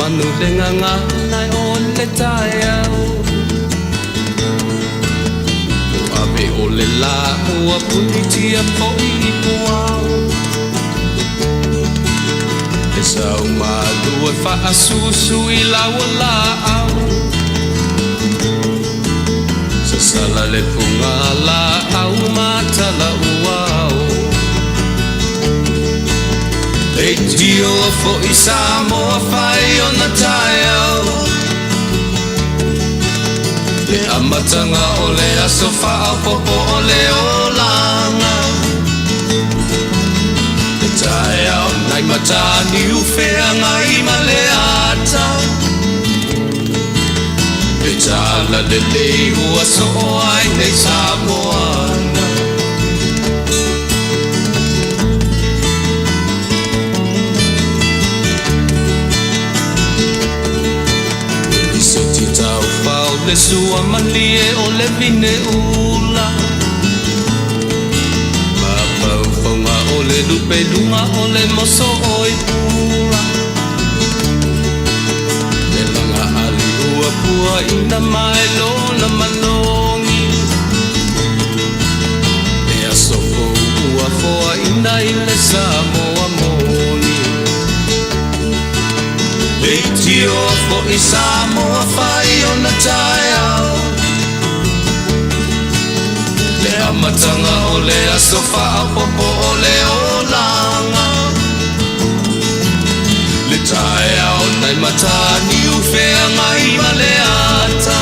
manu le nganga nai o le tai au Abe o le la ua puni tia po i puau E sau malu e wha asusu i laua la au Sa sala le punga la au matala uau E tio fo i Samoa whai o na tai au Le amatanga o le aso whao popo o le olanga Le tai au nai matani uwhea ngai ma le ata Le tala le lei ua so o ai nei Samoana Le sua malie o le vine ula Mapau whaunga o le lupe lunga o le moso o i pula Le langa ali ua pua ina mai lona manongi Le asoko ua foa ina i le Samoa moni Le tio fo i Samoa whai o na tai au Le amatanga o le aso whao popo o le olanga Le tai au nai matani uwhea ngai ma le ata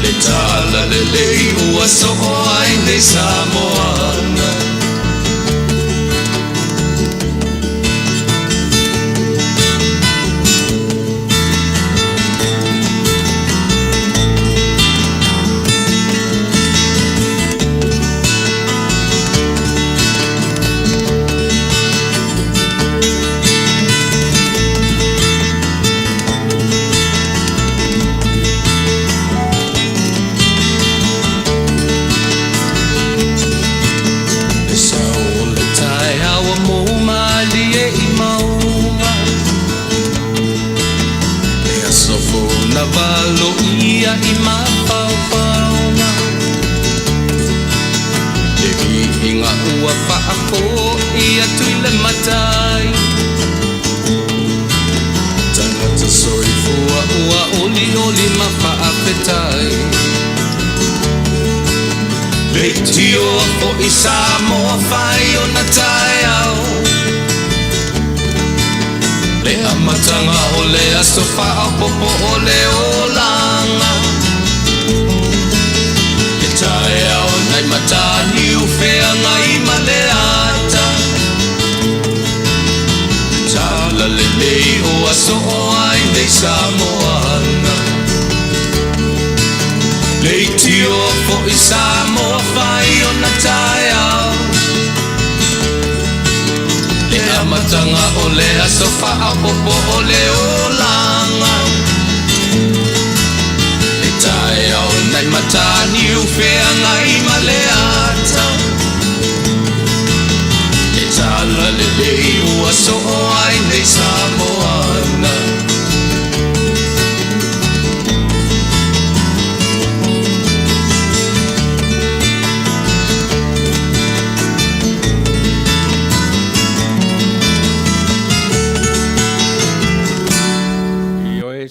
Le tala le lei ua so o ai nei Samoana Valo ia i mapaupauna Le inga ua whaako ia tuile matai Tangata soi fua ua oli oli mawhaapetai Le tio o i Samoa whai o na tai au Le amatanga o le aso whao popo o le olanga Le tai au nai matani uwhea ngai ma le ata Tala le lei o aso o ai nei Samoana Le tio fo i Samoa whai o na tai au Le amatanga o le aso whao popo o le olanga Le tai au nai matani uwhea ngai ma le ata Le tala le lei ua so o ai nei Samoana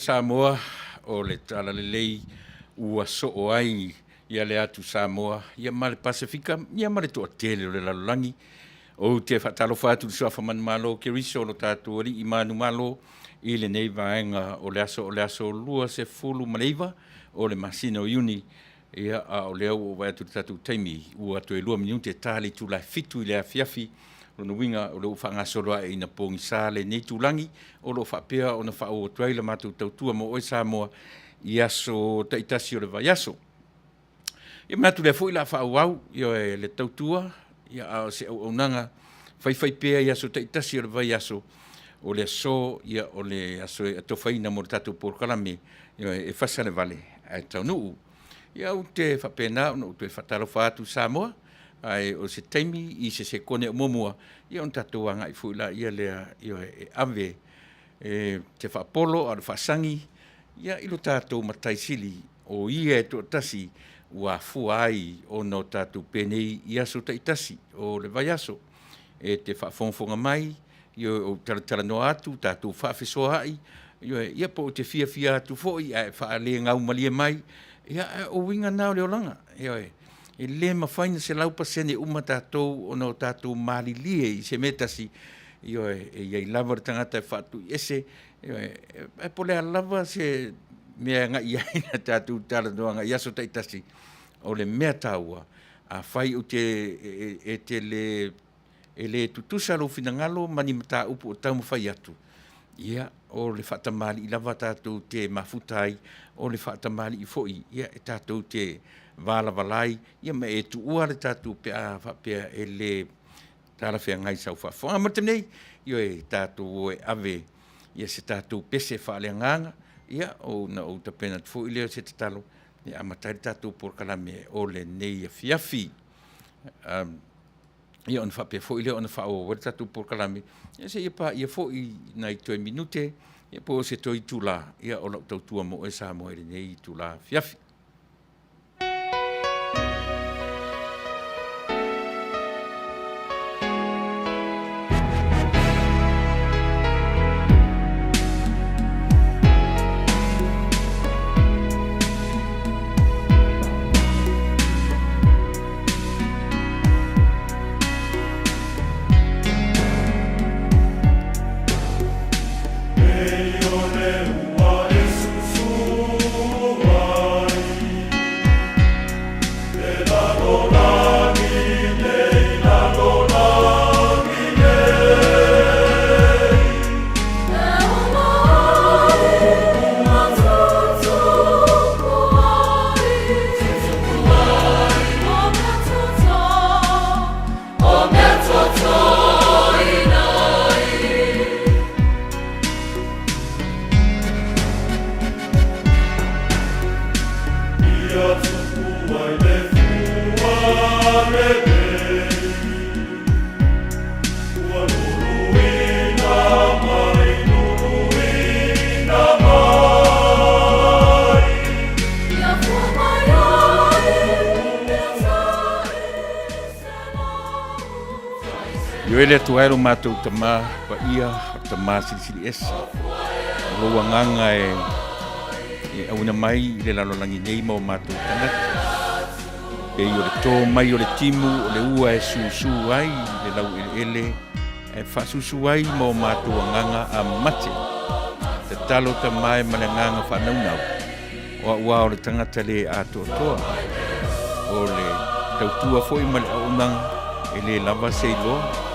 Samoa o le tala le lei ua so o ai ia le atu Samoa ia ma le Pasifika ia ma le toa tele o le lalolangi o te whatalo whātu sua whaman malo ke riso lo tātu ori i manu malo i le nei vaenga o le aso lua se fulu maleiva o le masina o iuni ia a o leo o vai atu tātu taimi ua to e lua minuti e tāli tu lai fitu i le afiafi o na winga o le whangasoroa e ina pongi sāle nei tūlangi o lo whapea o na whao o tuaila mātou tautua mo oi Samoa i aso taitasi o le vai aso. Ia mātu le fo i la whao au i e le tautua ia a se au nanga whai pea i aso taitasi o le vai aso o le aso ia o le aso e atofaina mo le tātou porkalame ia e Fasa le Vale a Taunuu. Ia u te whapena o te whataro whaatu Samoa ai o se taimi i se kone o momua ia on tatou anga i fuila ia lea ia e ave te whaapolo a le whaasangi, ia ilo tātou mataisili o ia e tō tasi ua fuai o no tātou penei i aso taitasi o le vai aso. E te whaafonfonga mai, ia o taratara no atu, tātou whaafesoa ai, ia po te fia atu foi, e whaale ngau malia mai, ia o winga nao leo langa, e le mawhaina se laupa sene uma tātou o no tātou malilie i se metasi, ia i lava le tangata e whatu ese, e pole a lava se mea nga iaina tātou tala noanga i aso taitasi, o le mea taua, a whai o te le tutusa lo finangalo mani mata upu o tau mawhai atu. Ia, o le whatamali i lava tātou te mafutai, o le whatamali i foi, ia e tātou te vala valai, ia me e tu ua le tātou pea whapea e le tāra whea ngai sau whawhonga. Mata nei, ia e tātou e ave, ia se tātou pese whaale nganga, ia o na o ta pena tu foi leo se te talo, ia amatai tātou por kalame o le nei a fiafi. Ia on whapea foi leo on whao, wale tātou por kalame, ia se ia pa ia foi nai toi minute, ia po se toi tula, ia o lau tau tua mo e sa mo e nei tula fiafi. Yoele tu aero mātou tamā pa ia tamā silisili esa. Loa nganga e auna mai le lalolangi nei mo mātou tangata. E o le tō mai o le timu o le ua e susu ai, le lau ele e whasusu ai mo mātou nganga a mate. Te talo tamā e male nganga whanaunau. O ua o le tangata le ato toa. O le tautua foi male aunanga e le lava se iloa.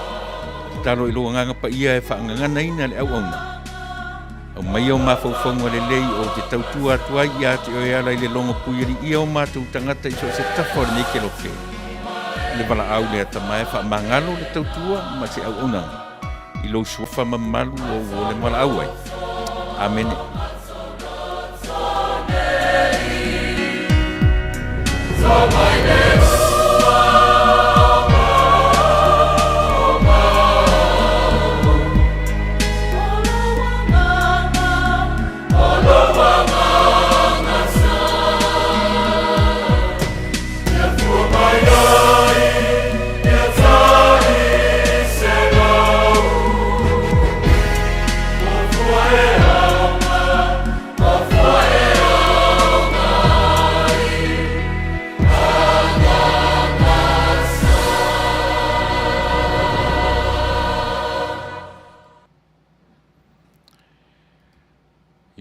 Talo ilo nganga pa ia e whaangangana ina le au auna. Au mai au mawhauwhangu le lei o te tautua atua ia te o eala i le longa puiari ia o mātou tangata iso se tawhore nei ke loke. Le wala au le atamae whaamangalo le tautua ma se au auna. Ilo suafa mamalu o le mala au ai. Amen.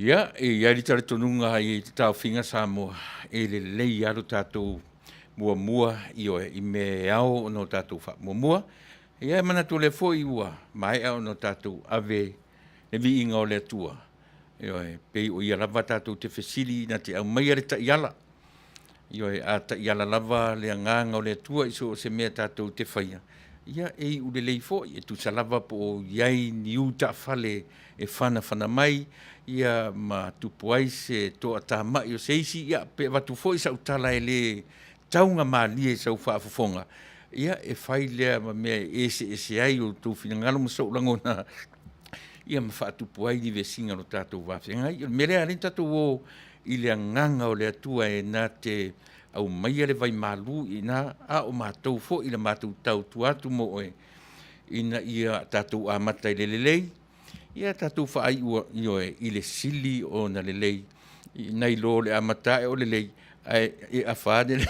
Ia, e iari tare tonunga i te tau whinga sa moa e le lei aru tātou mua i oe i me ao no tātou wha mua. Ia e mana tō le fo i ua, mai ao no tātou ave ne vi inga o le atua. Ia pei o ia lava tātou te whesiri na te au mai are ta iala. Ia a ta iala lava le anganga o le atua iso o se mea tātou te whaia. Ia e ule lei fo, e tu sa lava po iai ni uta whale e whana mai. Ia ma tupu ai se toa tā mai o se isi, ia pe watu fo i sa utala e le taunga maa lie sa uwhaafafonga. Ia e whai lea ma mea ese ai o tō whina ngalo ma sa ulangona ia mawhaatupu ai ni vesinga no tātou whawhengai. Me lea rin tātou o i le nganga o le atua e nā te au mai le vai malu i nā a o mātou fo i le mātou tau tuatu mo oe. Ina ia tātou a mata i le lelei, ia tātou whaai ua i oe i le sili o na lelei, nei lo le a mata e o lelei, e a whāde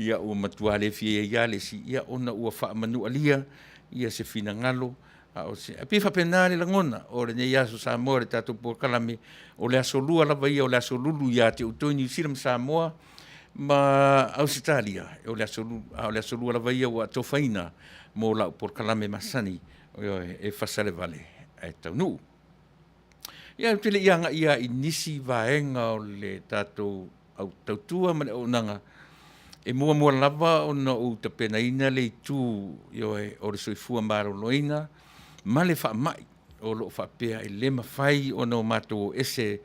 ia ua matua le fie ia le si, ia ona ua wha manu alia, ia se fina ngalo, a pifa pena le langona, o le nei aso Samoa le tātou po kalame, o le aso lua lava ia, o le aso lulu ia te utoi New Zealand Samoa, ma Australia, o le aso lua lava ia ua tofaina, mo lau por kalame masani, e Fasa le Vale, e Taunuu. Ia tele ianga ia i nisi vaenga o le tātou au tautua ma le onanga, e mua lava o na o tapena ina le tu o le soifua maro loina, ma le wha mai o lo wha pea e le mawhai o na o mātou ese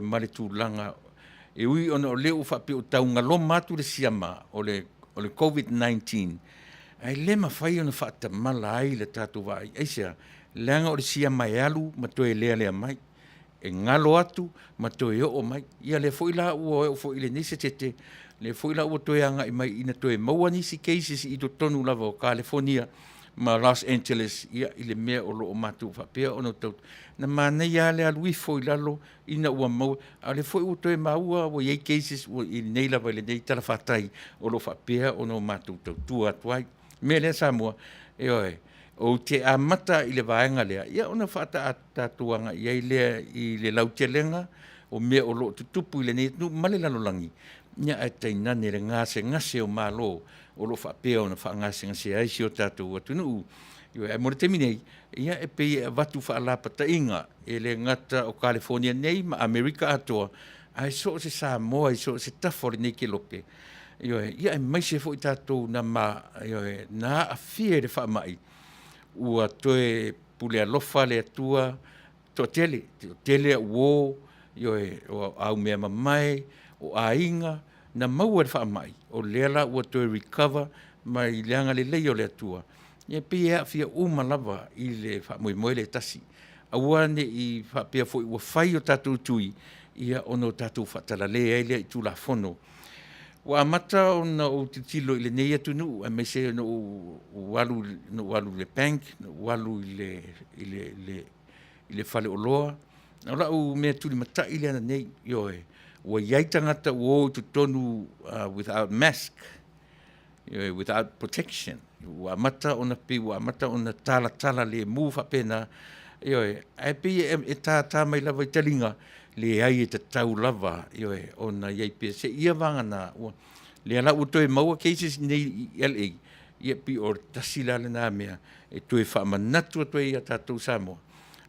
ma le tūlanga, e ui o na o leo wha pea o taunga lo mātou le siama o le COVID-19, ai le mawhai o na wha tamala ai le tātou vai, eisia, leanga o le siama e alu, ma toe lea mai, e ngalo atu, ma toe o mai, ia le foila ua o foile nise tete, le foila ua toe anga i mai ina toe maua nisi cases i to tonu lava o California, ma Los Angeles, ia i le mea o lo o matu whapea o no tau. Na mana ia le alui foila lo, ina ua maua, a le foi ua toe maua o iei cases i nei lava i le nei tala whatai o lo whapea o no matu tau tua atuai. Mea lea Samoa, e oe, o te amata i le vaenga lea, ia ona whata atatuanga iei lea i le lautelenga, o mea o lo tutupu i le nei, nu male lalolangi, nia e tainane le ngase o malo, o lo whapea o na ngase aisi o tātou atunuu. Iwa e mora teminei, ia e pei e watu whaalapata inga, e le ngata o California nei, ma Amerika atoa, ai so se Samoa, ai so se tafore nei ke lope. Ia e maise fo i tātou na na a fie le whaamai, ua toe pule alofa le atua, to tele uo, o au mea mamai, o ainga, na maua le whaamai, o lela ua toe recover, mai leanga le lei o le atua. Ia pia fia lava i le whaamoe le tasi. Awane i whapea fo i ua whai o tātou tui, ia ono tātou whatala le eile i tūla whono. Wa amata o na o titilo i le nei atunu, a meise no walu le bank, no walu i le whale o loa. Na la o mea tuli mata i le ana nei, ua iai tangata o tu tonu without mask, without protection. Ua amata o na pi, ua amata o na tala le mu whapena, ai pi e tā mai lava i talinga, le ai e tau lava, o na iai pia se ia vangana, le ala ua toe maua cases nei LA, ia pi o tasila le nā mea, e toe whaamanatu a toe ia tātou Samoa.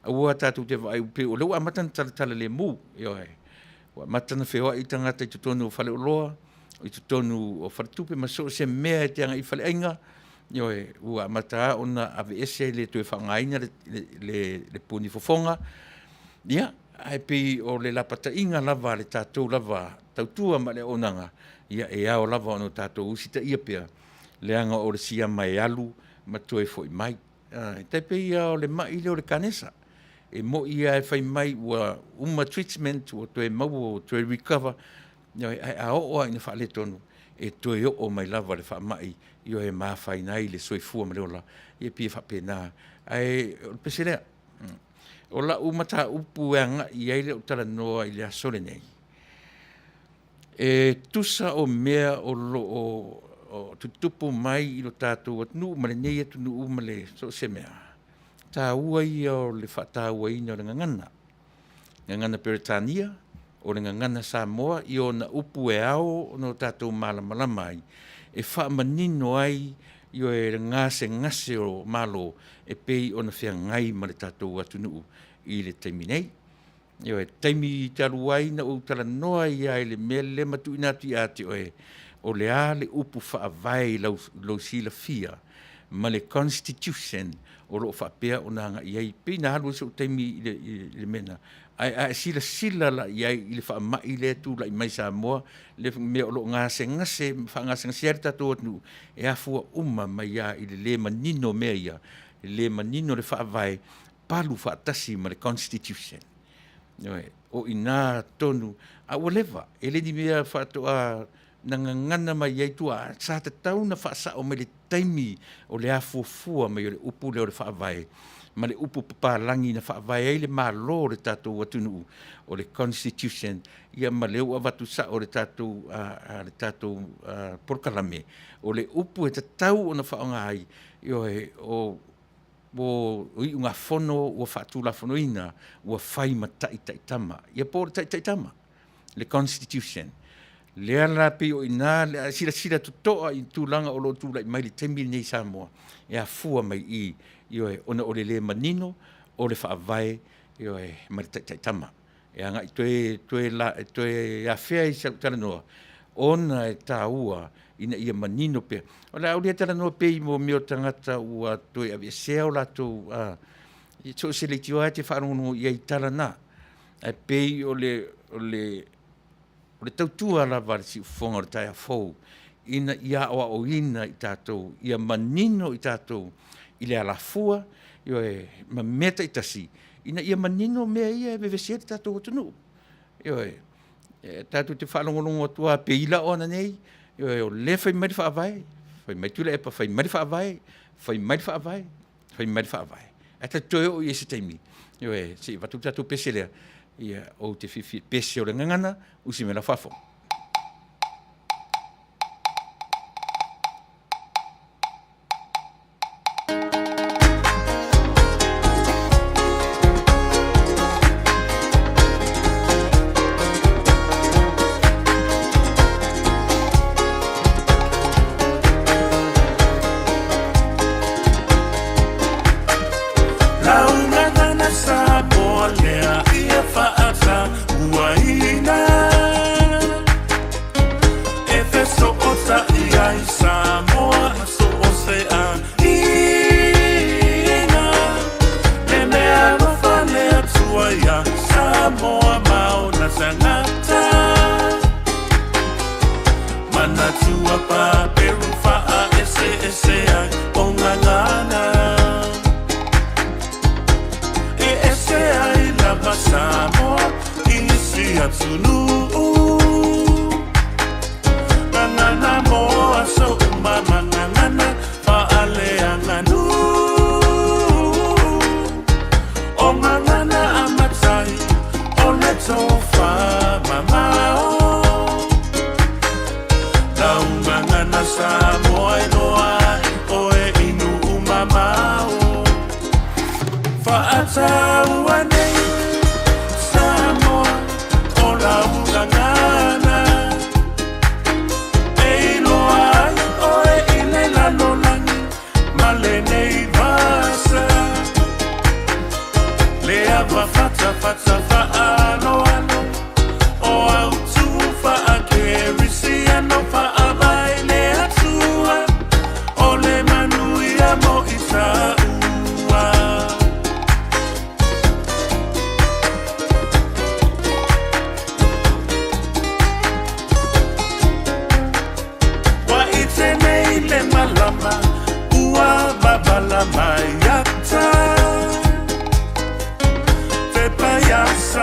Ua tātou te vai upe, o leu amatan tala le mu, ua matana whewa i tangata i tutonu o whale o loa, i tutonu o whartupe, ma so se mea e teanga i whale ainga, ua amata o na AVS le toe whangaina le puni fofonga, ia, ai pe o le lapata inga lava le tātou lava tautua ma le onanga ia e ao lava ono tātou usita ia pia leanga o le sia mai alu ma toe foi mai tai pe ia o le mai le o le kanesa e mo ia e fai mai ua uma treatment o toe mau o toe recover ai a o ina fa le tonu e toe o mai lava le fa mai io e ma fai nai le soifua ma le ola ia pia fa pena ai o peselea o la umata upu anga i eile o tala noa i le asole nei. E tusa o mea o lo o tutupu mai i lo tātou atunu ma le nei atunu ma le so se mea. Tā ua ia o le whata ua ina o le ngangana. Ngangana Peritania, o le ngangana Samoa, i o na upu e ao o no tātou malama ai. E wha manino ai i o e ngase o malo e pei o na whia ngai ma le tātou atunu i le taimi nei. Io e taimi talu ai na o tala noa i ai le mea le matu inatu i ate o le a le upu wha vai lau sila fia ma le constitution o lo whapea o nanga i ai pei na halu so taimi i le mena. Ai sila la i ai i le wha mai le tu la i mai Samoa le mea o lo ngase wha ngase ari tatou atu e afua uma mai ia i le manino mea ia le manino le wha vai palu whaatasi ma le Constitution. O ina tonu, a walewa, ele ni mea whatoa ngana mai ei tua, sa te tau na whaasa o me le taimi o le afuafua mai o le upu leo le whaavai. Ma le upu papalangi na whaavai ei le malo le tātou watunu o le Constitution, ia ma leo awatu sa o le tātou porkalame. O le upu e te tau o na whaonga ai, o i unga whono ua whaatula whonoina ua whai ma taitama. Ia po le taitama, le Constitution. Lea lapi o ina, lea sira tutoa i tūlanga o lo tūla i mai le temi nei Samoa. Ea fua mai i, ona o le manino, o le whaavai, ma le taitama. Ea ngai toe a whea i sa utala ona e tā ua, ina ia manino pe. O la aulia tala noa pe i mo meo tangata ua toi avia seo la tō, i tō se le tioa te wharongo ia i tala na. E pe i o le tautua la vare si ufonga o le taia fau, ina ia oa o ina i tātou, ia manino i tātou, i le alafua, ma meta i tasi, ina ia manino mea ia e vevesia te tātou o tunu. Tātou te whalongolongo atua pe ila o ana nei, o le whai mai whaavai, whai mai Tuilaepa, whai mai whaavai, whai mai whaavai, whai mai whaavai. E ta toe o i ese taimi. Se i watu tātou pese lea, ia o te whiwhi pese o le ngangana, usi me la whafo. Yes.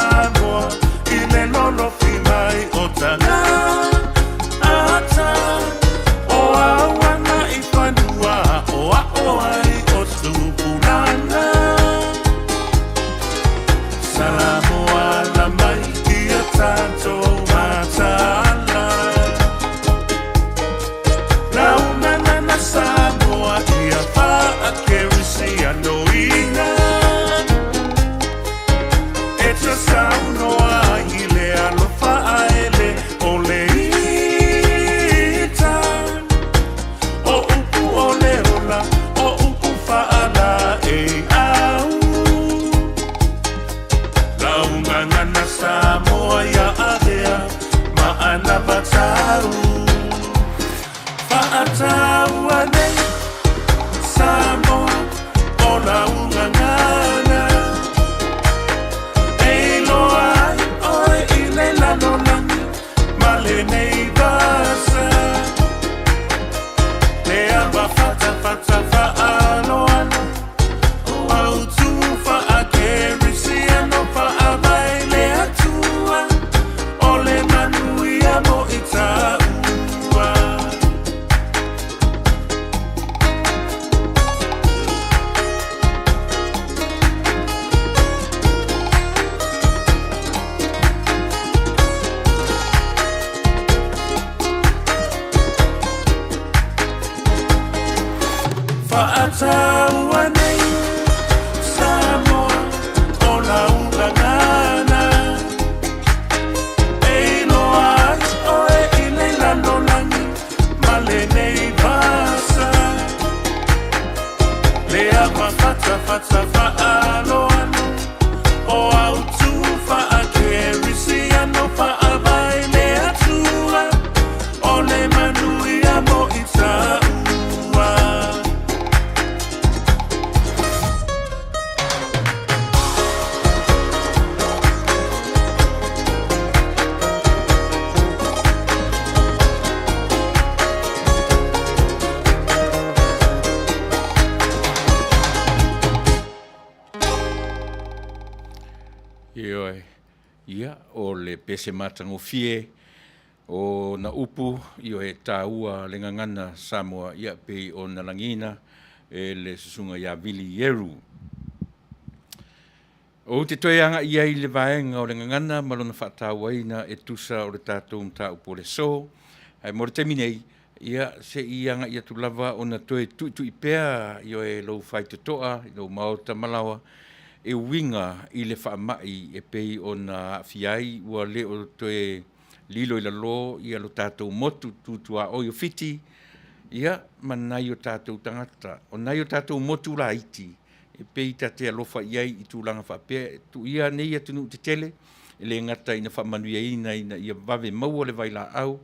Ia, o le pese matango fie, o na upu, io e tāua le ngangana Samoa ia pei o na langina, e le susunga ia vili Yeru. O te toeanga ia i le vaenga o le ngangana, malona whaatawaina e tusa o le tātou mta upo le so, ai mo le teminei, ia se ianga ia tu lava o na toe tu ipea, io e lo fai te toa, i lo maota malawa, e winga i le whaamai e pei o na fiai ua le o toe lilo i la lo i alo tātou motu tutua o yo fiti ia manai o tātou tangata o nai o tātou motu la iti e pei tate alofa iai i tūlanga whapea tu ia nei atunu te tele e le ngata ina Manuia ina ia vave maua le vaila au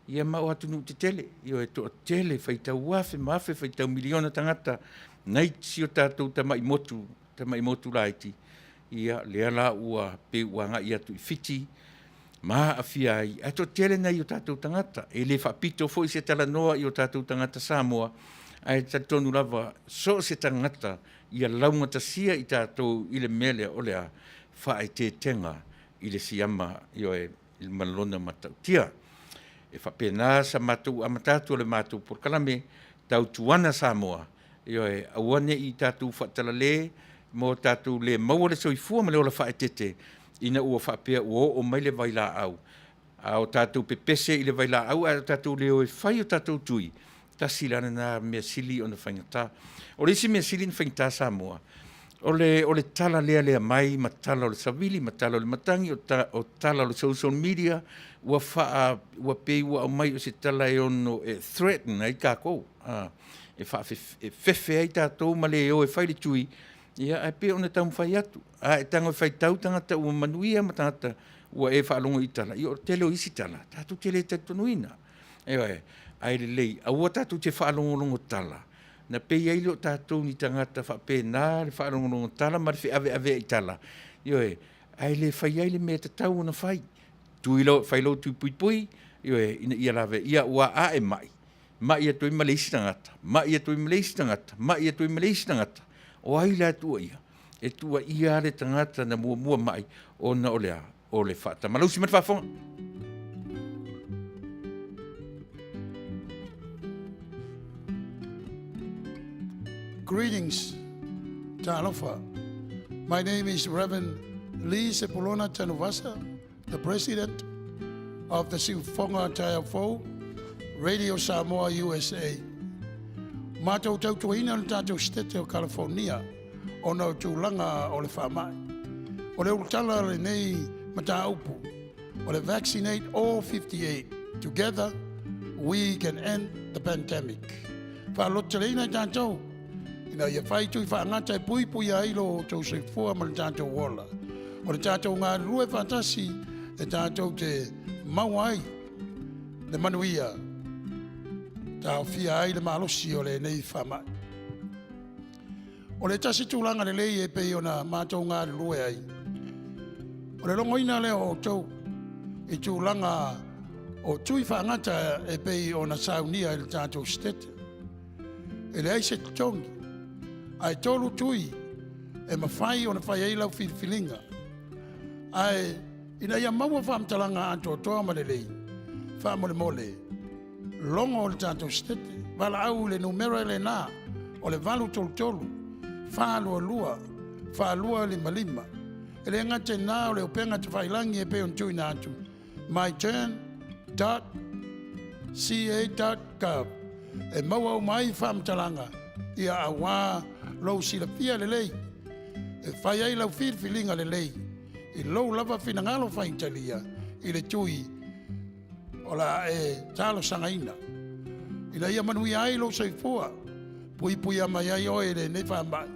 ia mau atunu te tele io e to tele whaitau wafe mafe whaitau miliona tangata nei si o tātou tamai motu la iti ia le ala ua pe uanga ia tu i fiti ma afia ai ato tele na i o tātou tangata e le whapito fo i se tala noa i o tātou tangata Samoa ai tatonu lava so se tangata ia launga tasia i tātou i le mele o lea whae te tenga i le siama i o e il malona matau tia e whapena sa matou amatatu le matou por kalame tau tuana Samoa i o e awane i tātou whatala le mo tātou le maua le soifua ma le ola whae tete ina ua whapea o mai le vaila au. A o tātou pepese i le vaila au, a o tātou leo e whai o tātou tui. Ta silana na mea sili o na whaingata. O le isi mea sili na whaingata Samoa. O le tala lea mai, ma tala o le savili, ma tala o le matangi, o tala o le social media, ua pei ua au mai o se tala e ono e threaten ai kākou. E whawhi ai tātou ma le o e whai le tui, ia ai pe ona tau fai atu ai tango fai tau tangata o Manuia ma tangata ua e whaalongo i tala i o tele o isi tala tatu tele te tonuina ai le lei a ua tatu te whaalongo tala na pe ai lo tatu ni tangata whape na le whaalongo tala ma le ave i tala ai le fai ai le me te tau na fai tuilo fai lo tu pui ina ia lave ia ua a e mai ia tui maleisi tangata mai ia tui maleisi tangata mai ia tui maleisi tangata o ai la tua ia le tangata na mua mai o na olea o le whata malusi mat whafonga Greetings, Talofa. My name is Reverend Lee Sepulona Tanuvasa, the president of the Sifonga Taiafo, Radio Samoa USA. Mātou tautuina le tātou stete o California, o nau tūlanga o le whamai. O le urtala le nei mata upu, o le vaccinate all 58. Together, we can end the pandemic. Whalotelina i tātou, ina ia whaitu i whaangata e pui ailo o tau seifua ma le tātou wola. O le tātou ngā rue whatasi e tātou te mauai, le Manuia, tau fia ai le malosi o le nei whamai. O le tasi tūlanga le lei e pei o na mātou ngā rue ai. O le longoina leo o tau i tūlanga o tui whaangata e pei o na saunia i le tātou stete. E le aise tongi, ai tolu tui e mawhai o na whai eilau whilwhilinga. Ai ina ia maua whamtalanga anto toa ma le lei, whamole mole. Longo o le tātou stete, wala au le numero le nā, o le valu tolu, whālua lua, whālua lima. E le ngate nā o le upenga te whailangi e pe on tui nātu. myturn.ca.gov. E maua o mai whamtalanga, ia a wā lou sila pia le lei. E whai ai lau whilwhilinga le lei. I lou lava whinangalo whaintalia, i le tui, o la e talo sangaina. Ina ia Manuia ai lo soifua. Pui ama ia o e le ne whamai.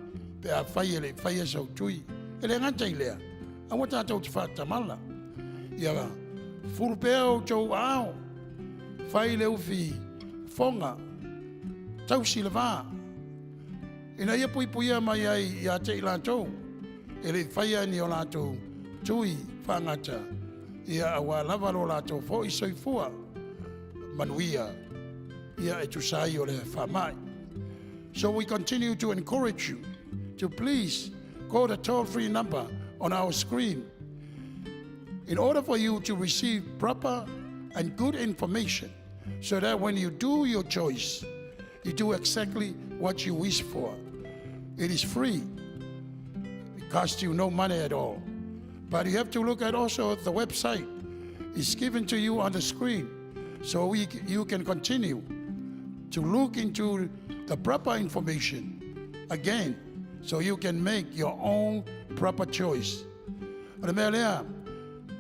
Pe a whai ele, whai e sau tui. Ele ngata i lea. A wata tau te whatamala. Ia furupea o tau ao. Whai le ufi fonga. Tau si le vā. Ina ia pui ama ia te ilantou. Ele whai ani o latou tui whangata. Ia awa lava lo latou fo i soifua. Manuia. Ia e tusai o le whamai. So we continue to encourage you to please call the toll-free number on our screen in order for you to receive proper and good information, so that when you do your choice, you do exactly what you wish for. It is free. It costs you no money at all. But you have to look at also the website. It's given to you on the screen, so you can continue to look into the proper information again, so you can make your own proper choice. Remelea,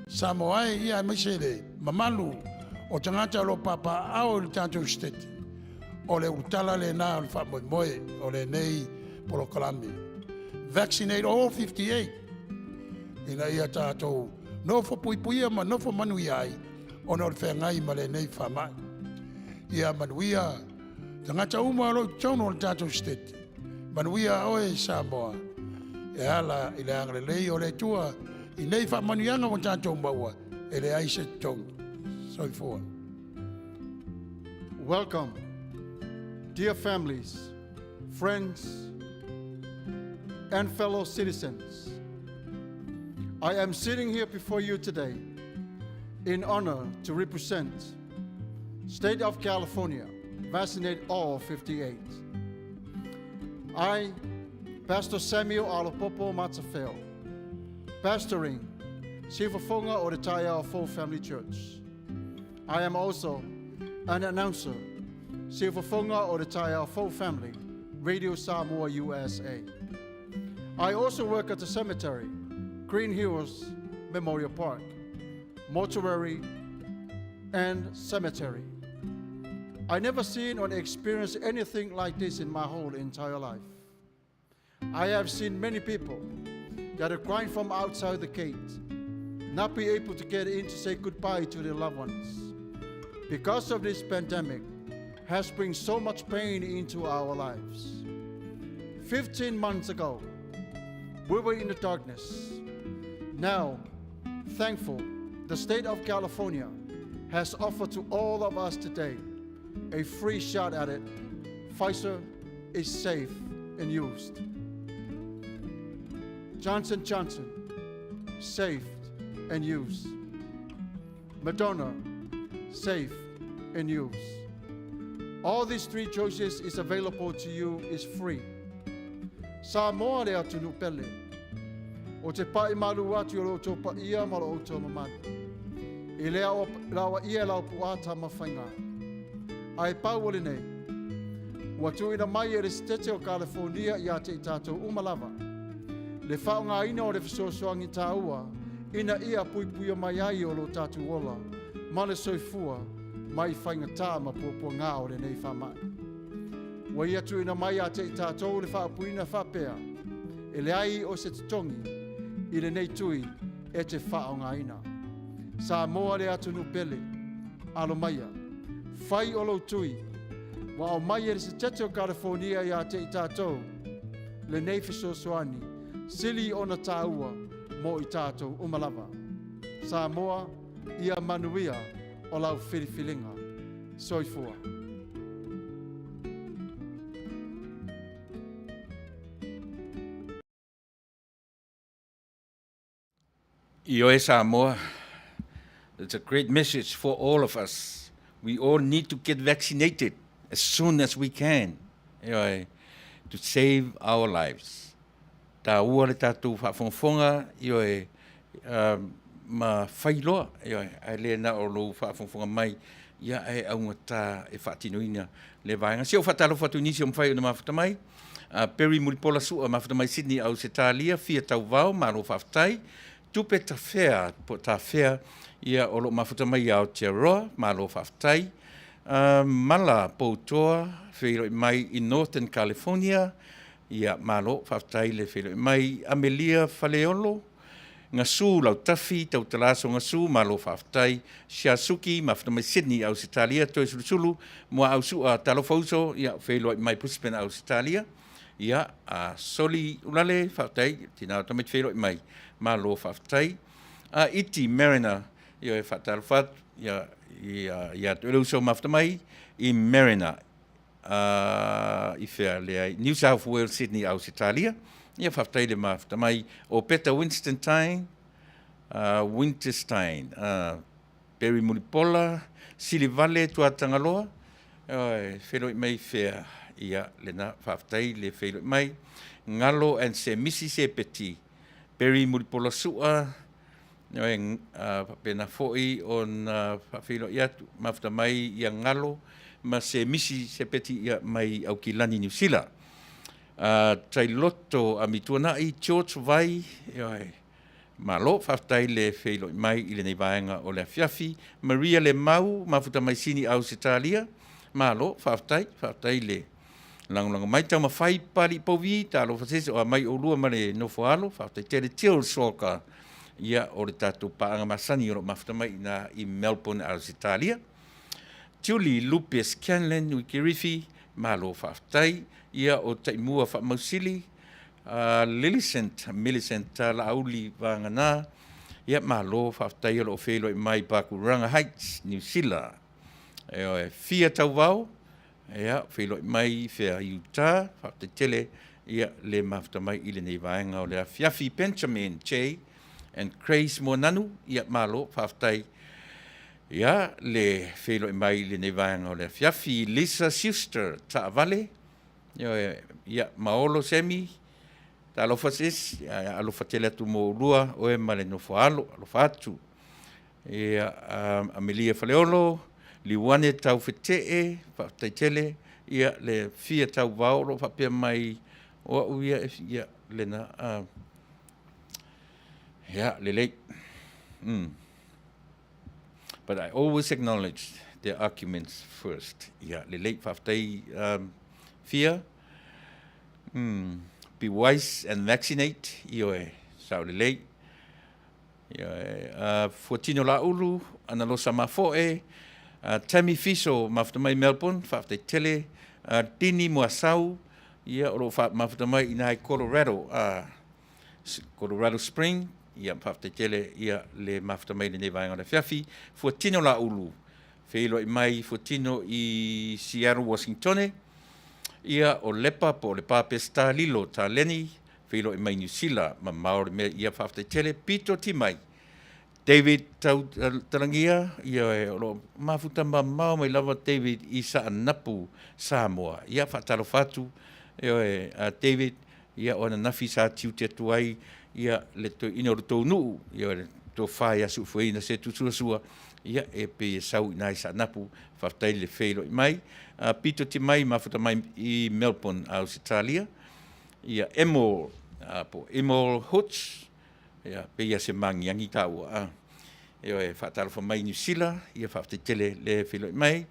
Samoai ia misele, mamalu, o tangata lo papa au le tanto state. O le utala le na o fa moe o le nei polo kalami. Vaccinate all 58. Ina ia tātou, no fo puipuia ma no fo Manuia o no le whengai ma le nei whamai. Ia Manuia, tangata uma alo tauno le tātou state. Manuia oe Samoa, e ala i le angrelei o le tua, i nei whamanuianga o tātou maua, e le aise tong. So forth. Welcome, dear families, friends, and fellow citizens. I am sitting here before you today in honor to represent State of California, vaccinate all 58. I, Pastor Samuel Alopopo Matafeo, pastoring Sifafonga o the Taunuu Family Church. I am also an announcer, Sifafonga o the Taunuu Family, Radio Samoa USA. I also work at the cemetery, Green Hills Memorial Park, mortuary, and cemetery. I never seen or experienced anything like this in my whole entire life. I have seen many people that are crying from outside the gate, not be able to get in to say goodbye to their loved ones. Because of this pandemic has brought so much pain into our lives. 15 months ago, we were in the darkness. Now, thankful, the state of California has offered to all of us today a free shot at it. Pfizer is safe and used. Johnson & Johnson, safe and used. Moderna, safe and used. All these three choices is available to you, is free. Samoa lea tunu pele. O te pai malu atu o tō pa ia mara o tō mamatu. I lea o lawa ia lau puata mawhainga. Ai pau ole nei. Watu ina mai e resitete o California ia te i tātou umalava. Le whaonga ina o le fisosoangi tāua, ina ia puipuia mai ai o lo tātou ola, ma le soifua, mai whainga tā ma puapua ngā o le nei whamai. Wa ia tu ina mai a te i tātou le whaapuina whapea, e le ai o se titongi, i le nei tui e te whaonga ina. Samoa le atu nupele, alo maia, whai o lo tui, wa o mai e se tete o California ia te i tātou, le nei fisosoani, sili ona tāua mo i tātou umalava. Samoa ia Manuia o lau whiriwhilinga. Soifua. Ioe Samoa, it's a great message for all of us. We all need to get vaccinated as soon as we can, ioe, to save our lives. Tā ua le tātou whaafonga, ioe, ma whailoa, ioe, ai le na o lou whaafonga mai, ia ai aunga tā e whaatinuina le vaenga. Seo whatalo whatu nisi o mwhai o na mawhata mai, Peri Muripola sua mawhata mai Sydney au se tālia, fia tau vau, maro whaftai, tupe ta whea, po ta whea, ia o lo mawhata mai au te roa, maro whaftai, mala poutoa, whiro mai in Northern California, ia malo whaftai le whiro mai Amelia Faleolo, ngā sū lau tawhi, tau talaso ngā sū, malo whaftai, Shiasuki, mawhata mai Sydney au se Italia, toi sulusulu, mua au su a talo fauso, ia whiro mai Puspena au se Italia, ia a soli ulale whaftai, tina o tamit whiro mai, malo whaftai, a iti Marina, ia e whatalo what, ia tuelu so mawhata mai, I Marina, I whea lea New South Wales, Sydney au se Italia, ia whaftai le mawhata mai o Peta Winston Time, Winterstein, Perry Mulipola, Sili Vale tua tangaloa, wheloi mai fea ia lena whaftai le wheloi mai, ngalo and se misi se peti, Perry Mulipola sua, pena foi on whawhiloi atu, mafta mai ia ngalo, ma se misi se peti ia mai au ki lani New Zealand. Tai loto a mituana i George vai, malo whaftai le wheloi mai i le nei vaenga o le fiafi, Maria le mau, mafuta mai sini au Italia, malo whaftai le langolango mai tau mawhai pari povi, talo whasese o mai o lua mare nofo alo, whaftai tere teo soka ia o le tatu paanga masani o mafuta mai na i Melbourne au Italia. Julie Lupes Canlan Wikirifi, malo whaftai, ia o taimua whamausili, Millicent la auli vangana, ia malo whaftai o wheloi mai Pakuranga Heights, New Zealand. Fia tau vau, ia wheloi mai whea Utah, whaftai tele, ia le mafta mai ile nei vaenga o lea Fiafi Benjamin Che, and Grace Monanu, ia malo whaftai, ia le wheloi mai ile nei vaenga o lea Fiafi Lisa Sister, ta Vale, ia maolo semi, ta alofa sis, alofa tele atu mo lua, oe male no foalo, alofa atu. Amelia Faleolo, liwane tau whetee, whaftai tele, ia le fia tau vaolo, whapea mai, oa uia, ia lena, ia le lei. But I always acknowledge their arguments first. Ia le lei whaftai fia, be wise and vaccinate, ioe, sao le lei. Fuatino la ulu, analosa mafoe, Tammy Fiso, maftamai Melbourne, whaftai tele, Tini Muasau, ia oro maftamai inai Colorado, Colorado Spring, ia whaftai tele, ia le maftamai le nevaenga le fiafi, Fuatino la ulu, wheilo i mai Fuatino i Seattle, Washington, ia o lepa po le papesta lilo ta leni, wheilo i mai New Zealand, ma maori mea ia whaftai tele, pito ti mai. David tau tarangia, ia e olo mafuta mau mai lava David i sa anapu Samoa. Ia whatalo fatu, ia David, ia o na nafi sa tiu te tuai, ia le to ino Taunuu, ia le to whai asu fuina se tusuasua, ia e pe sau inai sa anapu, whaftai le wheilo i mai. Pito ti mai mafuta mai i Melbourne, Australia. Ia Emol, po Emol Hutch, ia pe ia se mangiangi tau ia e whaataro wha mai New Zealand, ia whafte tele le whelo mai,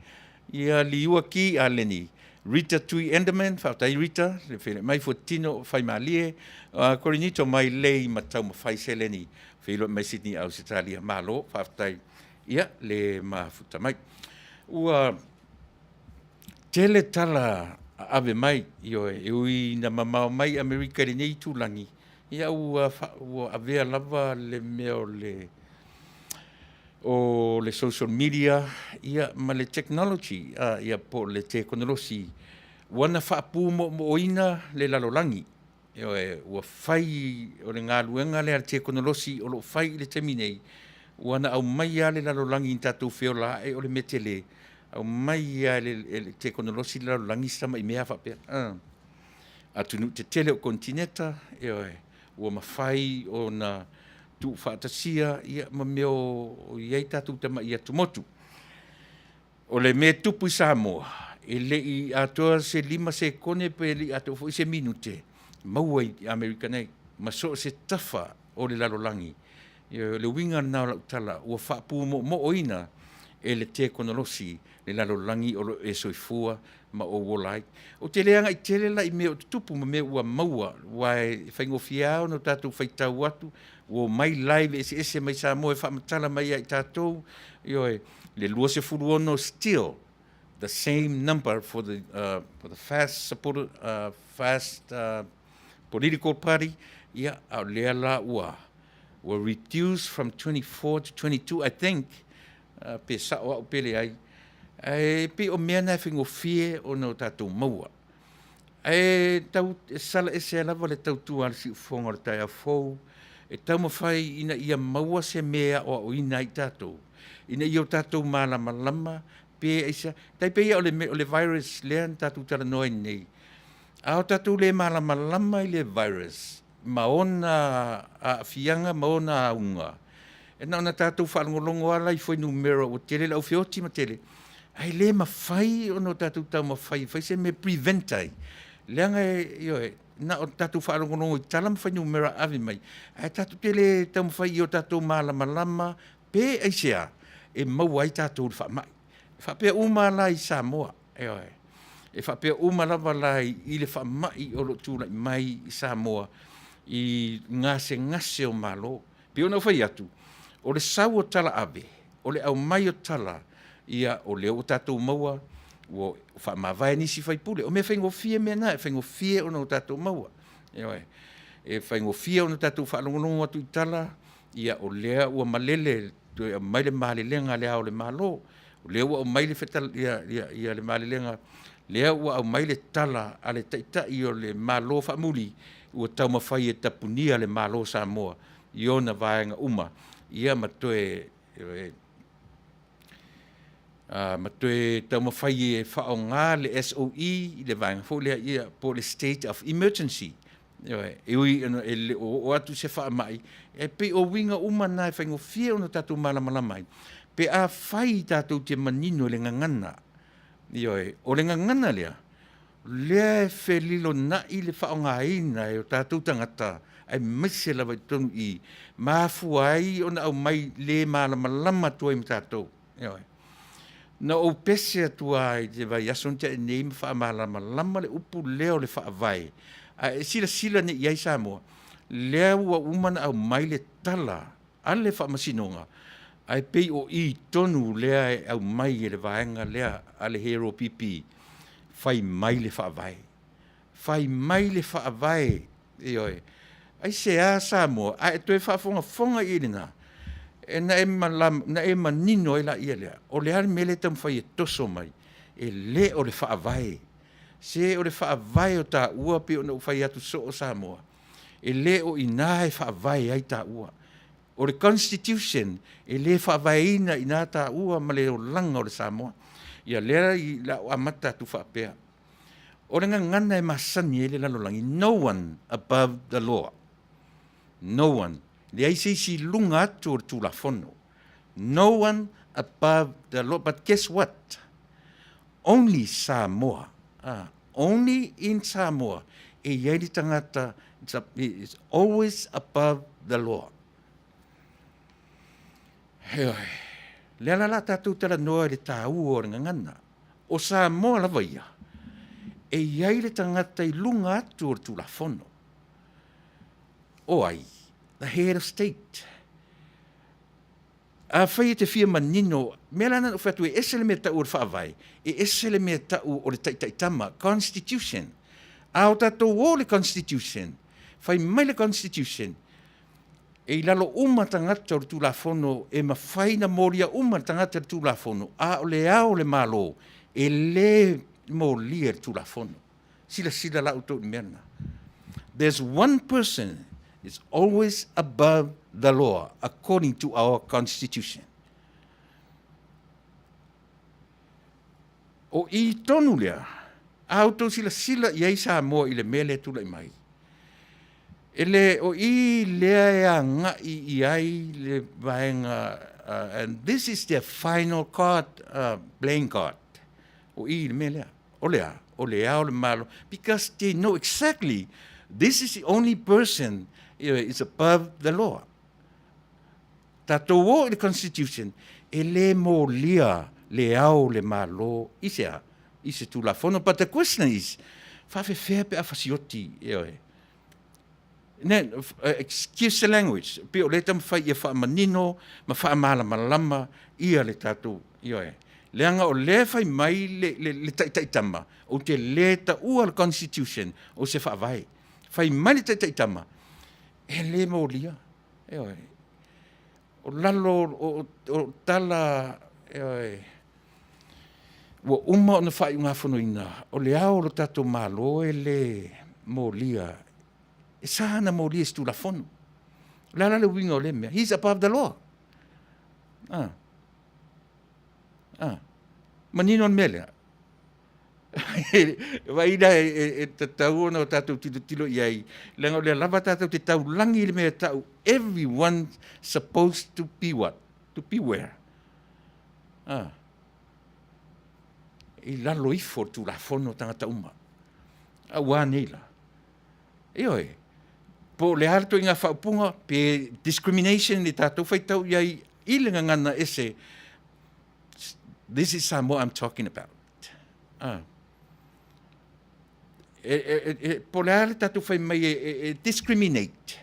ia liua ki a leni. Rita Tui Enderman, whaftai Rita, le whelo mai Fuatino whai malie, korinito mai lei matau ma whai se leni, whelo mai Sydney Australia, malo, whaftai, ia le mafuta mai. Ua tele tala ave mai, ia e ui na mamau mai Amerika le nei tūlangi, ia ua avea lava le mea o le social media, ia ma le technology, ia po le teknolosi, wana whaapu mo ina le lalolangi, ia ua whai o le ngā luenga le teknolosi o lo whai le teminei, wana au mai a le lalolangi in tātou whio la e o le metele, au mai a le teknolosi le lalolangi sama i mea whapea. Atunu te tele o kontineta, ia ua mawhai o na tu whaatasia, ia ma meo o iei tātou tama ia tumotu. O le me tupu i Samoa, e le i atoa se 5 se kone pe le atoa fo i se minute, maua i Amerika nei, ma so se tafa o le lalolangi. Le winga nao lau tala, ua whaapu mo oina, e le teknolosi, le lalolangi o e soifua, ma o wolai. O te leanga i tele la i mea o tupu ma mea ua maua, wai whaingofiao no tātou whaitau atu, o mai live ese mai sa moe whaamatala mai ai tātou, le lua se furuono still, the same number for the fast supported, political party, ia au lea la ua reduced from 24 to 22, I think, pe sa o au pele ai, pe o mea na whingofie o no tātou maua. Tau sala ese alava le tau tua si fonga le tai a fou, e tau mawhai ina ia maua se mea o ina i tātou. Ina i o tātou malama, pe aisa, tai pe ia o le virus lean tātou tala noa nei. A o tātou le malama i le virus, maona a fianga, maona a unga. E na ona tātou whalongolongo ala i foi numero o tele lau whioti ma tele. Ai le mawhai o no tātou tau mawhai, whai se me preventai. Leanga na o tātou whalongolongo i tala mawhai numero avi mai. Ai tātou tele tau mawhai i o tātou malama, pe aisea, e mau ai tātou le whamai. Whapea umala i Samoa, e whapea umala lai i le whamai o lo tūla mai i Samoa, i ngase o malo. Pe ona whai atu. O le sau o tala ave, o le au mai o tala, ia o le o tātou maua, o whamawai nisi whai pule. O me whaingofie mea na, e whaingofie o no tātou maua. E whaingofie o no tātou whalongolongo atu i tala, ia o lea ua malele, tu mai le mahalelenga lea o le malo, o lea ua o mai le whetal, ia le mahalelenga, lea ua au mai le tala, a le taitai o le malo whamuli, ua tau mawhai e tapunia le malo Samoa, i ona vaenga uma. Ia matoe tau mawhai e whao ngā le SOE i le vanga fo lea ia po le state of emergency. E ui o atu se wha mai. E pe o winga umana e whaingo fia ono tātou malama mai. Pe a whai tātou te manino le ngangana. O le ngangana lea. Lea e whelilo na i le whao ngā ina e o tātou tangata. Ai mese lawa i tonu i mafuai o na au mai le malama tua i mtatou. Na o pese atua i te vai ason te nei ma wha malama le upu leo le wha vai. E sila ne iai Samoa. Leo ua umana au mai le tala ale wha masinonga. Ai pei o i tonu lea e au mai e le vaenga lea ale hero pipi. Fai mai le wha vai. Fai mai le wha vai. Ai se a Samoa, ai toi whafonga i rina. E na e manino e la ia lea. O le hali mele tam whai e toso mai. E le o le whaavai. Se o le whaavai o tā ua pe o na whai atu so o Samoa. E le o ina e whaavai ai tā ua. O le Constitution, e le whaavai ina tā ua ma le o langa o le Samoa. Ia lea i la o amata tu whaapea. O le ngana e masani e le lalolangi. No one above the law. No one. Le ai si lunga atu o tula fono. No one above the law. But guess what? Only Samoa. Only in Samoa. E iei tangata is always above the law. Le la tatu tala noa le tāu o ngangana. O Samoa la vaia. E iei le tangata I lunga atu o tula fono. O ai. The head of state. A whai te whia manino, mea lana o whatu e esele mea tau o whaavai, e esele mea tau o le taitama, Constitution. A o tatou o le Constitution, whai mai le Constitution, e lalo uma tangata o le tūlafono, e ma whai na moria uma tangata o le tūlafono, a o le ao le malo, e le moria le tūlafono. Sila la uto ni mea. There's one person is always above the law, according to our Constitution. O I tonu lea, auto sila iai Samoa I le mele tula I mai. Ele o I lea nga iai le vaenga, and this is their final card, playing card. O I le mele, o lea o le malo, because they know exactly this is the only person is above the law. Tatou o the Constitution, e le mo lia le au le malo, ise tu la fono, but the question is, whawhewhea pe a whasioti, excuse the language, pe o le tam whai ia whaamanino, ma whaamalama ia le tatou, leanga o le whai mai le taitama, o te le ta ua le Constitution, o se whaavai, whai mai le taitama, e le mo lia, o lalo o tala, ua uma o na whai unga whanoina, o le ao lo tatou malo e le mo lia, e sahana mo lia stu la whono, Lala le winga o le mea. He's above the law. Manino on mele. Waina te tau ona o tātou tilo iai. Lenga o le lava tātou te tau langi le mea tau. Everyone supposed to be what? To be where? I lalo ifo tu la fono tangata uma. A wāneila. Ioi. Po le harto inga whaupunga, pe discrimination ni tātou whaitau iai ilinga ngana ese. This is some what I'm talking about. Po le hale tātou whai mai discriminate.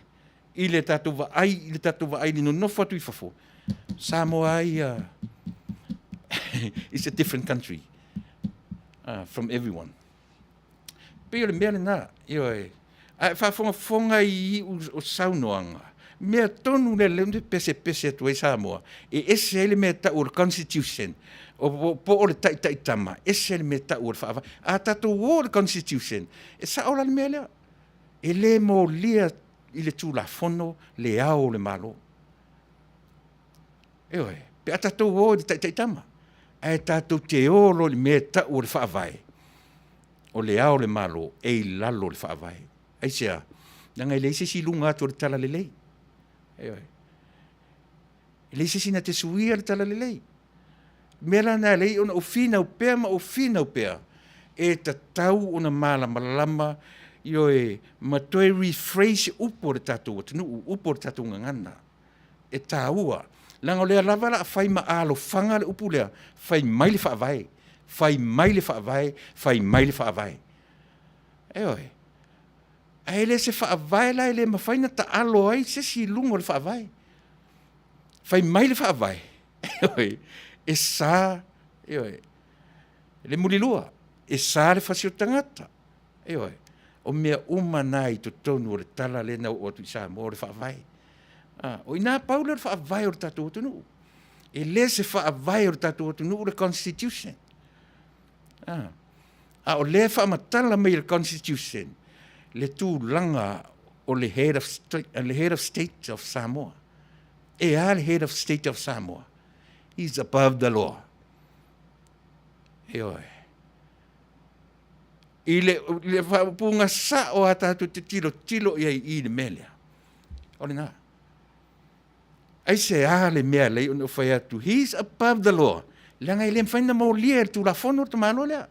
I le tātou wa ai ni no nofa tui whafo. Samoa ai, it's a different country from everyone. Pe le mea le nā, ioi. Whafonga i o saunoanga. Mea tonu le leunde pese atu e Samoa. E ese ele mea tau o constitution. O po o le taitama. Ese ele mea tau o le whaava. A tatou o le constitution. E sa ola le mea lea. E le mo lia i le tū la fono le ao le malo. Eoi. Pe a tatou o le taitama. A tatou te olo le mea tau o le whaavai. O le ao le malo e i lalo le whaavai. Aisea, nanga i leise si lunga atu le tala lelei. Eoi. Leise si na te suia le tala lelei. Mela na lei ona ofina o pea ma ofina o pea. E ta tau ona malama ioe ma toi rephrase upo le tatu atunu, upo le tatu ngangana. E taua. Langa o lea lava la fai ma alo fanga le upu lea. Fai mai le whaavai. Fai mai le whaavai. Fai mai le whaavai. Eoi. Ai le se whaavai la le mawhaina ta alo ai se si lungo le whaavai. Fai mai le whaavai. E sa, le mulilua. E sa le whasio tangata. O mea umanai to tonu o le tala le nau o tu isa mo le whaavai. O ina paula le whaavai o le tatu o tunu. E le se whaavai o le tatu o tunu o le constitution. O le whaamatala mai le constitution. Le tū langa o le head of state of Samoa. E a le head of state of Samoa. He's above the law. Eoi. I le whapunga sa o atatu te tilo iai i le melea. O le nā. Ai se a le mea lei ono whai atu. He's above the law. Langa i le mwhaina mo lia tu la whono te mano lea.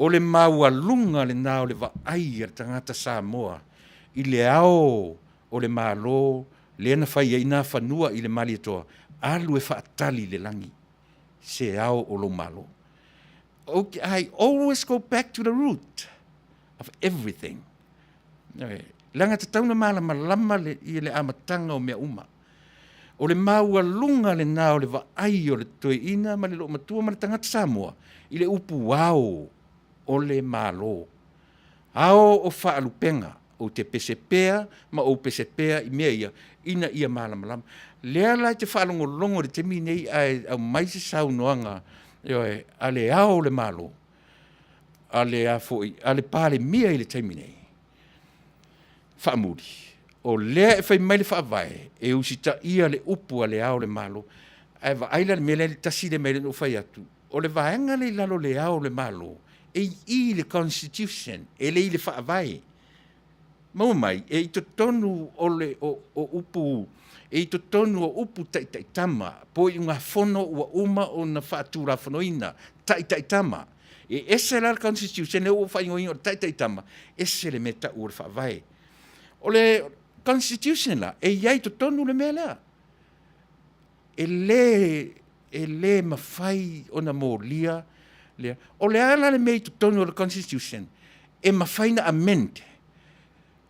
O le maua lunga le nā o le wa ai ar tangata Samoa. I le ao o le malo, le ana whai ai nā whanua i le mali atoa. Alu e whaatali le langi. Se ao o lo malo. Okay, I always go back to the root of everything. Langa te tauna malama lama i le amatanga o mea uma. O le maua lunga le nā o le wa ai o le toe ina ma le lo matua ma le tangata Samoa. I le upu wao. O le malo. Ao o whaalupenga o te pesepea ma o pesepea i mea ia ina ia malamalama. Lea lai te whaalongolongo le te minei au maise sau noanga a le ao le malo. A le pāle mea i le te minei. Whaamuri. O lea e whai mai le whaavai e usita ia le upu a le ao le malo. Ai wa aila le mele le tasire mele no whai atu. O le vaenga le lalo le ao le malo. E i le constitution, e le i le whaavai. Mau mai, e i to tonu o upu, e i to tonu o upu taitama, po i ngā whono ua uma o na whaatura whanoina, taitama. E ese la constitution, e o whaingoinga o taitama, ese le meta ua whaavai. O le constitution la, e iai to tonu le mea lea. E le mawhai o na mōlia, o le ala le mei tu tonu o le constitution, e mawhaina amend.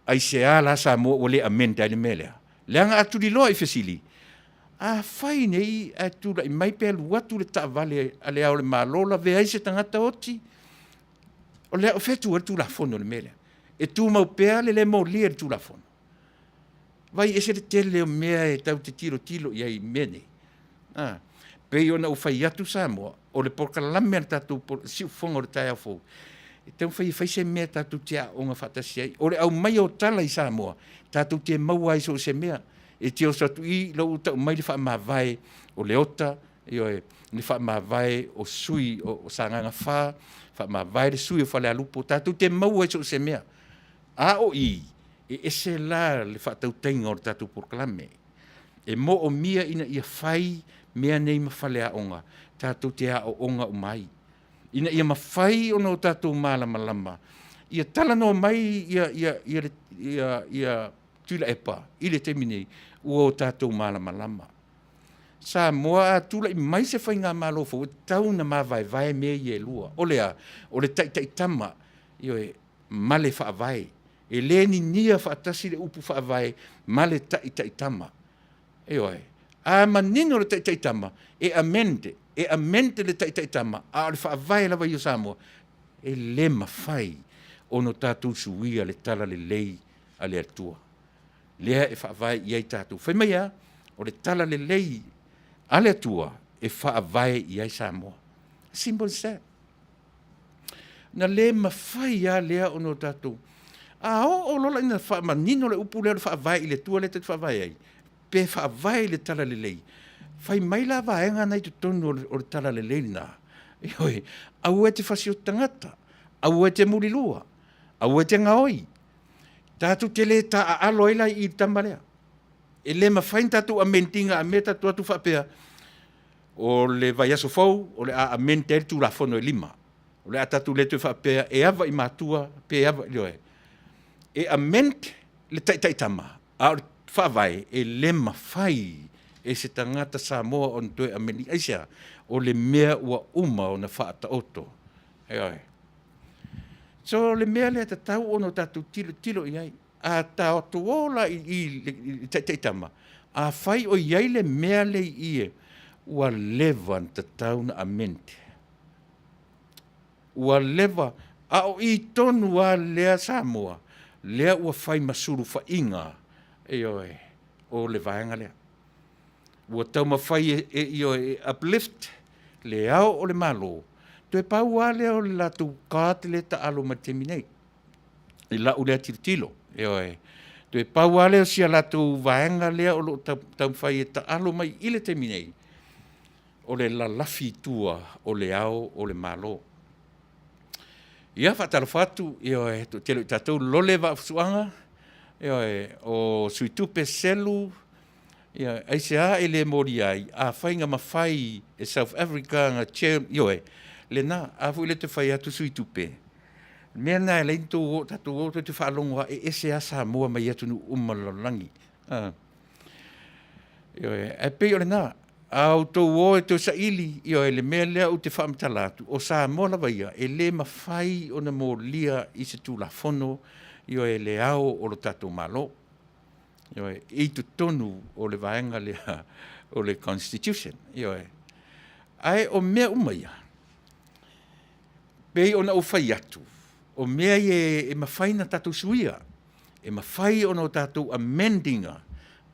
Ai se ala sa mo o le amend ai le melea. Leanga atu li loa i fesili. A whaine i atu la i mai pēl watu le ta vale a le au le malola ve ai se tangata oti. O le o fetu atu la fono le melea. E tu mau pēa le mo lia tu la fono. Vai e se le tele o mea e tau te tilo i ai mene. Pei ona o whai atu Samoa, o le porkalame ana tātou si ufonga o le tai au fōu. Tau whai se mea tātou te a onga whatasi ai. Ore au mai o tala I Samoa, tātou te maua I so se mea. E te o satu I lau tau mai le wha mawai o leota, le wha mawai o sui o sanganga wha, wha mawai le sui o whale alupo, tātou te maua I so se mea. A o I, e ese la le wha tau tainga o tātou porklame. E mo o mia ina ia whai mea nei ma whale a onga, tātou te a o onga o mai. Ina ia mawhai o no tātou malama lama. Ia tala no mai ia Tuilaepa, I le temine ua o tātou malama lama. Sa moa a tula I mai se whai ngā malofo, tau na mawai vai mea I e lua. O le tai tama, male whaavai. E le ni nia whaatasi le upu whaavai, male tai tama. A manino le tai tama, e amente le tai tama, a le whaavai lawa I o Samoa, e le mawhai o no tātou suia le tala le lei a le atua. Lea e whaavai I ai tātou. Whai mai a, o le tala le lei a le atua, e whaavai I ai Samoa. Simple as that. Na le mawhai a lea o no tātou. A o lola ina manino le upu lea le whaavai I le tua le te whaavai ai. Pe whaavai le tala le lei. Whai mai la vaenga nei tu tonu o le tala le lei na. Au e te whasi o tangata. Au e te murilua. Au e te ngaoi. Tātou te le ta a aloila I tamalea. E le mawhain tātou a mentinga a me tātou atu whapea. O le vai aso fau, o le a mente el tu la fono e lima. O le a tātou le tu whapea e ava I matua, pe ava I loe. E a mente le taitama. A o whawai e le mawhai e se tangata Samoa on toe a meni aisia. O le mea ua uma o na whaata oto. So le mea le tatau ono tātou tilo I ai. A tā oto ola I taitama. A whai o iai le mea le I e. Ua leva tatau na a mente. Ua leva. A o I tonu a lea Samoa. Lea ua whai masuru whainga. O le vaenga lea. Ua tau mawhai e uplift. Le au o le malo. Toe pau a lea o le latu kāte le ta alo matemine. I la u lea tilo. Toe pau a lea si a latu vaenga lea o lo tau whai e ta alo mai ile temine. O le la lafi tua o le au o le malo. Ia whatalo whatu, telo I tātou lole wa fusuanga, o suitupe selu, aise a ele mori ai, a whainga mawhai e South Africa, nga chair, le na, a fu ile te whai atu suitupe. Mea na e leinto o tātou o te whaalongoa e ese a Samoa mai atu nu umalalangi. E pe o le na, au tau o e tau sa ili, le mea lea u te whaamtalatu, o Samoa lawa ia, e le mawhai o na mō lia I se tū la whono, le au o lo tātou malo. I tu tonu o le vaenga lea o le Constitution. Ai o mea umaia. Pei o na o whai atu. O mea e mawhai na tātou suia. E mawhai o na o tātou amendinga.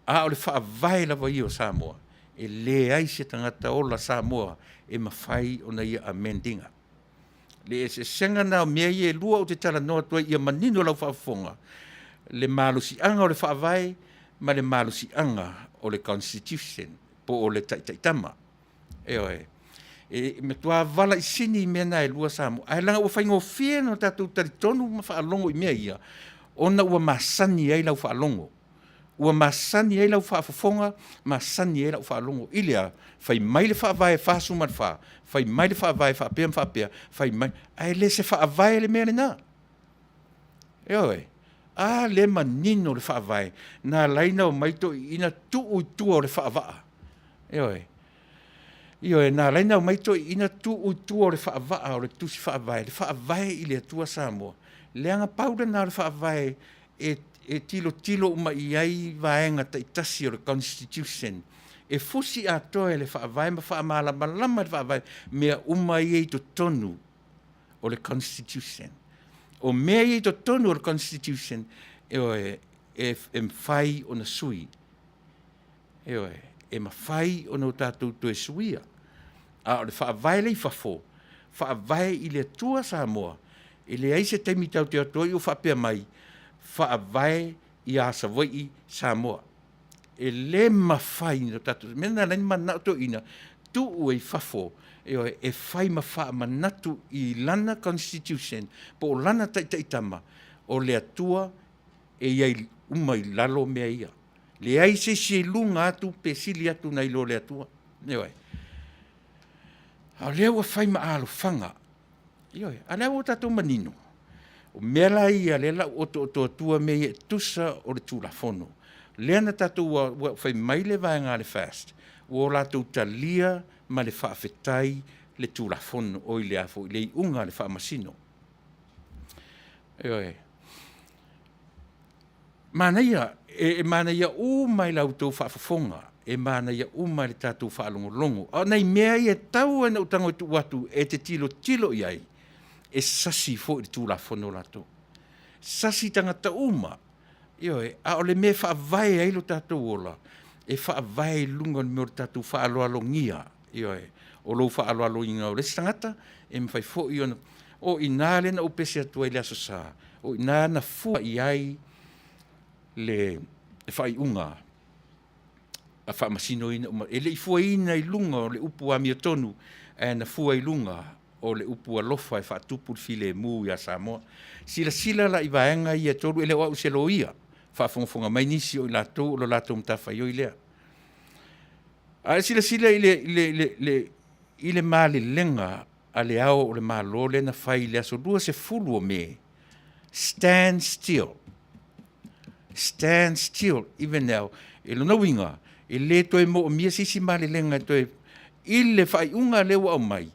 A o le whaavai lawa I o Samoa. E le ai se tangata o la Samoa e mawhai o na ia amendinga. Le se senga na o mea e lua o te tala noa tua ia manino lau whaafonga. Le malusi anga o le whaavai, ma le malusi anga o le Constitution, po o le taitama. E me tua vala I sini mena e lua Samoa. Ai langa ua whaingo fie no tātou taritonu ma whaalongo I mea ia. Ona ua masani ai lau whaalongo. Ua masani ai lau whaafonga, masani ai lau whaalongo. Ilea, whai mai le whaavai whaasu man wha. Whai mai le whaavai whaapea whaapea. Whai mai, ai le se whaavai le mea le nā. A le manino le whaavai. Nā laina o maito ina tuu tua o le whaavaa. Nā laina o maito ina tuu tua o le whaavaa o le tusi whaavai. Le whaavai I le atua Samoa. Leanga pauda nā le whaavai e tilo uma I ai vaenga taitasi o le Constitution. E fusi a toe le whaavai ma whaamalama lama le whaavai mea uma I ei to tonu o le Constitution. O mea I to tonu o le Constitution e mwhai o na sui. E mawhai o na tātou to e suia. A o le whaavai lei whafo. Whaavai I le tua Samoa. E le ai se taimi tau te atua i o whapea mai, whaavae i a Savoii Samoa. E le mawhai no tatu, mena lai manatu ina, tu ue whafo, e whai mawha manatu i lana constitution, po o lana taitama, o le atua e iai umai lalo mea ia. Le ai se lunga atu, pe sili atu na ilo le atua. Eoi. A lea ua whai ma alo whanga. Eoi, a lea ua tatu manino. O mela ia le la o to atua me e tusa o le tulafono. Lea na tatu ua whai mai le vaenga le fast. Ua la tau talia ma le whaafetai le tulafono o i le afo, i le unga le whaamasino. Eoi. Mana ia, mana ia o mai lau tau whaafafonga, e mana ia o mai le tātou whaalongolongo. O nei mea ia tau ana utango tu watu e te tilo iai, e sasi fo i tulafono lato. Sasi tangata uma, ioe, a o le mea whaavai ai lo tātou ola, e whaavai lunga ni mea tātou whaaloalongia, ioe, o lo whaaloalongia o le tangata, e mwhai fo i ona, o inale na upese atua i le aso sa, o inale na fua iai, le whai unga a whaamasino ina e le fua ina i lunga o le upu a mia tonu e na fua i lunga o le upu a lofa e whaatupu file mu ia Samoa sila la i vaenga i a toru e le wau se lo ia whaafonga mai nisi o i lato o lo lato mtafa i o i lea a sila i le mali lenga a le ao o le malo le na whai le aso lua se fulu o me stand still, even now, e lona winga, e le toe mo o mia sisi mali lenga toe, i le whai unga le wa o mai,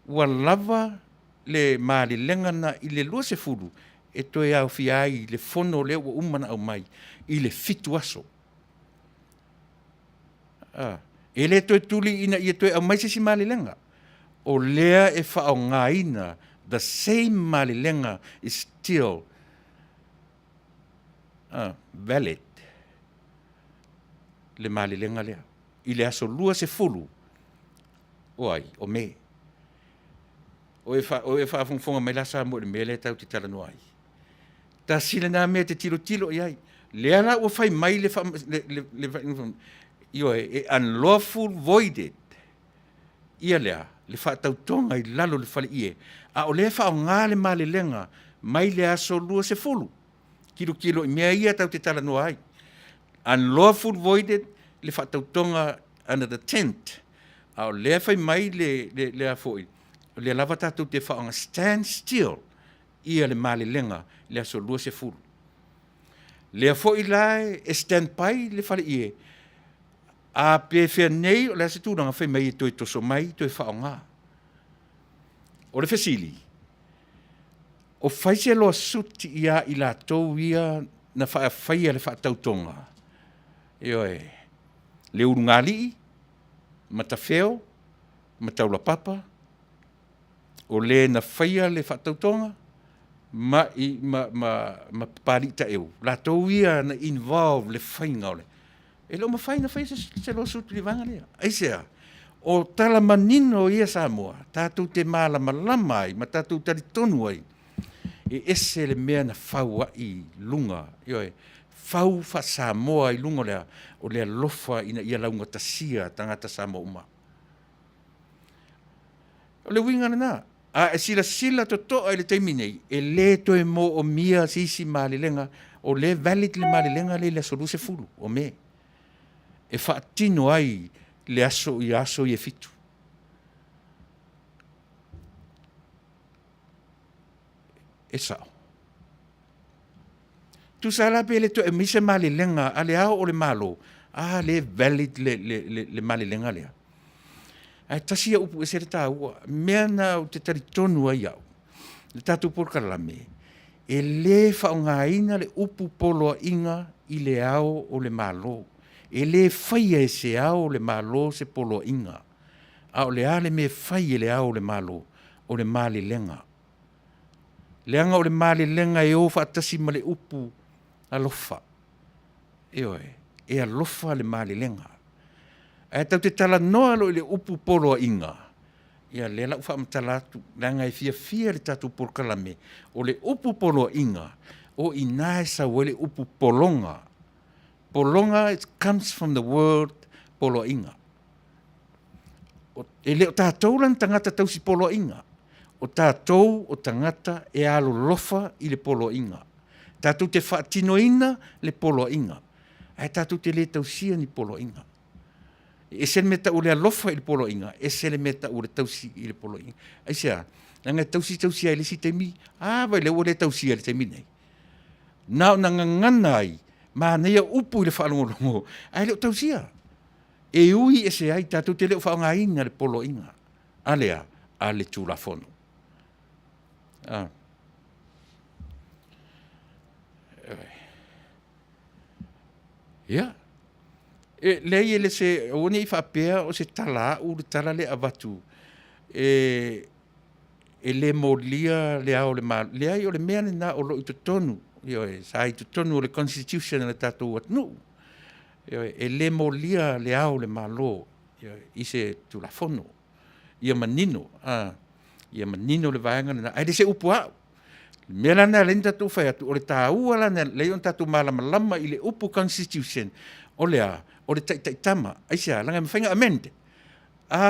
ua lava le mali lenga na i le lua se furu, e toe au fiai le fono le wa umana au mai, i le fitu aso. E le toe tuli ina i toe au mai sisi mali lenga, o lea e wha ngā ina, the same mali lenga is still valid le mali lenga lea i le aso lua se fulu oai o me o e fa fonga mai la sa mo le mele tau te tala no ai ta sila na me te tilo iai le ala o fai mai le io e unlawful voided ia lea le fa tau tonga i lalo le fale ie a o le fa ngā le mali lenga mai le aso lua se fulu kilo i mea ia tau te tala noa ai. Unlawful voided le whatautonga under the tent. Ao lea whai mai le a foi. Le lava tātou te whaonga stand still ia le mali lenga le aso lua se fulu. Le a foi lai e stand pai le whale ie. A pe whea nei o le ase tūranga whai mai e toi toso mai toi whaonga. O le whesili. O whaise loa suti ia i la tau ia na whaia le whaatautonga. Eoe, le urungali, matawheo, mataula papa, o le na whaia le whaatautonga, ma parita eo. La tau ia na involve le whainga ole. E lo ma whaina whaise se loa suti li vanga lea. Aisea, o tala manino ia Samoa, tātou te malama lamai, ma tātou tari tonu ai, e ese le mea na whau i lunga, ioe, whau wha Samoa i lunga lea, o lea lofa ina ia launga tasia tangata Samoa uma. O le winga na, a e sila to toa i le teiminei, e le toe mo o mia sisi maalilenga, o le valid le maalilenga le solu se fulu, o me. E whaatino ai le aso i e fitu. E sao. Tu sala pe le to e mise mali lenga ale ao o le malo. Le valid le mali lenga lea. Ai tasia upu e sere tā ua. Mea na o te taritonu ai au. Le tatu porkalame. E le whaongaina le upu polo inga i le ao o le malo. E le whaia e se ao le malo se polo inga. Ao le ale me whaia le ao le malo o le mali lenga. Leanga o le mali lenga e ofa atasi ma le upu alofa. Eoe, e alofa le mali lenga. E tau te tala noa lo le upu polo inga. ia le lau whamatalatu, langa e fia le tatu porkalame, o le upu polo inga, o inae sa wele upu polonga. Polonga, it comes from the word polo inga. E leo tātou lan tangata tausi polo inga. O tātou o tangata e alo lofa i le polo inga. Tātou te whaatinoina le polo inga. Ai tātou te le tausia ni polo inga. E se le meta o le alofa i le polo inga. E se le meta o le tausi i le polo inga. Ai sea, nanga tausi ai le si te mi. Vai le o le tausi ai le te mi nei. Nao nanga ngana ai. Ma neia upu i le whaalongolongo. Ai leo tausia. E ui e se ai tātou te leo whaongaina le polo inga. Alea, a le tūlafono. Ia. Lei ele se one I whapea o se tala u le tala le avatu. E le molia le ao le ma. Le ai o le mea ne na o lo I tonu. Sa I tonu o le constitution le tātou atnu. E le molia le ao le malo. I se tulafono. Ia manino. Ia manino le vaenga na. Ai le se upu au. Mea lana le tatu whai atu. O le tāua lana le on tatu malama I le upu constitution. O lea, o le taitama. Aisia, langa mwhainga amende.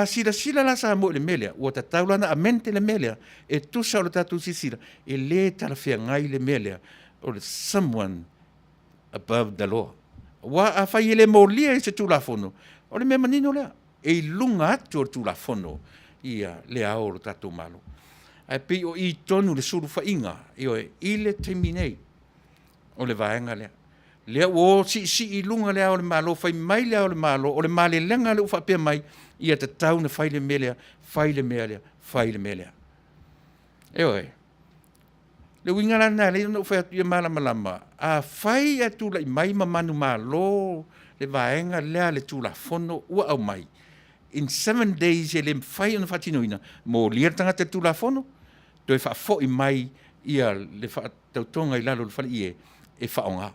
Sila la sa mo le melea. Ua tatau lana amende le melea. E tusa o le tatu sisira. E le talawhia ngai le melea. O le someone above the law. Wa a whai le molia I se tulafono. O le mea manino lea. E lunga atu o tulafono. Ia le ao o tatu malo. Ai pe o I tonu le suru whainga. I le temi nei. O le vaenga lea. Lea o si I lunga lea o le malo. Whai mai lea o le malo. O le male lenga le uwhapea mai. Ia te tau na whai le melea. Whai le melea. Whai le melea. Le winga lana le no whai atu ia malama. A whai atu lai mai mamanu malo. Le vaenga lea le tula fono ua au mai. In 7 days e le whai ona whatinoina. Mo lia tangata tula fono. Toi wha I mai ia le wha tautonga I lalo le whali ie. E whaonga.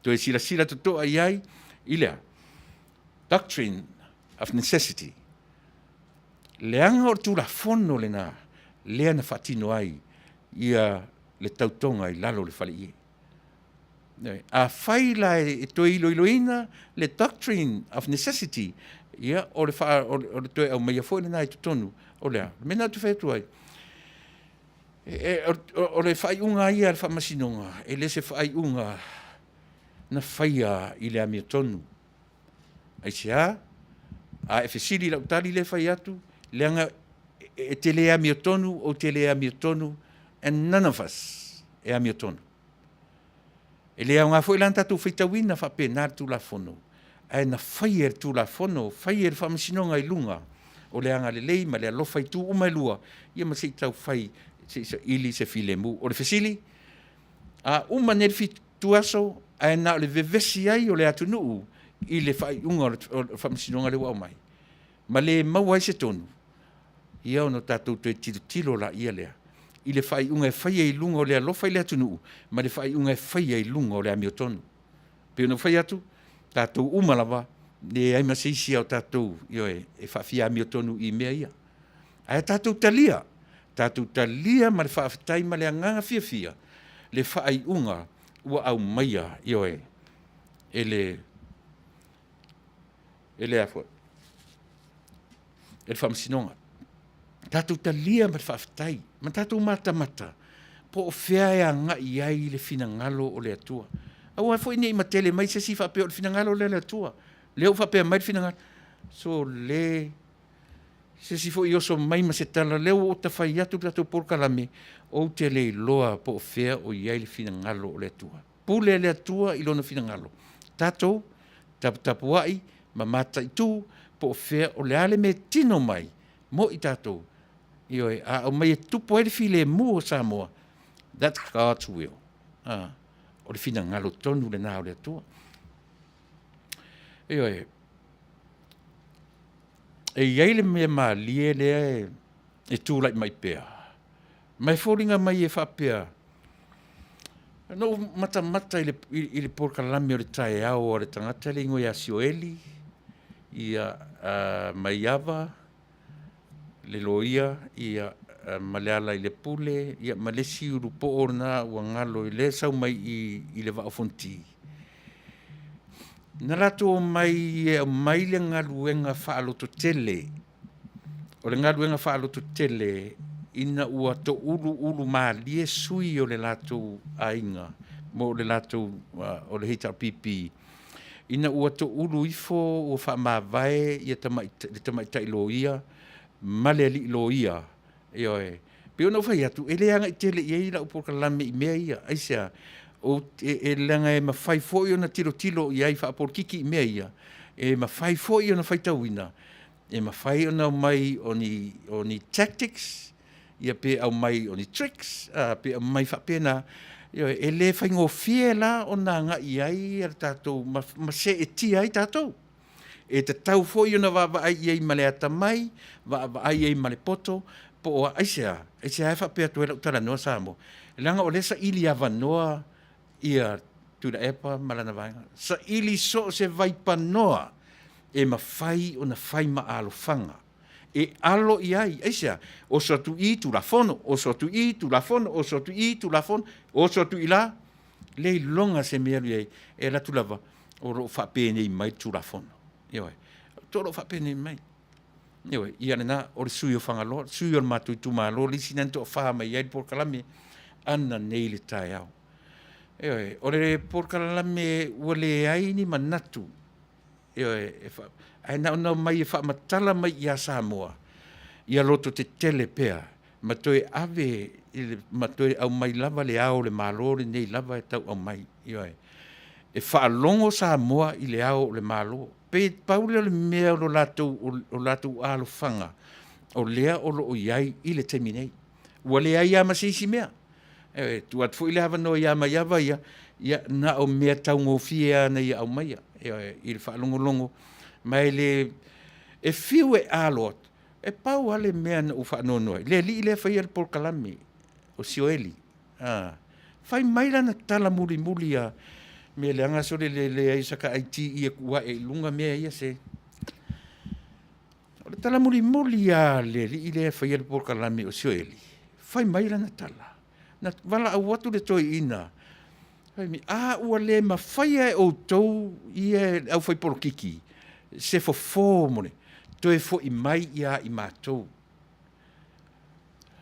Toi sila tutoa iai. Ilea. Doctrine of necessity. Leanga o tula fono le na. Lea na whatino ai. Ia le tautonga I lalo le whali ie. A whai la e toi iloina le doctrine of necessity. Ia o le toi au meia foi na I tutonu. O lea. Mena tu whai tuai. O le whai unga ia le whamasinonga. E le se whai unga na whaia I le amia tonu. Ai sea, a e whesiri lau tali le whai atu, leanga e te le amia tonu o te le amia tonu, and none of us e amia tonu. E lea ngā fwoi lan tatu whaitawina whape nā tūla whono. Ai na whaia e tūla whono, whaia e whamasinonga I lunga. O leanga le lei, ma lea lofa I tū umailua. Ia ma se tau whai, se ili se file mu. O le whesili, a umaneri fi tuaso, ai na le vevesi ai o le atunuu I le whai unga o le whamasinonga le wau mai. Ma le mau ai se tonu. Ia ono tātou toi tilo la ia lea. I le whai unga e whai ai lunga o le alofa I le atunuu. Ma le whai unga e whai ai lunga o le amio tonu. Pe ono whai atu, tātou umalawa, le ai maseisi au tātou, e whawhia amio tonu I mea ia. Ai tātou talia. Tātou talia ma le whawhitai ma le anganga fia. Le whai unga ua au maia ele afo ele whamsinonga tātou talia ma whawhitai ma tātou mata po o whea e anga I ai le finangalo o le atua au ai fo ine I matele mai se si whapea o le finangalo o le atua leo whapea mai le finangalo so le se si fo I oso mai ma se tala leo o ta whai atu tātou porkalame o te le loa po o whea o iai le finangalo o le atua pule le atua I lona finangalo tātou tapuai ma mata I tū po o whea o le ale me tino mai mo I tātou a o mai e tupo e le file mu o Samoa that's God's will o le finangalo tonu le nā o le atua e iai le mea maalie lea e tūlai mai pea mai fōringa mai e whapea no mata I le porkalame o le tae au o le tangata le ingo I Asioeli I mai ava le loia ia maleala I le pule ia malesi uru po orna ua ngalo I le sau mai I le vaafonti. Na lato mai mai le ngaluenga whaaloto tele. O le ngaluenga whaaloto tele ina ua to ulu maalie sui o le lato ainga mo le lato o le HRPP. Ina ua to ulu ifo o whaamawai ia tamaitai loia ma le ali loia. Ioe. Pe ona whai atu, ele anga I tele ia ila upoka lame I mea ia. Aisea, o langa ma whai fōi ona tilo ia I whaapor kiki I mea ia. Ma whai fōi ona whai tauina. Ma whai ona mai oni tactics, ia pe au mai oni tricks, pe au mai whapena. Ioe, ele whai ngō fie la ona nga iai ar tātou, ma se e ti ai tātou. E te tau fōi ona wa ai iai male atamai, wa ai iai male poto, po o aisea e whapea tuela utara noa Samoa. Langa o lesa ili awa noa ia Tuilaepa malana vainga. Sa ili so se vaipa noa e mawhai o na whai ma alofanga. E alo iai, aisea, o sotu I tu la fono, o sotu I tu la fono, o sotu I tu la fono, o sotu I la, lei longa se mea iai, e la tu lava, o ro whapene I mai tu la fono. Ioe, to ro whapene I mai. Ioe, ia na o le sui o whangalo, sui o le mātui tu mālo, lisi nanto o whahama iai por kalame, ana nei le tai au. Ioe, o le por kalame ua le aini manatu. Ioe, ai nau mai e whaamatala mai ia Samoa. Ia loto te tele pea, matoe ave, matoe au mai lava le ao le mālo, le nei lava e tau au mai. Ioe, e whaalongo Samoa I le ao le mālo. Pe paule le mea o latou alo fanga o lea o lo iai I le teminei. Ua lea ia masisi mea. Tu at fu I le hava no ia mai ava ia na o mea tau ngofia na ia au mai. I le whaalongolongo. Mai le e fiu e alot. E pau ale mea na u whaanonoa. Le li le whai al por kalame o sioeli. Whai maila na tala muli a me le anga sore le ai saka IT ia kua e lunga mea ia se. O le tala muli a le le whai al por kalame o sioeli. Whai maila na tala. Na wala au watu le toi ina. Whai mi, ua le ma whai ai o tau ia au whai poro kiki. Se fo mone. Toi fo I mai ia I mātou.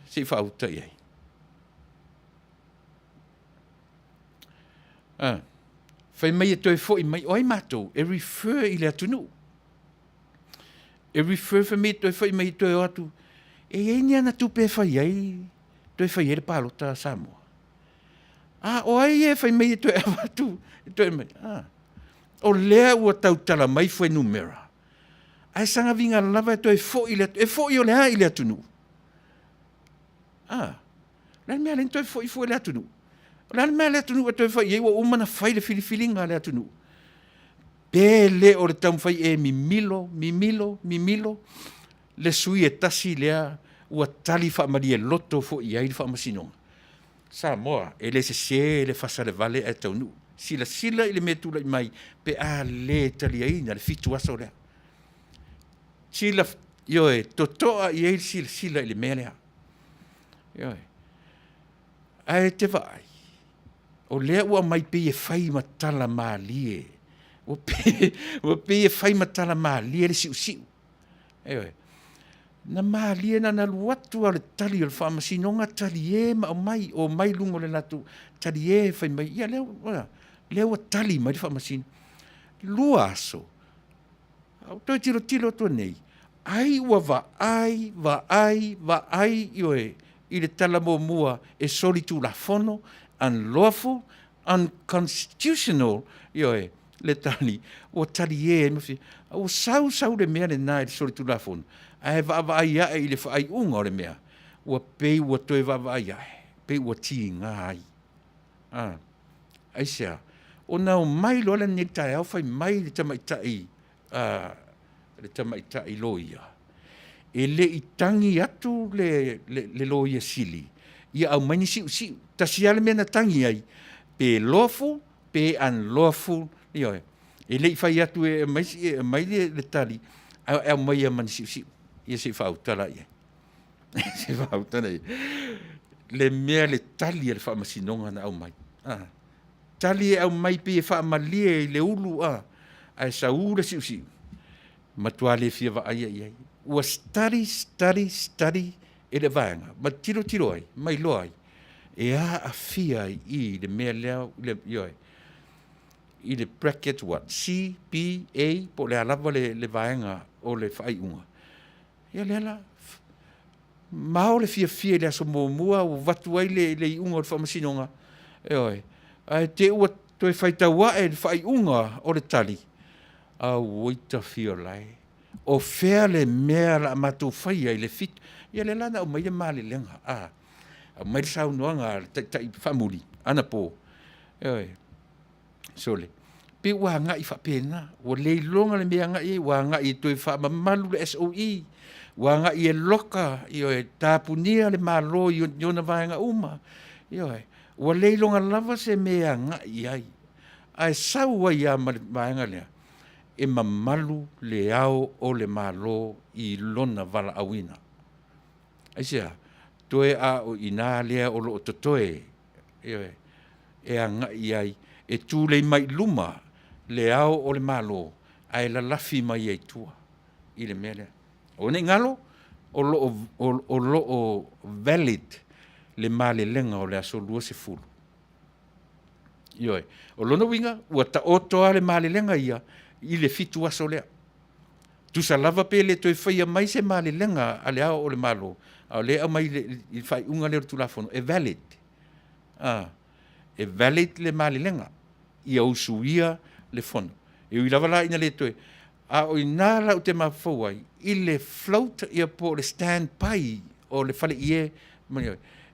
Se whauta iai. Whai mai e toi fo I mai oi mātou. E refer I le atunu. E refer whai mai toi fo I mai toi o atu. E eini ana tupe whai ai. Toi whai e le pālota Samoa. O ai e whai mai e toi atu. Toi mai. O lea ua tautala mai fwe numera. Ai sanga vinga lava e toi fo I o lea I le atunu. Lai mea len toi fo I le atunu. Lai mea le atunu e toi fai e ua umana fai le filifilinga le atunu. Pele o le taum fai e mimilo. Le sui e tasi lea ua tali wha maria loto fo I ai le wha masinonga. Samoa, e le se le Fasa le Vale e Taunuu. Sila I le metula I mai, pe le tali aina, le fitu asa o lea. Sila, ioe, totoa I eil sila I le mea lea. Ioe. Ai te vai. O lea ua mai pe e whai matala maalie. Ua pe e whai matala maalie le siu. Ioe. Na maalie na luatu a le tali o le whamasinonga tali e ma o mai lungo le latu. Tali e whai mai. Ia lea ua tali mai le whamasino. Lua aso. Au toi tilo tua nei. Ai ua va ai ioe. I le tala mua e soli tu la fono. Unlawful, unconstitutional, ioe, le tali. O tali e mawhi. O sau le mea le nai le soli tu la fono. Ai va ai ai le whaai unga o le mea. Ua pei ua toi va ai ai. Pei ua ti ngā ai. Ai sea. O nau mai loa le nektai au whai mai le tamaitai. Le tamaitai loia. E le I tangi atu le loia sili. Ia au maini siu. Tasi ale mea na tangi ai. Pe lawful, pe unlawful. Ioe. E le I whai atu e mai le tali. Au mai a mani siu. Ia se whau tala ia. Se va tane. Le mea le tali le fa masinonga na au mai. Tali au mai pe fa malie le ulu ai sa ura si. Matua le fia va ai. Ua study e le vaenga. Ma tiro ai, mai loa ai. E a fia I le mea leo, I le bracket what? C, P, A, po le alava le vaenga o le whaiunga. Ia lela, mao le fia le aso mua o watu ai le iunga o le whamasinonga. Ai te ua toi whaitaua e le whaiunga o le tali. A waita fia lai. O fea le mea la matou whaia I le fitu. Ia le lana o mai le male lenga. A mai le sau noanga tai whamuri. Ana po. Sole. Pe ua ngai whapena. Ua leilonga le mea ngai. Ua ngai toi whamamalu le SOE. Ua ngai e loka. Tāpunia le malo yona vaenga uma. Ua leilonga lava se mea ngai ai. Ai sau ai a vaenga lea. E mamalu le ao o le malo I lona vala awina. Aisia, toe a o ina lea o lo totoe. E a ngai ai. E tū le mai luma le ao o le malo. Ai la lafi mai ai tua. I le mea lea. O ne ngalo, o lo valid le male lenga o le aso lua se fulu. O lona winga, ua ta otoa le male lenga ia. I le fitu aso lea. Tu sa lava pe le toi whaia mai se male lenga a le ao o le malo. A le au mai I whai unga leo tu la fono. E valid. E valid le male lenga. I au suia le fono. E ui lava la ina le toi. A o ina la o te mawhauai. I le float ia po le stand pai o le whale ie.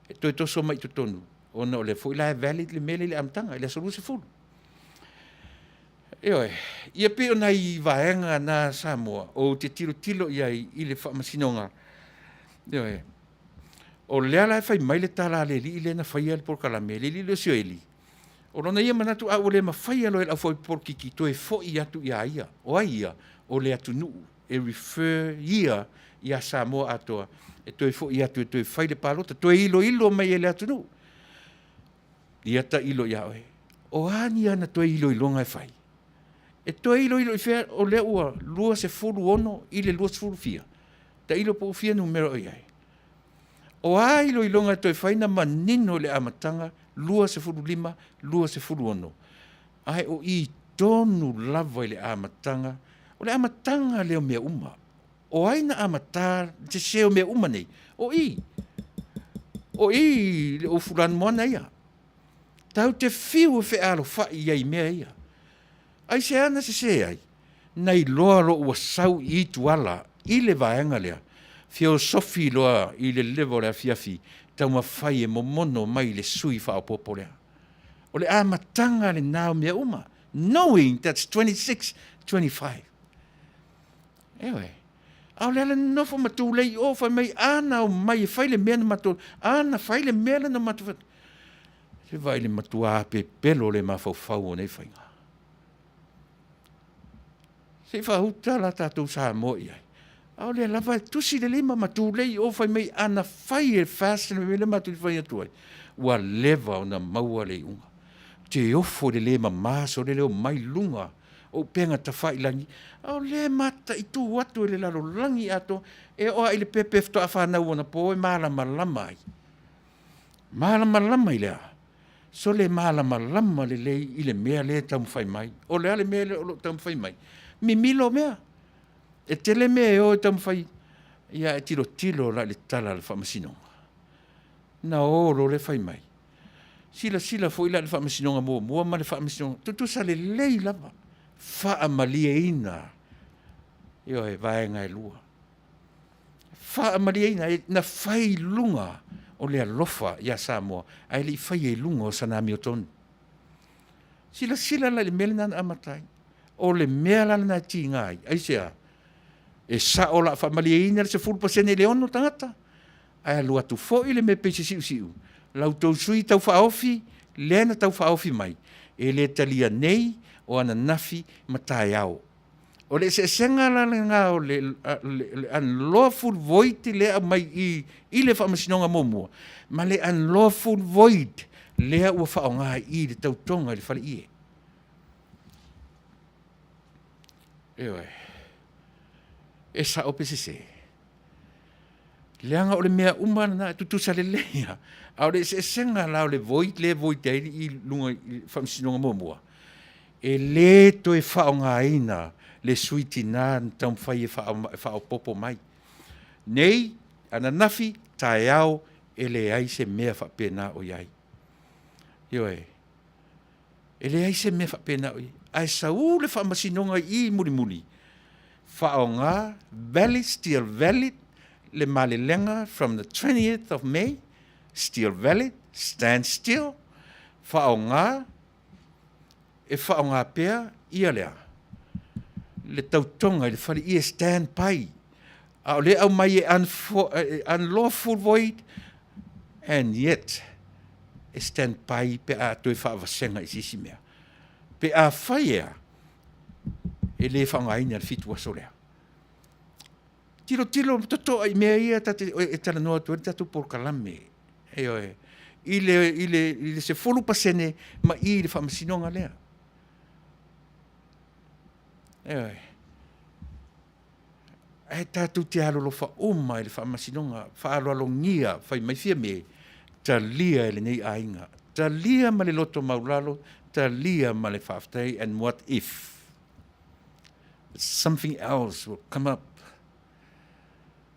E toi toso mai tu tonu. O na o le fo ila e valid le mele le amtanga. I le aso se fulu. Ia pe o nai vaenga na Samoa o te tilo ia I le whamasinonga. O lea lai whai mai le tala le li le na whai al por kalame le li le sio eli. O rona ia manatu a o le ma whai alo e la whai por kiki to e fo I atu ia. O ai ia o le atu nuu. E refer ia Samoa atoa. E to e fo I atu e to e whai le palota. To e ilo mai e le atu nuu. Ia ta ilo ia oe. O ani ana to e ilo ngai whai. E toi ilo I fea o le ua lua se fulu ono I le lua se fulu fia. Ta ilo po fia numero iai. O a ilo ngai toi whaina manino le amatanga lua se fulu lima, lua se fulu ono. Ai o I tonu lava I le amatanga. O le amatanga leo mea uma. O aina amata te seo mea uma nei. O I le o fulano moana ia. Tau te fiu fe alo whai iai mea ia. Ai se ana se ai. Nei loa lo ua sau I tuala. I le vaenga lea. Fio sofi loa I le levo lea fiafi. Tau ma whai e momono mai le sui wha o popo lea. O le amatanga le nao mea uma. Knowing that's 26, 25. Au lea le nofo matu lei o whai mai ana o mai e whai le mea na matu. Ana whai le mea na matu. Se vai le matu a pe pelo le ma fau o nei whainga. Se whahuta la tātou sa moi ai. Au lea lava tusi le lima matu lei o whai mei ana whai e fast me le matu whai atuai. Ua leva o na maua le unga. Te ofo le lema maso le leo mai lunga o penga ta whai langi. Au lea mata I tu watu le lalo langi ato e oa I le pepe fto a whanau ona po e malama lama ai. Malama lama I lea. So le malama lama le lei I le mea le tamu whai mai. O lea le mea le tamu whai mai. Mi milo mea. E tele mea o tamu whai. Ia e tilo la le tala le whamasinonga. Na oro le whai mai. Sila fo ila le whamasinonga mua ma le whamasinonga. Tutu sa le lei lava. Wha malia ina. Io e vaenga e lua. Wha malia ina na whai lunga o le alofa ia Samoa. Ai li whai e lunga o sanami o tonu. Sila la le melina na amatai. O le mea lana na ti ngai. Ai sea, e sa o la whamalia ina se 4% le ono tangata. Ai alua tu fo ile me pese siu. Lau tau sui tau whaofi, lena tau whaofi mai. E le talia nei o ana nafi matai au. O le se senga la nga o le unlawful void le mai i le whamasinonga momua. Ma le unlawful void le ua whaonga i le tautonga i le whale ie. Ewe. E sa ope se. Leanga o le mea umana na tutusa le leia. Au le se senga la o le void i lunga i whamasinonga momua. E le to e whaonga ina le suiti nā tau whai e whao popo mai. Nei, ana nafi, tae au, e le ai se mea whapena o iai. Ioe, e le ai se mea whapena o iai. Ai sau le whamasinonga i muli. Whao ngā, valid, still valid, le malelenga from the 20th of May, still valid, stand still, whao ngā, e whao ngā pēr, ia lea. Le tautonga, le whare ia stand pai. Au le au mai e unlawful void, and yet, e stand pai pe a toi whaavasenga i sisi mea. Pe a whaia, e le whaongaina le fitu asolea. Tilo, toto ai mea ia, e tala noa tuari tatu por kalame. Eoe, ile se folu pasene, ma i le whaamasinonga lea. E tātou te alolo wha oma i le whaamasinonga, wha aloalongia, whai mai fia me, ta lia ele nei ainga, ta lia ma le loto maulalo, ta lia ma le whaaftei, and what if something else will come up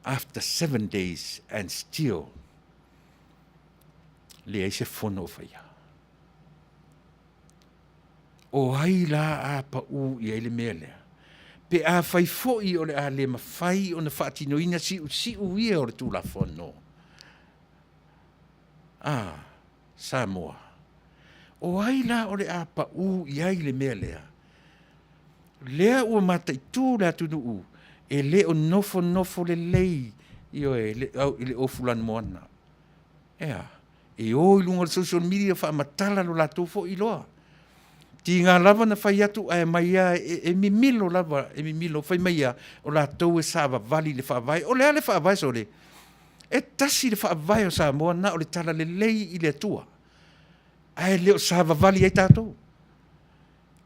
after 7 days and still le ai se fono whaia. O hai la a pa u i ele mea lea. Pe a whai fo'i o le a le mawhai o na whaatinoina si u ia o le tūla whono. Samoa. O hai la o le a pa u i ai le mea lea. Lea ua mata i tū la tunu u. E le o nofo le lei i le ofulan moana. E o i lunga le social media wha matala lo la tō fo'i loa. Ti ngā lava na whai atu ai mai a e mimilo lava, e mimilo whai mai a o la tau e sāwa vali le whaavai. O le ale whaavai so le. E tasi le whaavai o Samoa na o le tala le lei i le atua. Ai le o sāwa vali ai tātou.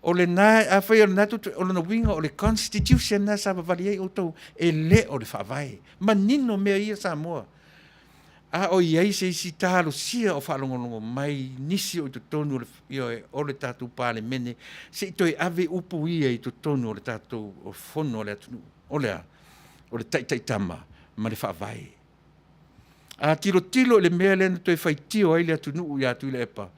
O le nā, a whai o le nātu, o le na winga o le constitution na sāwa vali ai o tau. E le o le whaavai. Manino mea ia Samoa. A o iai se isi tālo sia o whalongolongo mai nisi o i to tonu o le tātou pāle mene. Se i toi ave upu ia i to tonu o le tātou o fono o le atunu. O le taitama ma le whaavai. A tilo le mea lena toi whaitio ai le atunu i a Tuilaepa.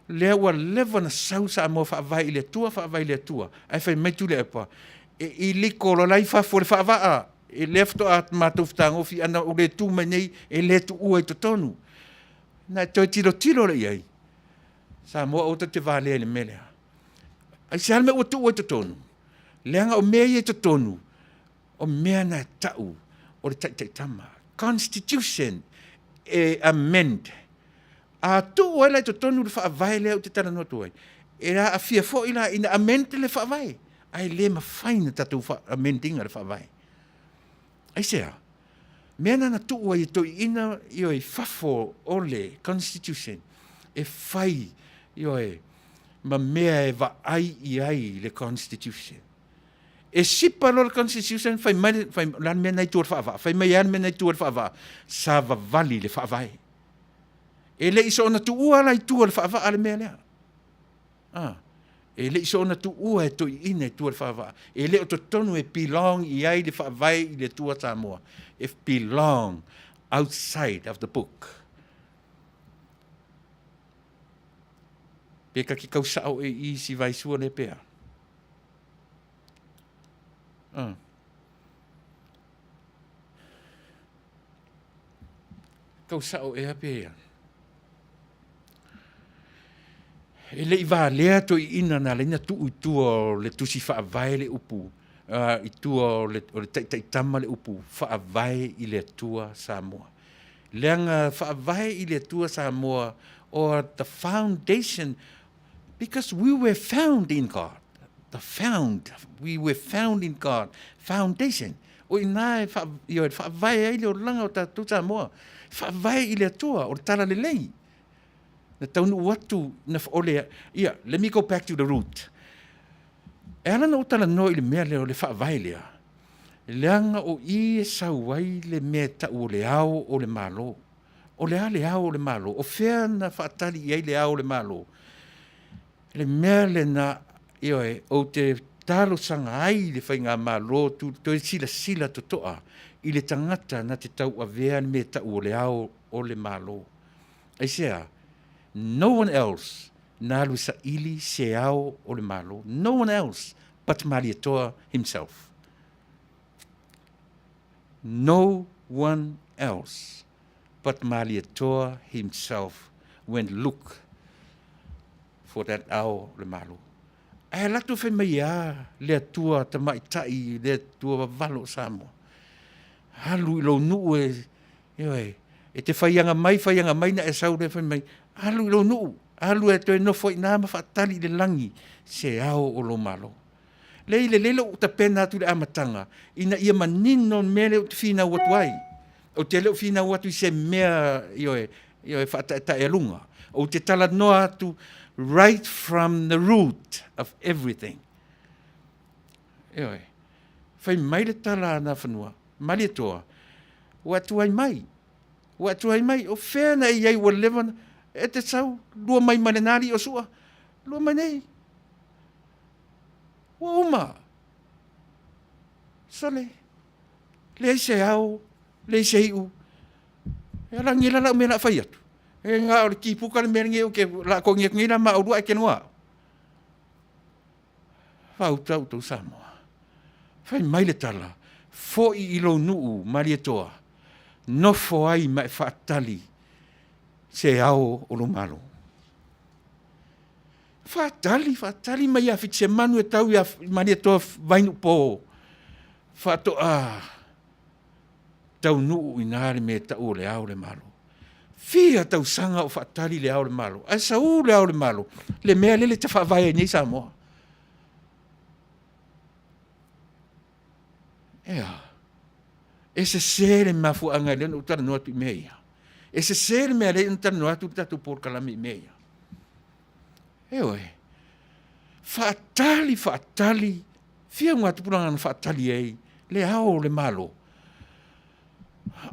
Lea ua lewa na sau sa mo whaavai i le atua. Ai whai mai Tuilaepa. I liko lo lai whafo le whaavaa. E lefto at matoftango fi ana o le tu menei e le tu ua i to tonu. Na toi tilo le iai. Sa moa o te vale le melea. Ai se alme o tu ua i to tonu. Leanga o mea i to tonu. O mea na tau o le taitama. Constitution e amend. A tu ua la i to tonu le whaavai lea o te tala noa tuai. E la a fia fo ina amend le whaavai. Ai le ma faina tatu amendinga le whaavai. Ai sea, mea nana tuua i toi ina i oi fafo o le Constitution e whai i oi ma mea e wa ai le Constitution. E sipa lo le Constitution whai lan mea nei tuar whaava, whai mai an mea nei tuar whaava, sa vali le whaavai. E le iso ona tuua lai tuar whaava ale mea lea. E le iso na tu ua e toi ina e tua le whaavaa. E le o to tonu e belong i ai le whaavai i le tua Samoa. If belong outside of the book. Peka ki kausao e i si vai sua le pea. Kausao e apea. E le iwa lea to i ina na leina tu tua le tusi whaavai le upu. I tua o le taitama le upu. Whaavai i le tua Samoa. Leanga whaavai i le tua Samoa or the foundation, because we were found in God. The found. We were found in God. Foundation. O ina e whaavai ai le o langa o tātou Samoa. Whaavai i le atua o tala le lei. Na taunu watu na ole. Yeah, let me go back to the root. E ala na o tala no i le mea le o le whaavai lea. Leanga o i e sauai le mea ta o le ao o le malo. O le a le ao o le malo. O whea na whaatali i ai le ao o le malo. Le mea le na ioe o te talo sanga ai le whainga malo tu e sila to toa i le tangata na te tau a vea me ta o le ao o le malo. Ai sea, no one else na lu sa ili se ao o le malo. No one else but Mariatoa himself. No one else but Mariatoa himself went look for that ao le malo. E latu whai mai le atua ta maitai, le atua wavalo Samoa. Halu i lo nuu e te whaianga mai na e sau le whai mai. Halu i lo nuu, halu e toi nofo i nāma whaatali le langi se ao o lo malo. Le lelo o ta pena atu le amatanga, ina ia manino mele o te whina watuai. O te leo whina watu i se mea whaata e lunga. O te tala noa atu right from the root of everything. Whai mai le tala na whanua, Mariatoa, watuai mai. Watuai mai, o whena i ai wa levan, e te sau, lua mai manenari o sua, lua mai nei. Wa uma. Sale. Le se au, le se iu. E la ngila la mena whai atu. E ngā o ki puka le mea ngeu ke la ko ngira ma o rua e ke noa. Whau tau tau Samoa. Whai mai le tala. Fo i ilo nuu Mariatoa. No fo ai mai whaatali. Se au o lo malo. Whaatali mai a fitse manu e tau i a Mariatoa vainu po. Whaatoa. Tau nuu i nāre me tau le au le malo. Fia tau sanga o whaatali le ao le malo. Ai sau le ao le malo. Le mea lele te whaavai nei Samoa. Ea. E se sere mafu anga le no tara noa tu meia. E se sere mea le no tara noa tu tatu por kalami meia. Eoe. Whaatali. Fia ngā tupuranga na whaatali ei. Le ao le malo.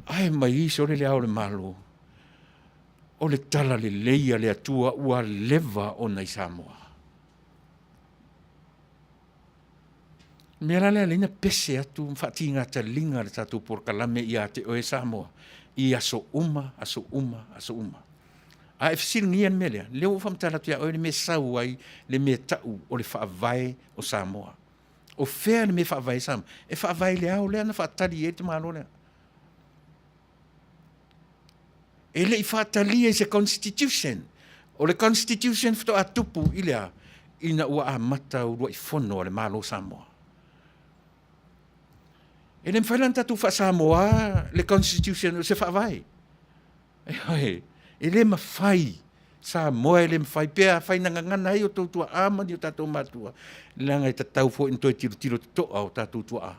Ai mai iso le ao le malo. O le tala le leia le atua ua leva o nei Samoa. Mea lea leina pese atu mwhati ngā ta linga le tatu por kalame i a te oe Samoa. I aso uma. A e fisiru ngian mea lea. Leo whamtala tia oe le me sau ai le me tau o le whaavai o Samoa. O whea le me whaavai Samoa. E whaavai le au lea na whaatari e te malo lea. E le i whaatalia i se constitution. O le constitution fito a tupu i lea. Ina ua a mata urua i fono le malo Samoa. E le mwhailan tatu wha Samoa le constitution o se whaavai. E le mawhai Samoa e le mawhai pēa whai nangangana hei o tautua amani o tatou matua. Langa i tatau fo in toi tiro toa o tatou tua a.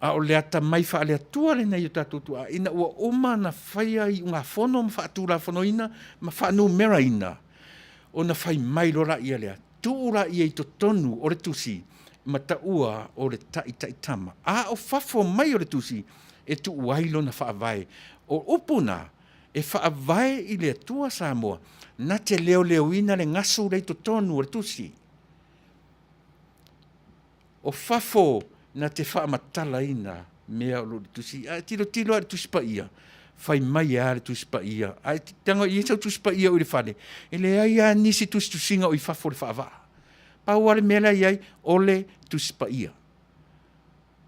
A o le ata mai wha le atua le nei o tatou tua. Ina ua oma na whaia i unga whono ma whaatūra whono ina, ma whaanu mera ina. O na whai mai lora ia lea. Tūra ia i to tonu o le tusi, ma ta ua o le taitama. A o whafo mai o le tusi, e tu wailo na whaavai. O upuna, e whaavai i le atua Samoa, na te leo ina le ngasu rei to tonu o le tusi. O whafo, na te whaamatala ina mea o le tusi. A tilo a le tusi pa ia. Whai mai a le tusi pa ia. A tanga i esau tusi pa ia o le whane. E le ai a nisi tusinga o i whafo le whaava. Pau ale mea iai o le tusi pa ia.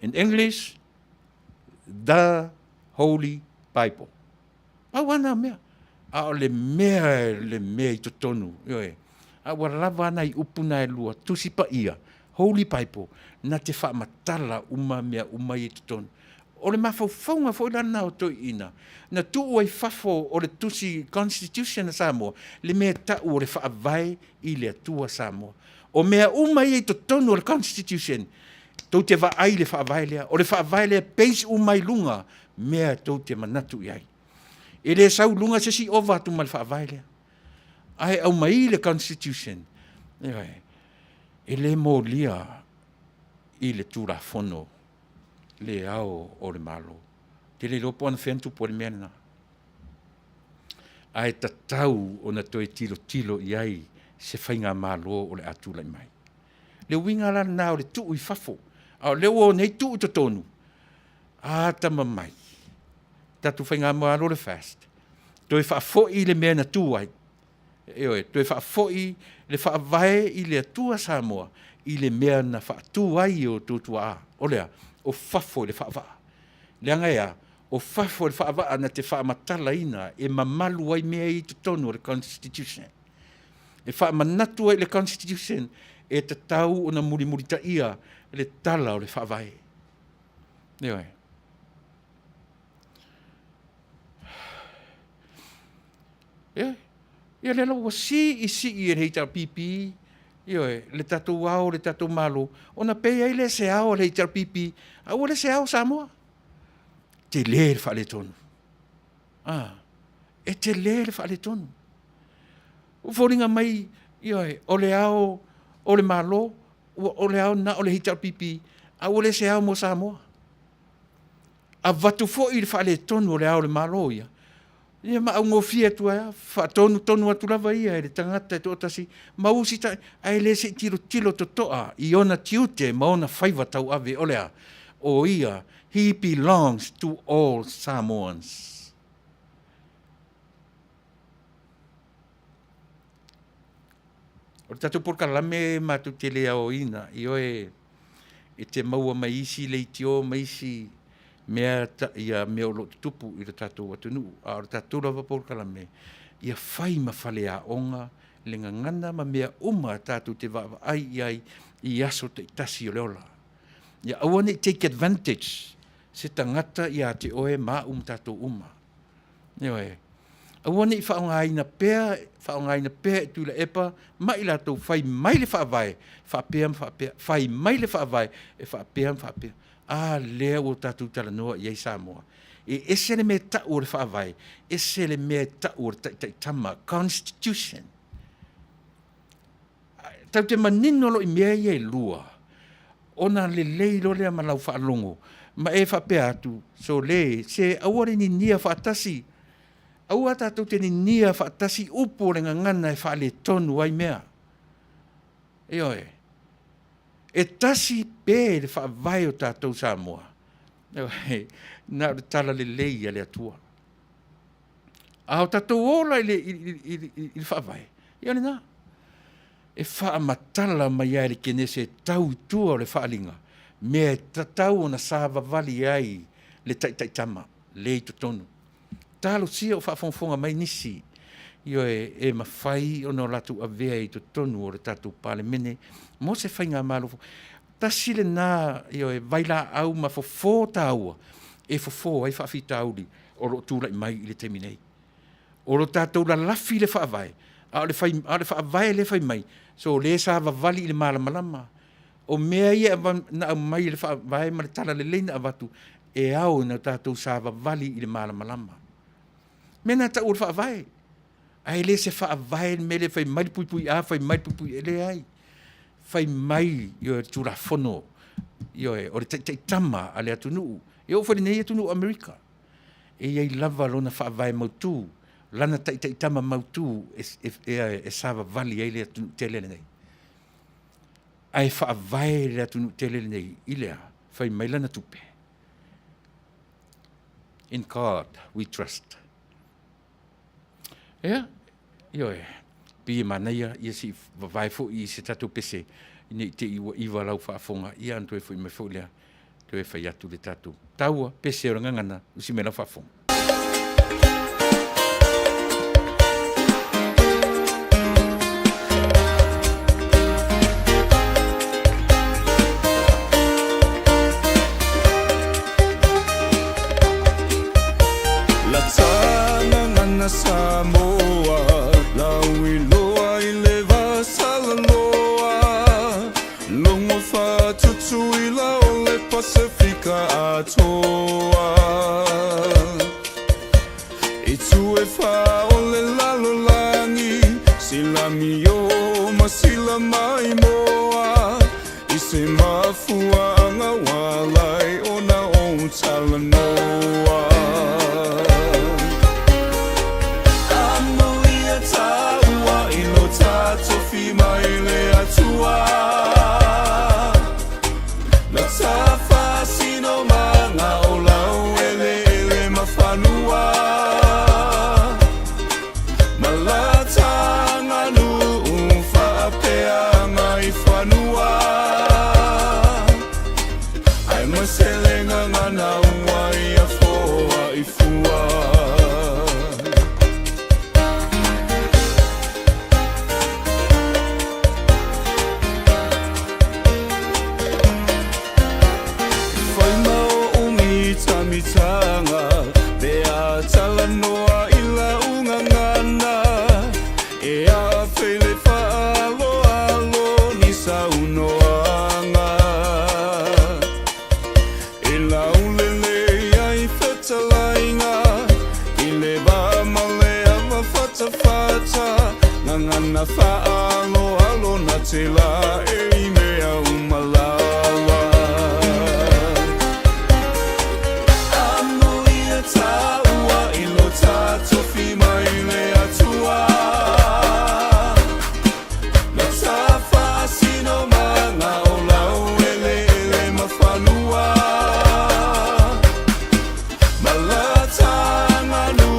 In English, the Holy Bible. Pau ana mea. A o le mea i to tonu. A warava ana i upuna e lua. Tusi pa ia. Holy Bible. Na te whaamatala uma mea uma i tutonu. o le mawhauwhaunga fo lana o toi ina. Na tuu ai whafo o le tusi Constitution na Samoa, le mea tau o le whaavai i le atua Samoa. O mea umai e to tonu o le Constitution, tau te ai le whaavai lea, o le whaavai lea peis umai lunga, mea tau te manatu i ai. E le sau lunga se si ova tu mal whaavai lea. Ai au mai le Constitution. E le mo lia i le tura fono, le ao o le malo. Te le lopo ana whentu po le mena. Ai tatau o na toi tilo i ai se whainga malo o le atu lai mai. Le winga la nao le tuu i fafo. Au leo o nei tuu to tonu. Tama mai. Tatu whainga malo le fast. Toi whaafo i le mea na tuu ai. Toi whaafo i le whaavae i le atua Samoa. I le mea na whaatuu ai o tutua a. O lea, o fafo le whaavaa. Leanga ea, o fafo le whaavaa na te whaamatala ina e mamalu ai mea i tutonu o le Constitution. E whaamanatu ai le Constitution e te tau o na muri ta ia le tala o le whaavae. Leoe. Ia le lau si i le heita pipi, le tatou ao, le tatou malo, ona pei ai le se ao le heita pipi, au le se ao Samoa. Te le whaale tonu. E te le whaale tonu. O whoringa mai, o le ao, o le malo, o le ao na o le heita pipi, au le se ao mo Samoa. A watu fo i le whaale tonu o le ao le malo ia. Ia ma au ngofia tu ia, tonu atu lava ia, e le tangata e tōtasi, mausi tai, ai le se tilo to toa, i ona tiute, ma ona whaiva tau ave, o lea, o ia, he belongs to all Samoans. O tatu porka lame matu te lea o ina, i oe, e te maua maisi, leitio maisi, mea mea o lo tupu i le tatou atunu, a o le tatou lava por kalame, ia whai ma whale a onga, le ngangana ma mea uma tatou te wawa ai i aso te tasi o leola. Ia awane take advantage, se tangata ia te oe ma tatou uma. Ia awane i whaongaina pea e Tuilaepa, ma i latou whai mai le whaavae, whai mai le whaavae, e whaapea. Lea o tātou tala noa i ei Samoa. E ese le mea tau o le whaavai, ese le mea tau o le taitama, Constitution. Tau te maninolo i mea i ei lua, ona le leilo lea malau whaalongo, ma e whapea atu, so le, se aware ni nia whaatasi, aua tātou te ni nia whaatasi upo le ngangana e whaale tonu ai mea. E tasi pē le whaavai o tātou Samoa. Nā o tala le leia le atua. O tātou ola i le whaavai. Ia le nā. E whaamatala mai ai le kene se tau tua o le whaalinga. Mea tatau o na sāwa vali ai le taitama. Le i tonu. Tālo sia o whaafonfonga mai nisi. E mawhai o no latu avea i tonu o le tātou pāle mene. Mo se whainga malo. Tasi le nā, vaila au ma fofo tāua. E fofo ai whaafi tāuri. O lo tūlai mai i le teminei. O lo tātou la lafi le whaavai. A le whaavai le whai mai. So le sāwa vali i le malamalama. O mea ia na mai i le whaavai ma le tala le leina avatu. E au na tātou sāwa vali i le malamalama. Mena ta ur whaavai. Ai le se whaavai me le whai mai pui whai mai pui ele ai. Whai mai tura fono. O le taitama a le atunuu. O whare nei atunuu Amerika. E iei lava lona whaavai mautu. Lana taitama mautu e sāwa vali ai le atunuu tele nei. Ai whaavai le atunuu tele nei. Ilea, whai mai lana tupe. In God we trust. Pia manaia ia si vai fo i se tatu pese ni te iwa lau whaafonga ia anto e fo i me fo lea te e whai atu le tatu. Taua pese o ngangana usi me lau whaafonga. katoa I tue wha o le lalo langi Sila mi o ma sila mai moa I se mafua anga walai o na o talanoa Amoia taua I lo tato fi mai le atua Na tafa sino manga o lau ele mafanua Malatanga nu whapea mai whanua Ai maselenga ngana uai a foa I fua Mitanga Bea talanoa ila ungangana E a whele whaalo alo ni saunoanga E laulele ai whetalainga I le wamalea wa whatawhata Ngangana whaalo alo na te la e mea umalawa Taua I lo tato fi mai le atua Na tafa sino manga o lau ele mawhanua Malatanga nu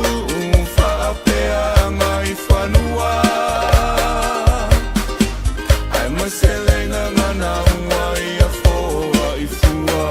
whapea mai whanua Ai maselenga ngana uai a foa I fua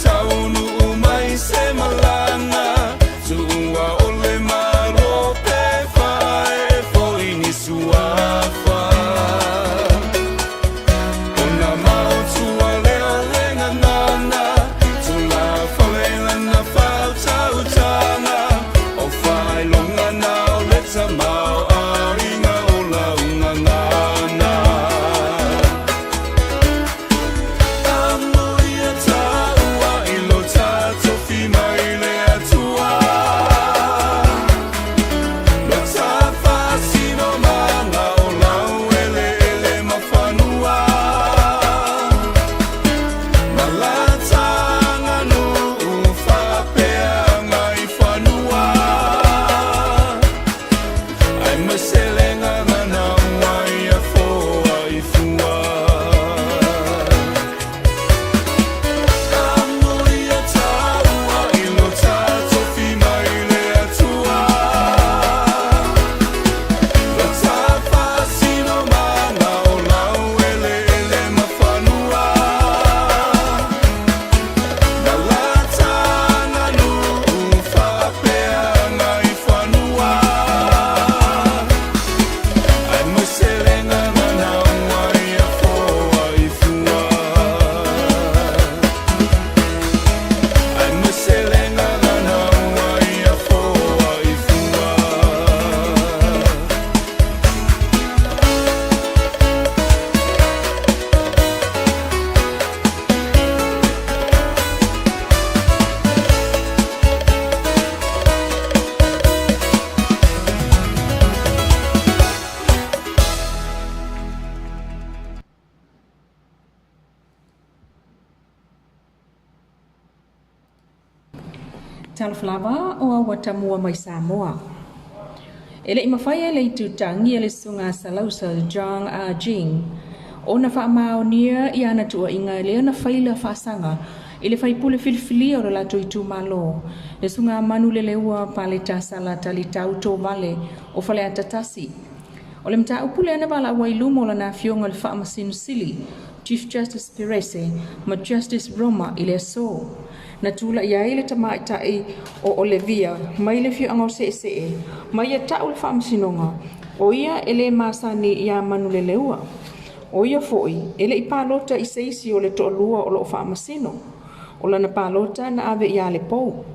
Taunuu mai se malanga Tua ole maro pe whae Foi ni suafa Ona mau tua leo lenga nana Tula whalela na whau tautanga O whae longa nao leta mau a inga o launga ngana Amoia taua I lo tato fi mai le atua Na tafa sino manga o lau ele mawhanua Malatanga nu whapea mai whanua Ai maselenga ngana uai a foa I fua Amoia taua I lo tato fi mai le atua Na tafa sino manga o lau ele mawhanua Malatanga nu whapea mai whanua Ai maselenga ngana uai a foa I fua Ai maselenga ngana uai a foa I fua Talflava o Watamua mai Samoa. Ele imawhaia le tutangi ele sunga salausa John A. Jing. O na whaamaonia I ana tua inga lea na whaila whaasanga. Ele whaipule filifili o la toitu malo. Le sunga manu le leua pale tasala tali tauto vale o whale atatasi. O le mta upule ana wala wailumo la na fionga le whaamasinu sili. Chief Justice Perese ma Justice Roma ile so. Na tula ia ile tama itai o Olivia mai le fio anga se mai ta ul fam sinonga o ia ele masani ia manule leua o ia foi ele ipalota I seisi o le to lua o lo fam sino o lana palota na ave ia le pou.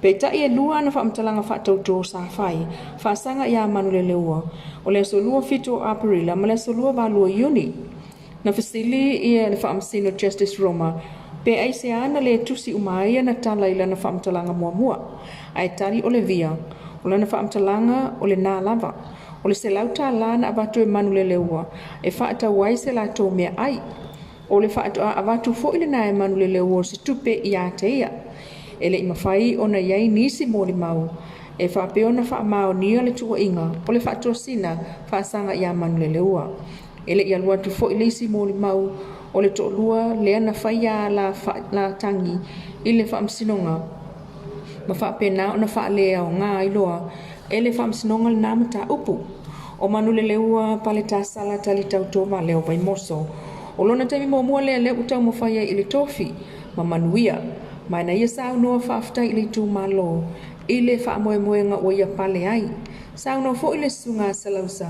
Pe ta ia lua na whaamtalanga whaatauto sa whai, whaasanga ia manu le leua, o le so lua fitu o Aparila, ma le so lua valua Iuni. Na fasili ia le whaamsino Justice Roma, pe ai se ana le tusi umaia na talaila na whaamtalanga mua. Ai tali o le via, o lana whaamtalanga o le nā lava, o le se lauta la na abatu e manu le leua, e whaata wai se la tō mea ai, o le whaata abatu fo ile na e manu le leua se tupe i a te ia. Ele i mawhai o na iai nisi mōli mau, e whapeo na whaamao nia le tua inga, o le whaatua sina whaasanga i a manu le leua. Ele i alua tu fo i lisi mōli mau, o le to lua lea na whaia la tangi, i le whaamsinonga. Ma whapena o na whaalea o ngā iloa, ele whaamsinonga le nāmata upu. O manu le leua pale tā sala tali tau tō ma leo vai moso. O lona taimi mua lea leo utau mo whaia i le tofi, ma Manuia. Mai na ia sau noa whaaftai i le tū malo, i le whaamoemoenga o ia pale ai. Sau noa fo i le sunga salausa,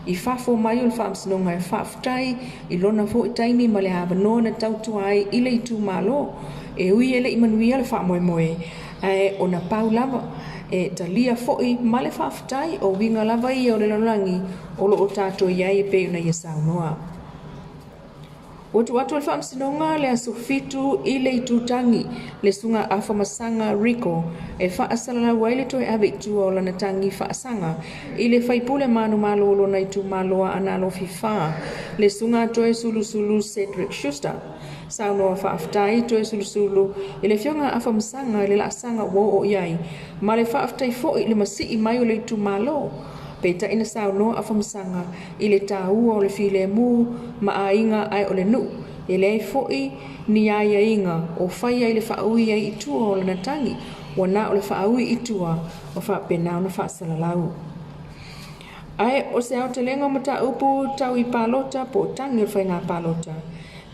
i whafo mai o le whaamsinonga e whaaftai, i lona fo i taini ma le hawanoa na tautua ai i le tū malo, e ui ele i Manuia le whaamoemoe, e o na pau lava, e talia fo i ma le whaaftai o winga lava i o le lalangi, o lo o tātou iai e pe na ia sau noa. O tu atu alfa amsinonga le asofitu i le itutangi le sunga afamasanga Rico e whaasala waile toi abe tua o lana tangi whaasanga i le whaipule manu malolo na itu maloa analo fifa le sunga toi sulu Cedric Schuster. Sau noa whaaftai toi sulu i le fionga afamasanga le laasanga wo o iai ma le whaaftai fo i le masi i mai o le itu malo. Peta ina sau noa afamasanga i le tāua o le file mu ma a inga ai o le nu. E le foi ni aia inga o whaia i le whaui ai itua o le natangi o na o le whaui itua o whapena o na whaasalalau. Ai o se au te lenga mata upu tau i palota po tangi o le whainga palota.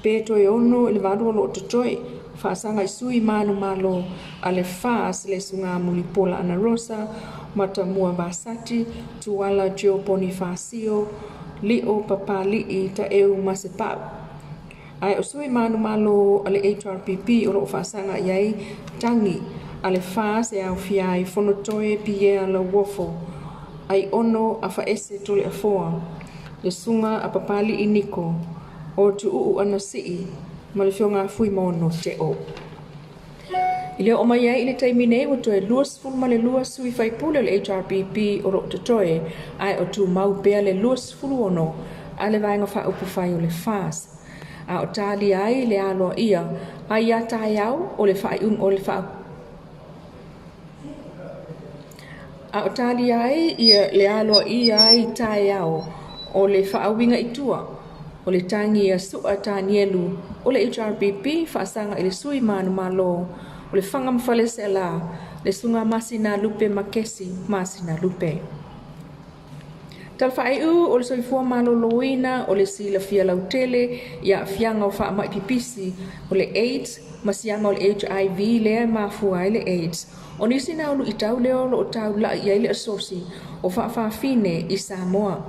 Pe toi ono i le vadu o lo totoi whaasanga i sui manu malo a le whaas le sunga mulipola ana rosa mata mua vasati, tuala Gioponi Fasio, Leo Papali i ta eu masepau. Ai o sui manu malo ale HRPP o lo whaasanga iai tangi ale whaas e au fiai fonotoe pie ala wofo. Ai ono a whaese tole a foa, le sunga a papali i niko, o tu uu ana sii, ma le fionga fui mono te o. I leo o mai ai le taimine o toe luas fulu ma le luas sui whaipule le HRPP o ro te toe ai o tu mau bea le luas fulu ono a le vaenga wha upu whai o le whaas. A o tāli ai le aloa ia ai a tai au o le whai o le wha. A o tāli ai ia le aloa ia ai tai au o le whaawinga itua o le tangi a sua tānielu o le HRPP whaasanga i le sui manu malo o le whanga mawhale se la, le sunga masina lupe makesi, masina lupe. Tal whaeu o le soifua malo loina o le sila fia lautele, ia fianga o wha mai pipisi o le AIDS, masianga o le HIV lea mafua le AIDS. O nisi na ulu itau leo lo o tau la ia ile asosi o wha fine i Samoa.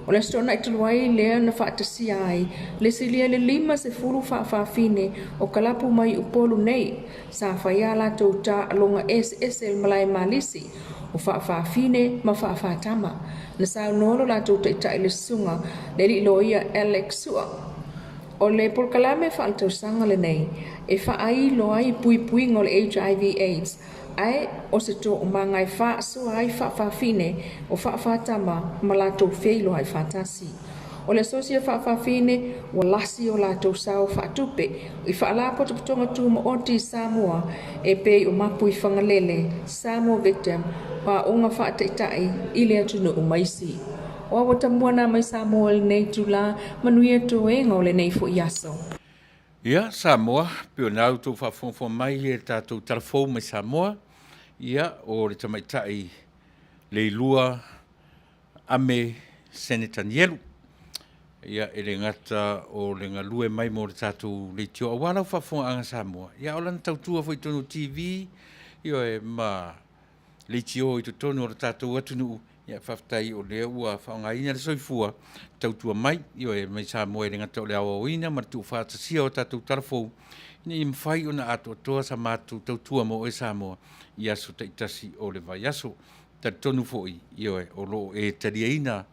O le stona i tuluai lea na whaatasi ai, le silia le 5 wha fine o kalapu mai upolu nei, sa whaia la tau ta alonga SSL malai malisi, o wha fine ma wha tama. Na sa nolo la tau ta le sunga, le li loia Alex Sua. O le polkalame wha al tau sanga le nei, e wha ai loai pui ngol HIV AIDS, ai o se to o mangai wha so ai wha fine o wha tama ma la tau feilo ai whatasi. O le sosia wha fine o lasi o la tau sao wha tupe i wha la potopotonga tu mo oti Samoa e pe o mapu i whangalele Samoa victim wa onga wha teitai i le atunu o maisi. O awa tamuana mai Samoa le nei tu la Manuia to e ngau le nei fo iaso. Ia, Samoa, pio nau tō whawhonfo mai e tātou tarafou mai Samoa. Ia, o le tamaitai le lua ame Senator Nielu. Ia, e le ngata o le ngalue mai mo le tātou le tio awala whawhonga anga Samoa. Ia, o lana tautua fo i tono TV, ia e ma le tio i to tono o le tātou atunu ia whaftai o lea ua whaongaina le soifua tautua mai ioe mai sa moe le ngata o le awa oina ma tu whaatasia o tatou tarafou ni i mwhai o na ato atoa sa mātou tautua mo e sa moa i aso taitasi o le vai aso tonu foi ioe o lo e tariaina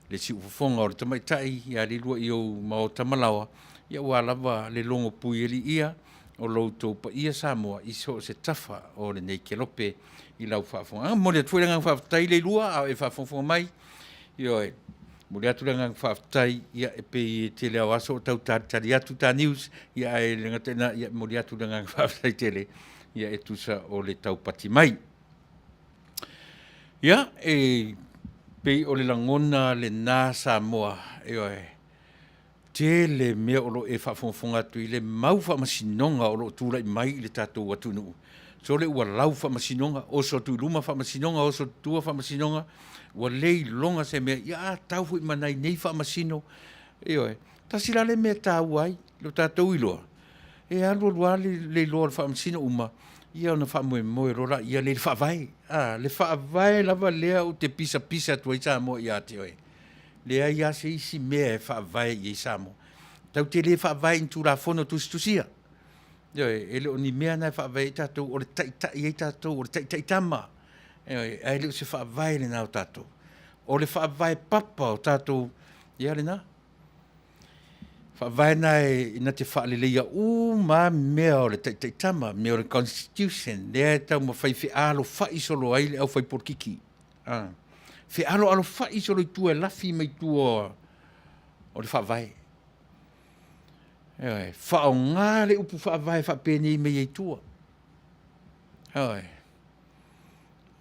le si ufofonga o le tamaitai ia le lua i au mao tamalawa ia ua lava le longo pui eli ia o loutou pa ia Samoa i so se tafa o le nei kelope i lau whaafonga. Mo le atuelenga whaafotai le lua au e whaafonga mai ioe mo le atuelenga whaafotai ia e pe i te leo aso o tau tari atu ta news ia e le ngatena ia mo le atuelenga whaafotai tele ia e tusa o le tau pati mai. Ia e pei o le langona le nā Samoa ioe te le mea o lo e whaafonga atu i le mau whaamasinonga o lo tūra i mai i le tātou atunuu. So le ua lau whaamasinonga, o so tu luma whaamasinonga, o so tua whaamasinonga, ua lei longa se mea, ia tau hui manai nei whaamasino. Ioe, tasila le mea tāu ai, lo tātou iloa. E alo lua le loa le whaamasino uma, ia ona whaamoe moe rora, ia le whaavai. Le whaavai lava lea o te pisa tua i Samoa i ate oe. Lea ia se isi mea e whaavai i Samoa. Tau te le whaavai in tūra whono tusia. Ele o ni mea nai whaavai tātou, o le taitai i tātou, o le taitai tama. E le o se whaavai le nao tātou. O le whaavai papa o tātou, ia le nā. Whaavai nai ina te whaaleleia ma mea o le taitai tama, mea o le constitution, lea tau ma whai alo whai solo ai le au whai porkiki. Alo whai solo i tua lafi mai tua o le whaavai. Whao ngā le upu whaavai whapene i mei e tua.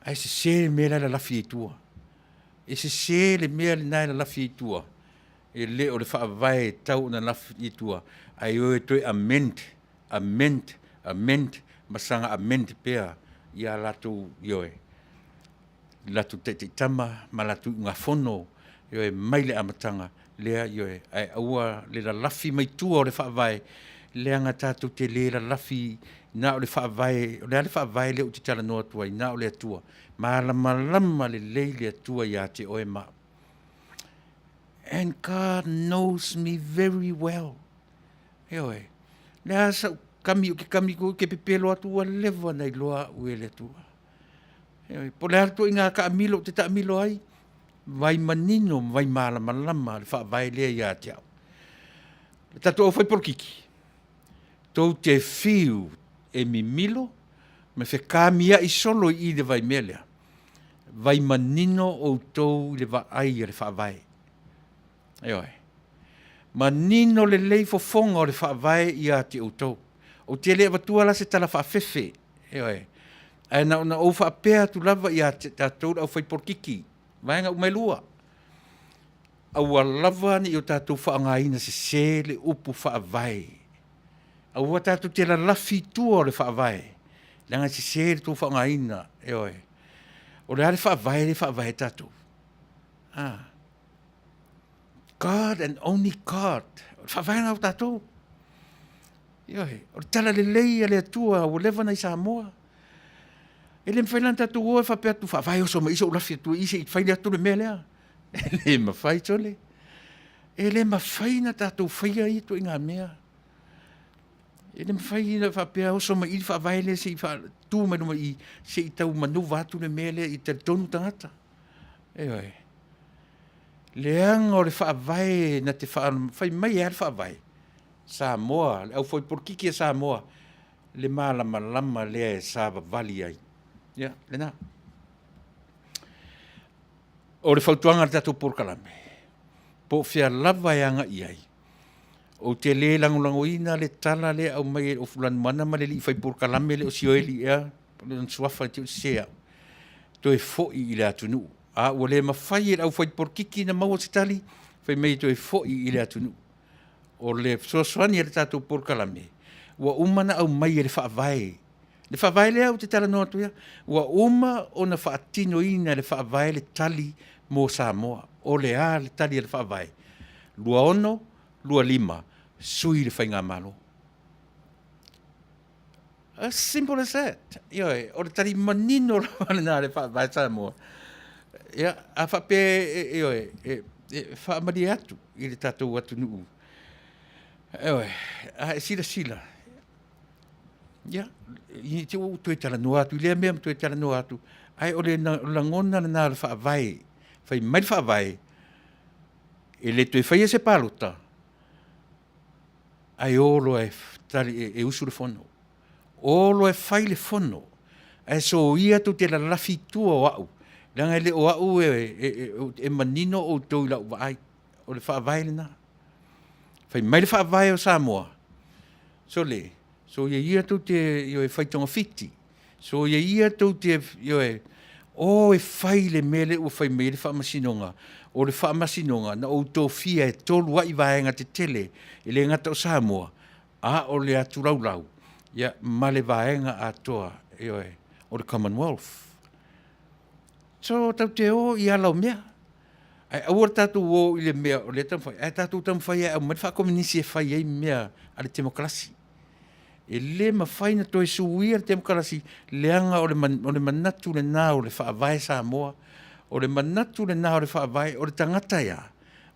Ai se mea la lafi e tua. E se le mea le nai la lafi e tua. E le o le whaavai tau na lafi e tua. Ai oe toi amend, masanga amend pea i a latu ioe. Latu te tama, ma latu ngā whono, ioe mai le amatanga. Lea ioe, ai aua le la lafi mai tua o le whaavai, lea ngā tātou te le la lafi, nā o le whaavai, o le whaavai le o te tala noa tuai, nā o le atua, ma lama le le atua i a te oe ma. And God knows me very well. Ioe, lea sa kami o ke kami ko ke pepelo atua lewa nei loa ue le atua. Ioe, po le atua i ngā ka amilo, te ta amilo ai, vai manino, vai malama, le whaavai lea i a te au. Tatou whai porkiki. Tau te whiu e mi milo, me whe kāmia i solo i le vai melea. Vai manino o tau le va ai le whaavai. Eoi. Manino le lei fofonga o le whaavai i a te tau. O te lea watua la se tala whaafefe. Eoi. Ai na o whaapea tu lava i a te tatou au whai porkiki. Vaenga umai lua. Aua lava ni o tātou whaangaina se le upu whaavai. Aua tātou te la lafi tua o le whaavai. Langa se le tō whaangaina. Eoi. O le ale whaavai tātou. God and only God. Whaavai ngā o tātou. Eoi. O le tala le leia le atua o lewa nei Samoa. Ele me whailan tātou oe whapea tu whawhai o soma iso ulafi atu isi i whaile atu le mea lea. Ele ma whai tole. Ele ma whai na tātou whaia i tu i ngā mea. Ele ma whai na whapea o soma i whawhai le se i tū manuma i se i tau manu wātu le mea lea i te tonu tangata. Eoi. Leanga o le whawhai na te whai mai e al whawhai. Samoa, au whai porkiki e Samoa. Le malama lea e Sava Vale ai. Ya, lena. O le whautuanga tātou porkalame. Po whia lava e anga i ai. O te le langolangoina le tala le au mai o fulan mana ma le li whai porkalame le o sioeli ea. Le nsuafa te o sea. To e foi i le atunu. O le mawhai e au whai porkiki na maua se tali. Whai mei to e foi i le atunu. O le soaswani e le tātou porkalame. Ua umana au mai e le whaavai. Le whaavai lea o te tala noa tuia. Ua uma o na whaatino ina le whaavai le tali mō Samoa. O le a le tali le whaavai. Lua ono, lua lima. Sui le whainga malo. As simple as that. Ioi, o le tali manino le nā le whaavai Samoa. Ia, a whape whaamari atu i le tātou atu nuu. Ewe, a sila. Ia, i te o tue tala no atu, i lea mea tue tala no atu. Ai o le langona na le whaavai, whai mai le whaavai, e le tue whaia se pālota, ai olo e usu le whono. Olo e whai le whono. Ai so ia tu te la lafi tua o au. Langa le o au e manino o tau la uai. O le whaavai le na. Whai mai le whaavai o Samoa. So ia tu te e whai tonga fiti. So ia tu te o e whai le mele o whai mai le whaamasinonga. O le whaamasinonga na o tō fia e tolu wai vaenga te tele i le ngata o Samoa. A o le atu raulau. Ia male vaenga a toa o le Commonwealth. So tau te o i alau mea. Ai awar tatu o i le mea o le tamwhai. Ai tatu tamwhai au mai whakominisi e whai ei mea a le demokrasi. E le mawhai na toi suia le demokrasi leanga o le manatu le nā o le whaavai Samoa. O le manatu le nā o le whaavai o le tangata ia.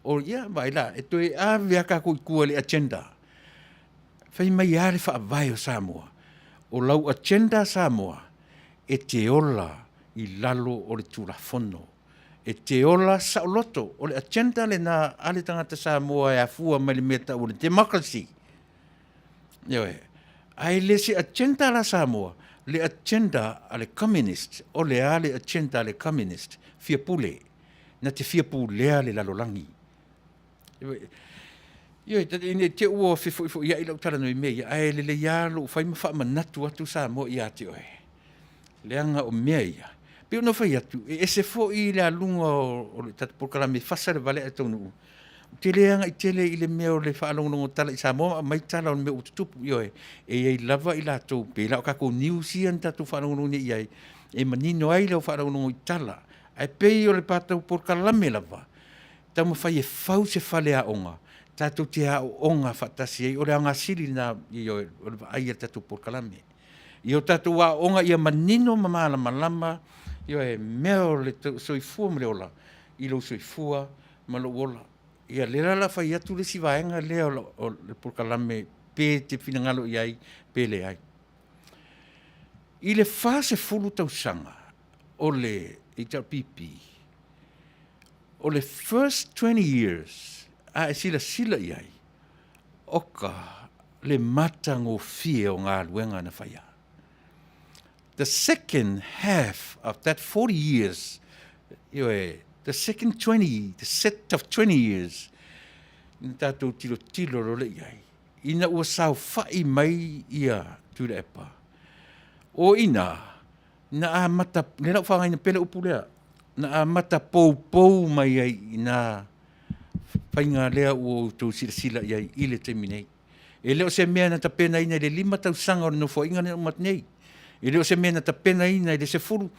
O ia mai la e toi a viaka ko i kua le agenda. Whai mai a le whaavai o Samoa. O lau agenda Samoa e te ola i lalo o le tūrafono. E te ola saoloto o le agenda le nā ale tangata Samoa e a fua mai le meta o le democracy. Ioe, ai le se agenda la Samoa, le agenda ale communist, o le ale agenda ale communist, fia pule, na te fia pulea le lalolangi. Ioe, te ua fifo ia ilau tala noi mea, ai le ialo, fai mawha manatu atu Samoa ia te oe. Leanga o mea ia. Peo no fai atu, e se fo i le alunga o le tatu porkalame Fasa le Vale a Taunuu. Te leanga i tele i le mea o le whaalongonongo tala i Samoa, mai tala o le mea ututupu i oe. E ei lava i la tau pe, lau kako New Zealand tatu whaalongonongo i ai, e manino ai lau whaalongonongo i tala. Ai pei o le patau porkalame lava. Tau mawhai e fau se whale a onga. Tatu te a onga whatasi ei, o le anga siri na i oe, o le ai a tatu porkalame. I o tatu a onga i a manino mamala malama, i oe mea o le soifua mle ola, i lo soifua malo ola. Ia lera la fai atu le sivaenga lea o le porkalame pe te finangalo i ai, pe le ai. I le fase fulu tausanga o le HRPP, o le first 20 years, a e sila i ai, oka le matango fie o ngā luenga na fai a. The second half of that 40 years, the second 20, the set of 20 years, tātou tilo role iai. Ina ua sau whai mai ia Tuilaepa. O ina, na a mata, nera whangai na pele upu lea, na a mata pou mai ai ina whainga lea o tau sila iai i le temi nei. E leo se mea na ta pena ina le 5 tausanga o no fo inga ne umat nei. E leo se mea na ta pena ina le se furu.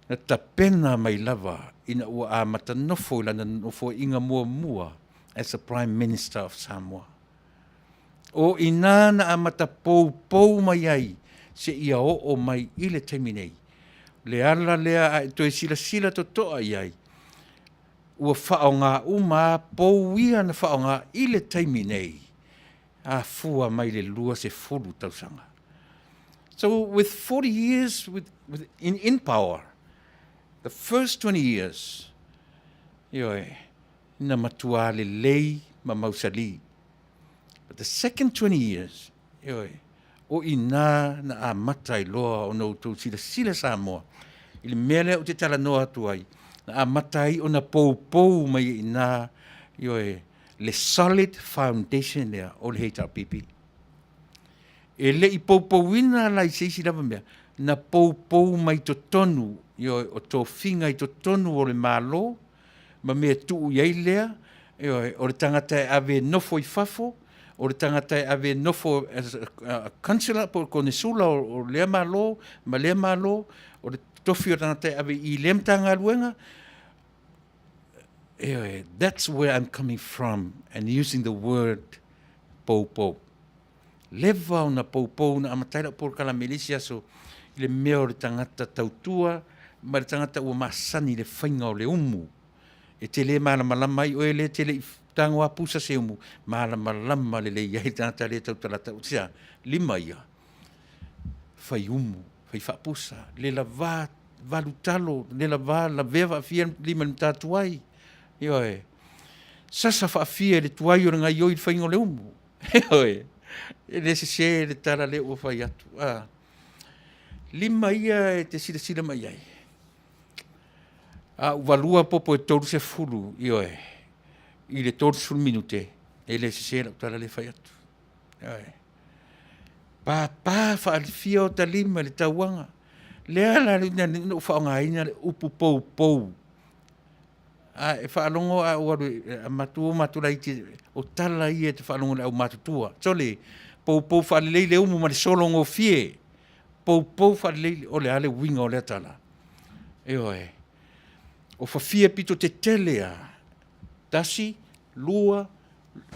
Na ta pena mai lava ina ua a mata nofo ila na nofo inga mua as the Prime Minister of Samoa. O ina na a mata pou mai ai se ia o mai i le temi nei. Le ala lea a toi sila to toa iai. Ua whao ngā uma pou ia na whao ngā i le temi nei. A fua mai le lua se furu tausanga. So with 40 years in power, the first 20 years, na matua le lei ma mausali. But the second 20 years, o ina na a matai loa o no tau sila Samoa. Ili mele o te tala noa tuai, na a matai o na pou mai ina, le solid foundation lea o le HRPP. E le i poupouina la i seisi lava mea, na poupou mai to tonu, o tō whinga i to tonu o le mālo, ma mea tuu iei lea, o le tangata e ave nofo i fafo, o le tangata e ave nofo as a councillor po kone sula o lea mālo, ma lea mālo, o le tofi o tangata e ave i lemtanga luenga. That's where I'm coming from, and using the word poupou. Leva o na poupou na amataira por kala milisia so le mea o le tangata tautua ma le tangata ua masani le whainga o le umu. E te le malama i o e le te le tango a pusa se umu. Malama le iai tangata le tau talata. O tia, 5 ia. Whai umu, whai whapusa. Le la vā, valutalo, le la vā, la veva fia 5 mta tuai. Ioe. Sasa whaafia le tuai o nga ioi le whainga o le umu. Ioe. E le se le tala le ua whai atu. 5 ia e te sila mai ai. Valua popo e toru se fulu, ioe. I le toru sul minute. E le se la tala le whai atu. Ioe. Pā whaalifia o ta 5 le tauanga. Lea la no whaongaina le upu pou. E whaalongo a uaru, matu laiti, o tala ia te whaalongo le au matutua. Tole, pou whaalilei le umu ma le solongo fie. Pou whaalilei o le ale winga o le tala. Ioe. O whawhia pito te telea. Tasi, lua,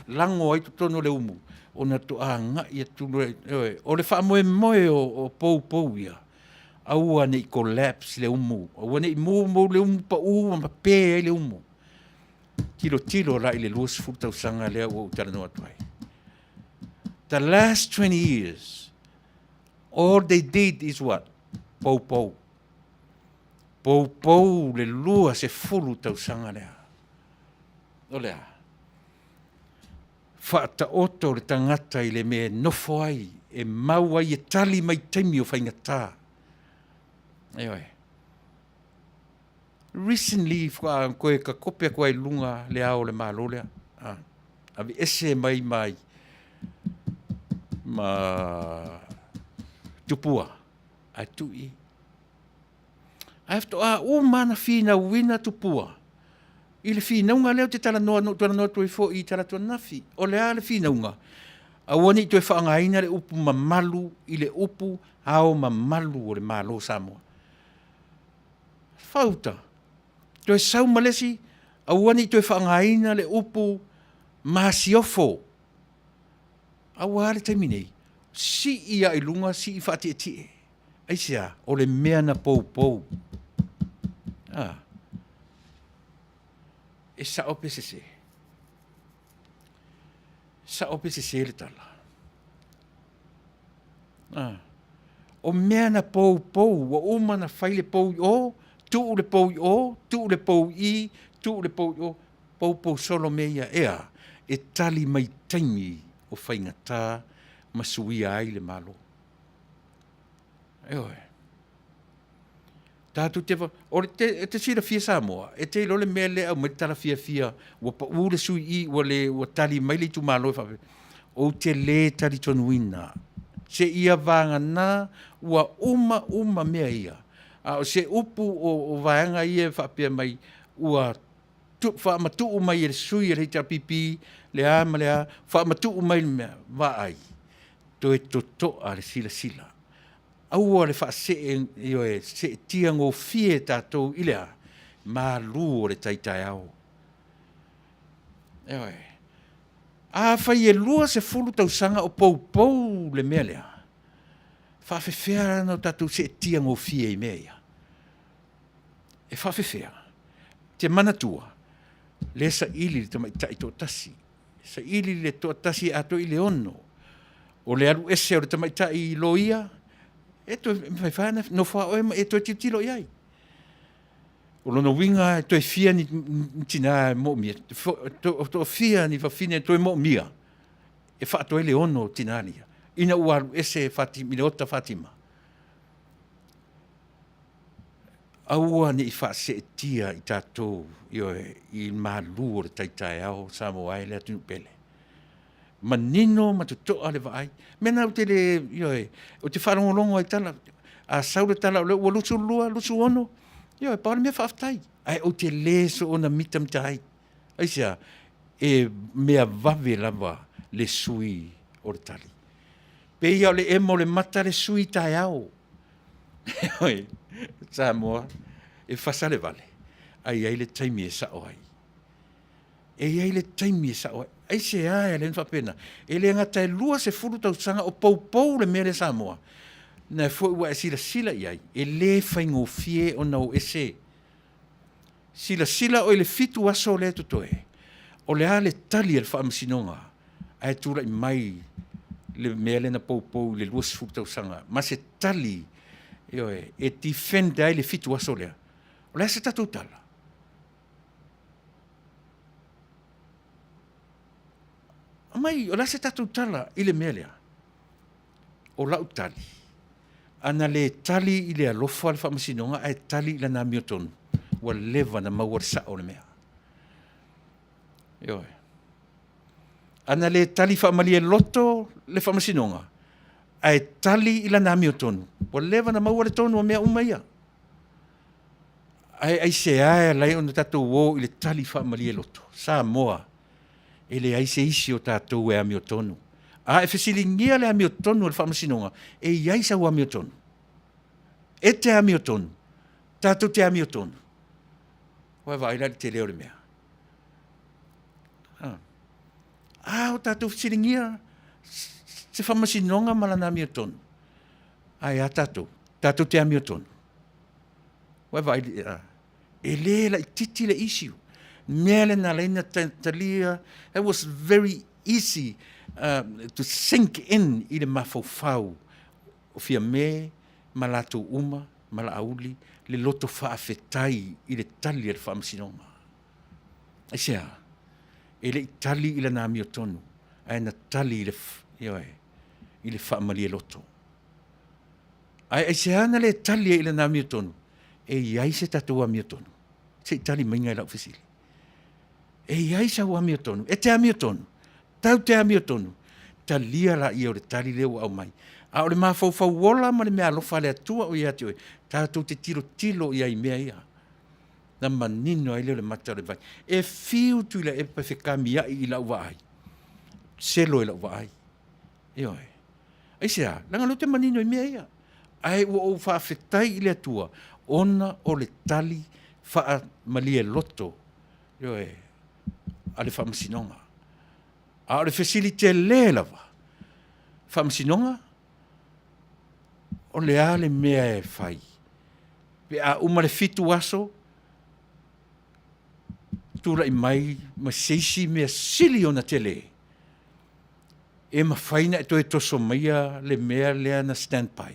lango ai tono le umu. O na to nga ia tulu. O le whaamoe o pou ia. Aua nei collapse le umu. Aua nei mo le umu pa ma pe le umu. Tilo la ile luas futa usanga le o tala no atuai. The last 20 years, all they did is what? Pou. Pou le lua se fulu tau sanga lea. O lea. Whaata oto le tangata i le me nofo ai, e mau ai e tali mai taimi o whaingatā. Eoi. Recently, koe ka kopea koe lunga le ao le malo lea. Avi ese mai. Ma tupua. Ai tui. Ai fto mana fina wina tupua. I le fina unga leo te tala noa tui fo i tala tua nafi. O lea le fina unga. A wani tue whaangaina le upu mamalu i le upu ao mamalu o le malo Samoa. Fauta. Tue sau malesi, a wani tue whaangaina le upu masiofo. A wale taiminei. Si ia i lunga, si i whati e tie. Aisia, o le mea na pou. E sa ope se. Sa ope se le tala. O mea na pou, wa uma na whai le pou o, tu le pou o, tu le pou i, tu le pou o, pou solo mea ea, e tali mai taimi o whaingatā, masuia ai le malo. Eoe. Tātu te o te sira fia Samoa, e te lole mea le au mai tala fia, wa pa ure sui i, wa tali mai le tu malo e whawe. O te le tali tonuina. Se ia vanga nā, ua uma mea ia. O se upu o vaanga ia whapea mai, ua whaamatu mai e sui e reita pipi, le a, whaamatu mai mea, vaai. Toe toto a le sila. Aua le wha se tiango fie tātou ilea, mā lu o le taitai au. Eoe. A whai e lua se fulu tausanga o pou le mea lea. Whawhewhea no tātou se tiango fie i mea ia. E whawhewhea. Te manatua. Le sa ili le tamaitai tō tasi. Sa ili le tō tasi ato i le ono. O le alu ese o le tamaitai i loia. E to mai fana no fa o e to titilo iai. O lono winga to e fia ni tina mo mia. To fia ni fa fine to e mo mia. E fa to ele ono tinania. Ina uaru ese Fatima. Aua ni fa se tia i tatou i malu o taitai au Samoa le atu pele. Manino matuto ale vai. Mena o te le o te wharongo ai tala. A saure tala o lusu ono. Paole mea whaftai. Ai o te leso o na mitam tai. Aisia, e mea vave lava le sui o le tali. Pe ia le emo le mata le sui tai au. Samoa, e Fasa le Vale. Ai le taimi e sao ai. E le taimi e sao ai. Ai se ai le whapena. E le ngata e lua se furu tau sanga o pou le mea le Samoa. Na fo wa sila iai. E le whaingo fie o nau ese. Sila o le fitu aso le tutoe. O le ale tali al whaamasinonga. Ai tura I mai le mele na pou le luas futau sanga. Ma se tali e defend ai le fitu aso lea. O le se tatu tala. Mai, o le se tatu tala I le melea. O lau tali. Ana le tali I le alofa al whaamasinonga ai tali I la na miotonu. Wa leva na mawar sa o le mea. Ana le tali whaamalia loto le whaamasinonga. Ai tali I la na miotonu. Wa leva na mawar tonu o mea umaia. Ai se ae lai o na tatou o I le tali whaamalia loto. Sa moa. Ele ai se isi o tatou e amiotonu. A e whesilingia le amiotonu o le whaamasinonga. E iai sa o amiotonu. E te amiotonu. Tatou te amiotonu. Wa vai la te leo le mea. O tatou whesilingia. Se whaamasinonga malana amiotonu. Ai a tatou. Tatou te amiotonu. Wa vai e le la titi le isiu. Mele na leina talia. It was very easy to sink in I le mafau o fia me, malato uma, mala auli, le loto whaafetai I le tali le whaamasinonga. Ai sea, e le tali I le nami o tonu, ai na tali I le whaamali loto. Ai sea na le tali I le nami o tonu, e iai se tatua mi o tonu, se tali mainga I lau whisili. E iai sa ua mi o tonu, e te ami o tonu, tau te ami o tonu, talia la I o le tali leo au mai. A o le mafau wola ma le mea alofa le atua o ia te oe, tātou te tilo ia I mea ia. Na manino ai leo le mata le vai. E fiu Tuilaepa whekami ai I lau waai. Selo I lau waai. E oe. Ai sea, langa lo te manino I mea ia. Ai ua o whaafetai I le atua, ona o le tali wha malia loto. E oe. A le whaamasinonga. A o le facilite le lava. Whaamasinonga, o le ale mea e whai. Pe a uma le fitu aso, tūra I mai, ma seisi mea sili o na tele. E ma whaina e toi toso maia le mea lea na standby.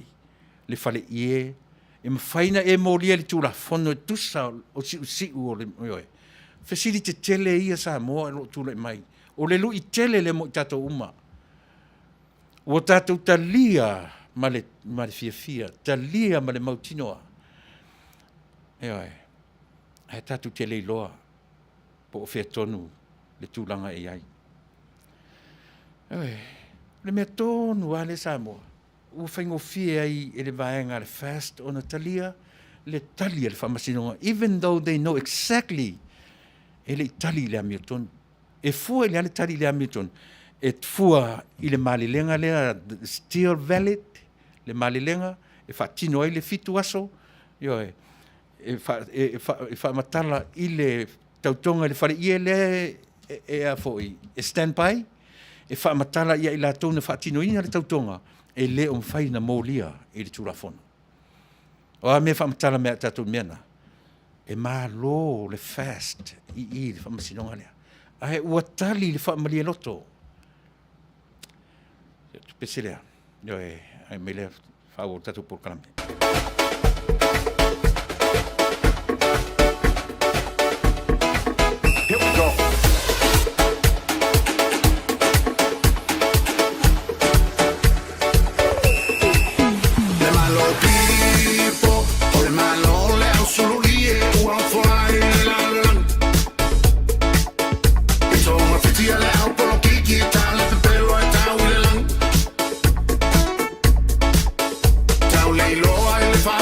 Le whale ie. E ma whaina e mōlia le tūra whono e tusa o si o le oe. Facilite tele ia sa moa e lo tūra I mai. O le lu I tele le mo I tatou uma. O tatou talia ma le fia, talia ma le mautinoa. E oe, ai tatou tele I loa, po o fea tonu le tūlanga e ai. E oe, le mea tonu a le Samoa, ua whaingo fia ai e le vaenga le fast o na talia, le talia le whamasinonga, even though they know exactly e le tali le amiotonu. E fua le ale tali le amiotonu. E fua I le malilenga lea, still valid, le malilenga, e whaatino ai le fitu aso, e whaamatala I le tautonga le whare ie le e a foi, e stand by, e whaamatala ia I la tōna whaatino ina le tautonga, e le o mwhai na mōlia I le tūrafono. O a mea whaamatala mea tatou meana, e mā lo le fast I le whaamasinonga lea. Ai ua tali le whaamalia loto. Peselea. Yo ai mele favor tatou por kalame. Here we go. Le malo tipo, o le malo le au solo lie, o au fly la la. It's all my fifty le au polo kiki, tale te pelo e tau le lang. Tau le loa e le fa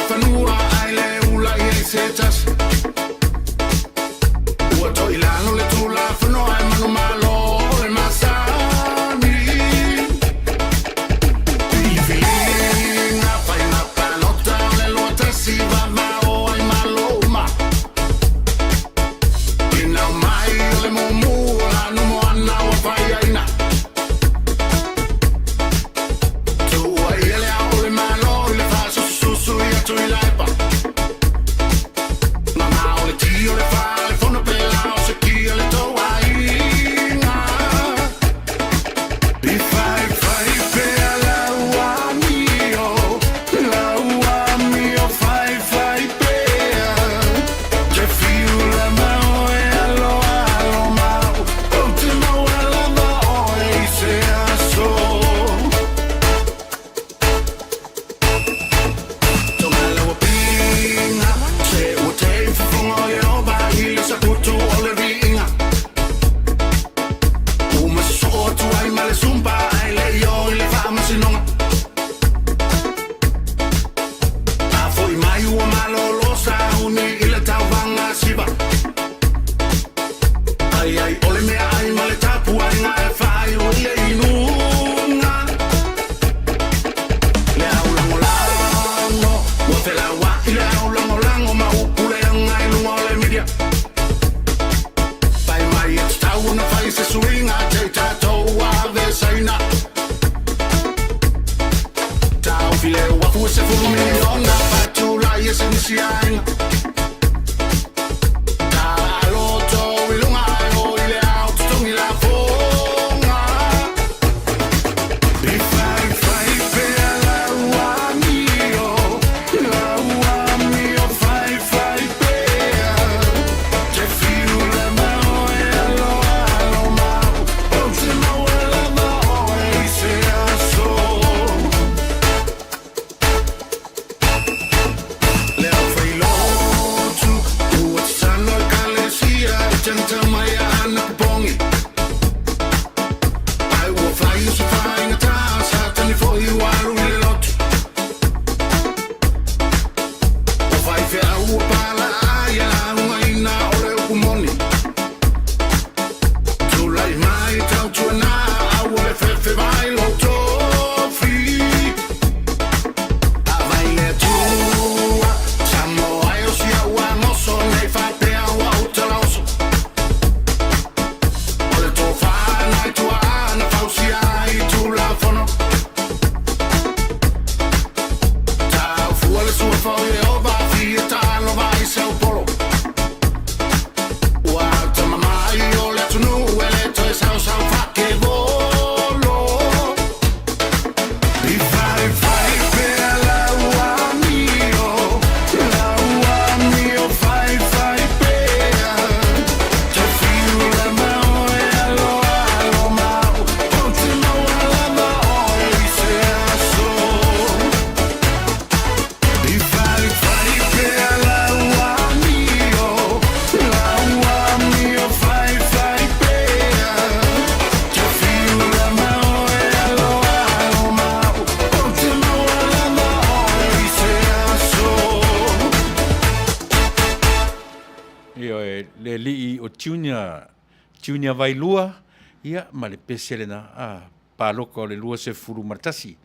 Junior vai lua, ia ma le pese le na, paloko le lua se furu martasi.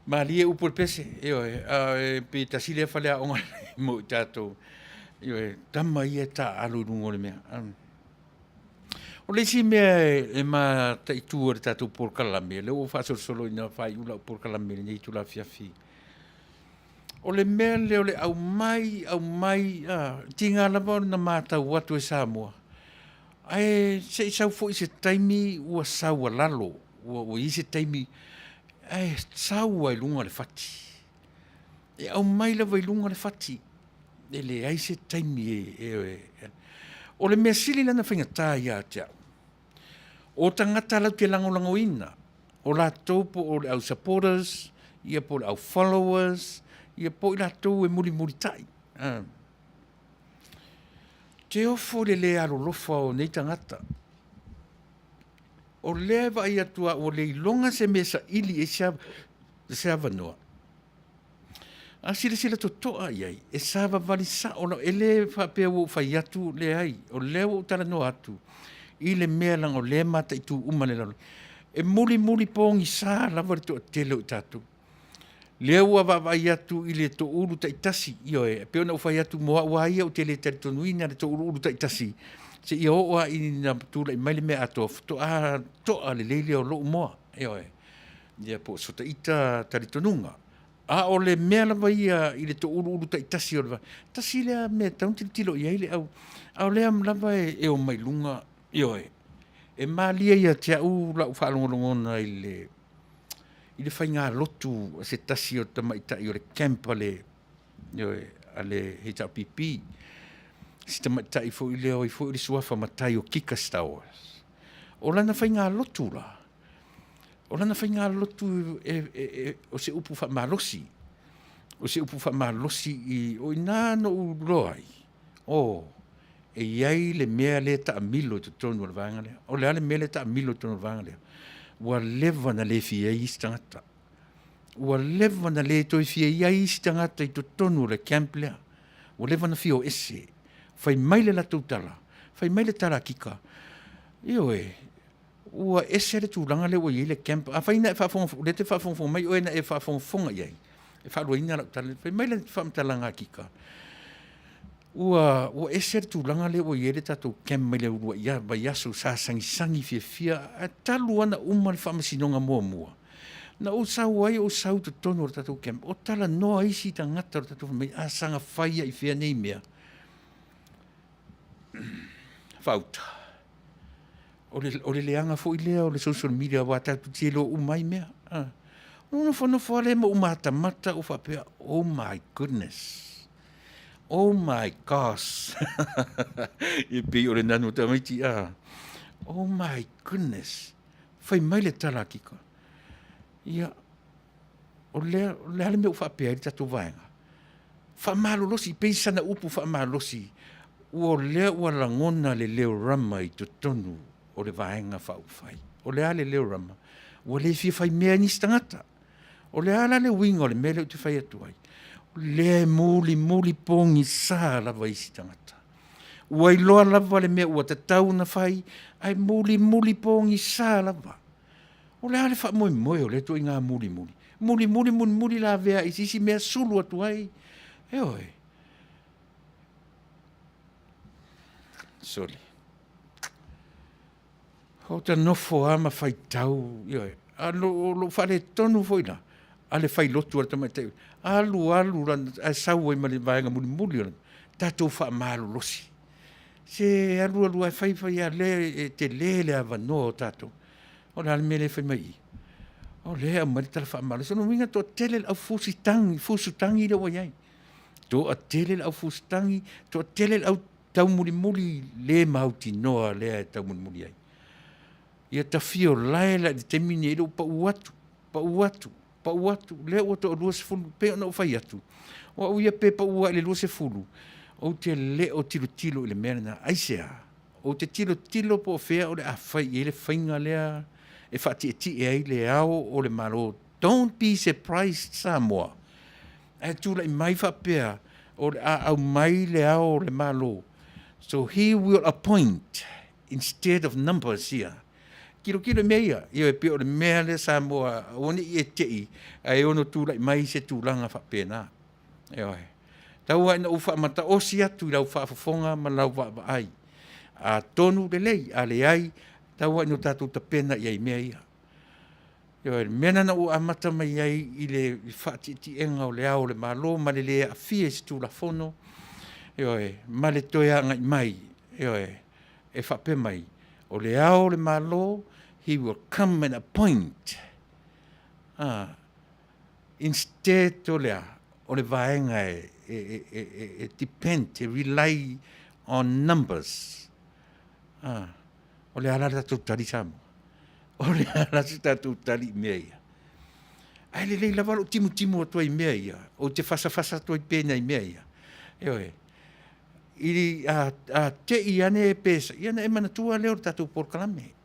Ma lie upo le pese, pe tasi le fale a onga mo tato, tama ia ta alu nungo le mea. O le si mea e ma taitua le tato por kalame, le o faso solo ina fai ula por kalame, le nei tula fiafi. O le mea le o le au mai, tinga lama na mata watu e Samoa. Ai se sau fo se taimi ua sau lalo ua i se taimi ai sau ai lunga le fati e au mai la vai lunga le fati e le ai se taimi o le mea sili lana whaingatā ia tia o tangata lau te langolangoina o la taupo o le au supporters ia po le au followers ia po i la tau e muri tai te ofo le alolofa o nei tangata. O leva ai atua o le ilonga se mesa ili e se avanoa. A sila totoa iai, e sava valisa, o e le whapea o whai atu le ai, o leo o tala no atu, i le mea lang o le mata i tu umane lalo. E muli pongi sa lava le to tele o tatu. Leo wa vai atu i le to uru ta itasi io e pe ona ufai atu moa wa ia o tele te tonuina le to uru ta itasi se io o i na tu le mai le me ato to a le lele o lo moa io e ia po so ta ita ta le tonunga a o le me la vai i le to uru ta itasi o va tasi le me ta un tilo ia ile au le am la vai e o mai lunga io e e malia ia te au la whaalongolongona i le whainga lotu se tasi o tamaita i o le campa le ale he tau pipi si tamaita i fo i leo i fo i le suafa matai o kika stauas o lana whainga lotu la o lana whainga lotu o se upu wha malosi o se upu wha malosi i o inano u loai e iai le mea le ta amilo te tonu o le vanga lea o le ale mea le ta amilo te tonu o le vanga lea ua leva na le fia i stangata ua leva na le toi fia i stangata i to tonu o le camp lea ua leva na fia o ese fai mai le la tautala fai mai le tala kika io ua ese le tūlanga le ua i le camp a fai na le te whaafonga mai oe na e whaafonga iai e whaaluaina la utala fai mai le whaamtalanga kika ua ese le tūlanga le ua i le tatou camp mai le urua ia vai aso sa sangi fia a talu ana uma le whaamasinonga mua na o sau ai o sau te tono o tatou camp o tala noa isi ta ngata o tatou mai a sanga whaia i fia nei mea whauta o le leanga fo i lea o le social media wa tatu tielo umai mea no fono fole mo umata mata o whapea oh my goodness oh my gosh e pe o le nanu tamaiti oh my goodness fai mai le tala kika ia o le ale me o whapea i tatu vaenga whamalolosi peisa na upu whamalolosi ua lea ua langona le leo rama i to tonu o le vaenga whaufai o le ale leo rama ua le fia fai mea ni stangata o le ala le winga o le mele o te whai atuai le muli pongi sa lava isi tangata ua i loa lava le mea ua tatau na whai ai muli pongi sa lava o le ale wha moe o le tu inga muli la vea isi mea sulu atuai oe sorry ho ta nofo ama fai tau a lo fale tonu foina ale fai lotu ala tamaitau alu a sau ai mali vaenga muli tatou wha malu losi se alu ai fai a le te lele a vanoa o tatou o le almele fai mai o le a mari tala wha malu sono winga to tele au fusutangi le waiai to a tele au fusutangi to a tele au tau muli le mauti noa le tau muli ai ia tafio laela di temini ele pa uatu le o to lua se fulu pe ona o fai atu o ia pe pa ua le lua se fulu o te le o tilo ile mena aisea o te tilo po fea o le afai ele fainga lea e fati e ai le ao o le malo don't be surprised Samoa e tu la mai fa pea o le au mai le ao o le malo so he will appoint instead of numbers here kilo meia ia e pe o le mea le Samoa oni e tei ai ono tula mai se tulanga fa pena tau ai na ufa mata osi atu lau fa fofonga ma lau va ai a tonu de lei ale ai tau ai no tatu ta pena ia mea ia mena na u amata mai ai ile fati ti enga o le ao le malo ma le a fie se tula fono ma le toia ngai mai e fa pe mai o le ao le malo he will come and appoint instead o le vaenga e depend, rely on numbers o le ala tatu tali samu o le ala tatu tali mea ai le lava lo timu atua i mea ia o te fasa atua i pena i mea ia ili a te iane e pesa iana e manatua leo tatu porkalame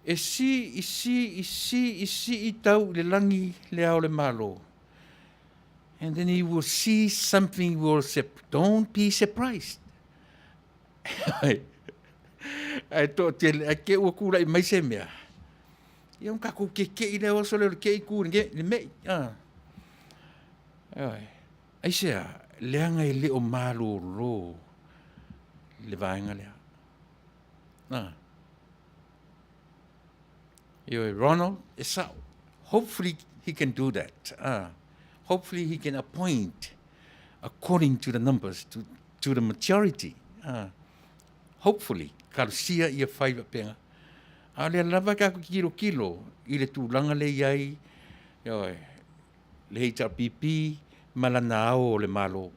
e si i tau le langi le ao le malo and then he will see something will say don't be surprised ai to te ke o kula i mai se mea ia un kako ke i le oso le ke i ku le me ai sea leanga i le o malo lo le vaenga lea Ronald Esau hopefully he can do that hopefully he can appoint according to the numbers to to the majority. Hopefully, karusia ia whai penga. A le lava ka kilo i le tūlanga le iai, le heita pipi, malana ao le malo.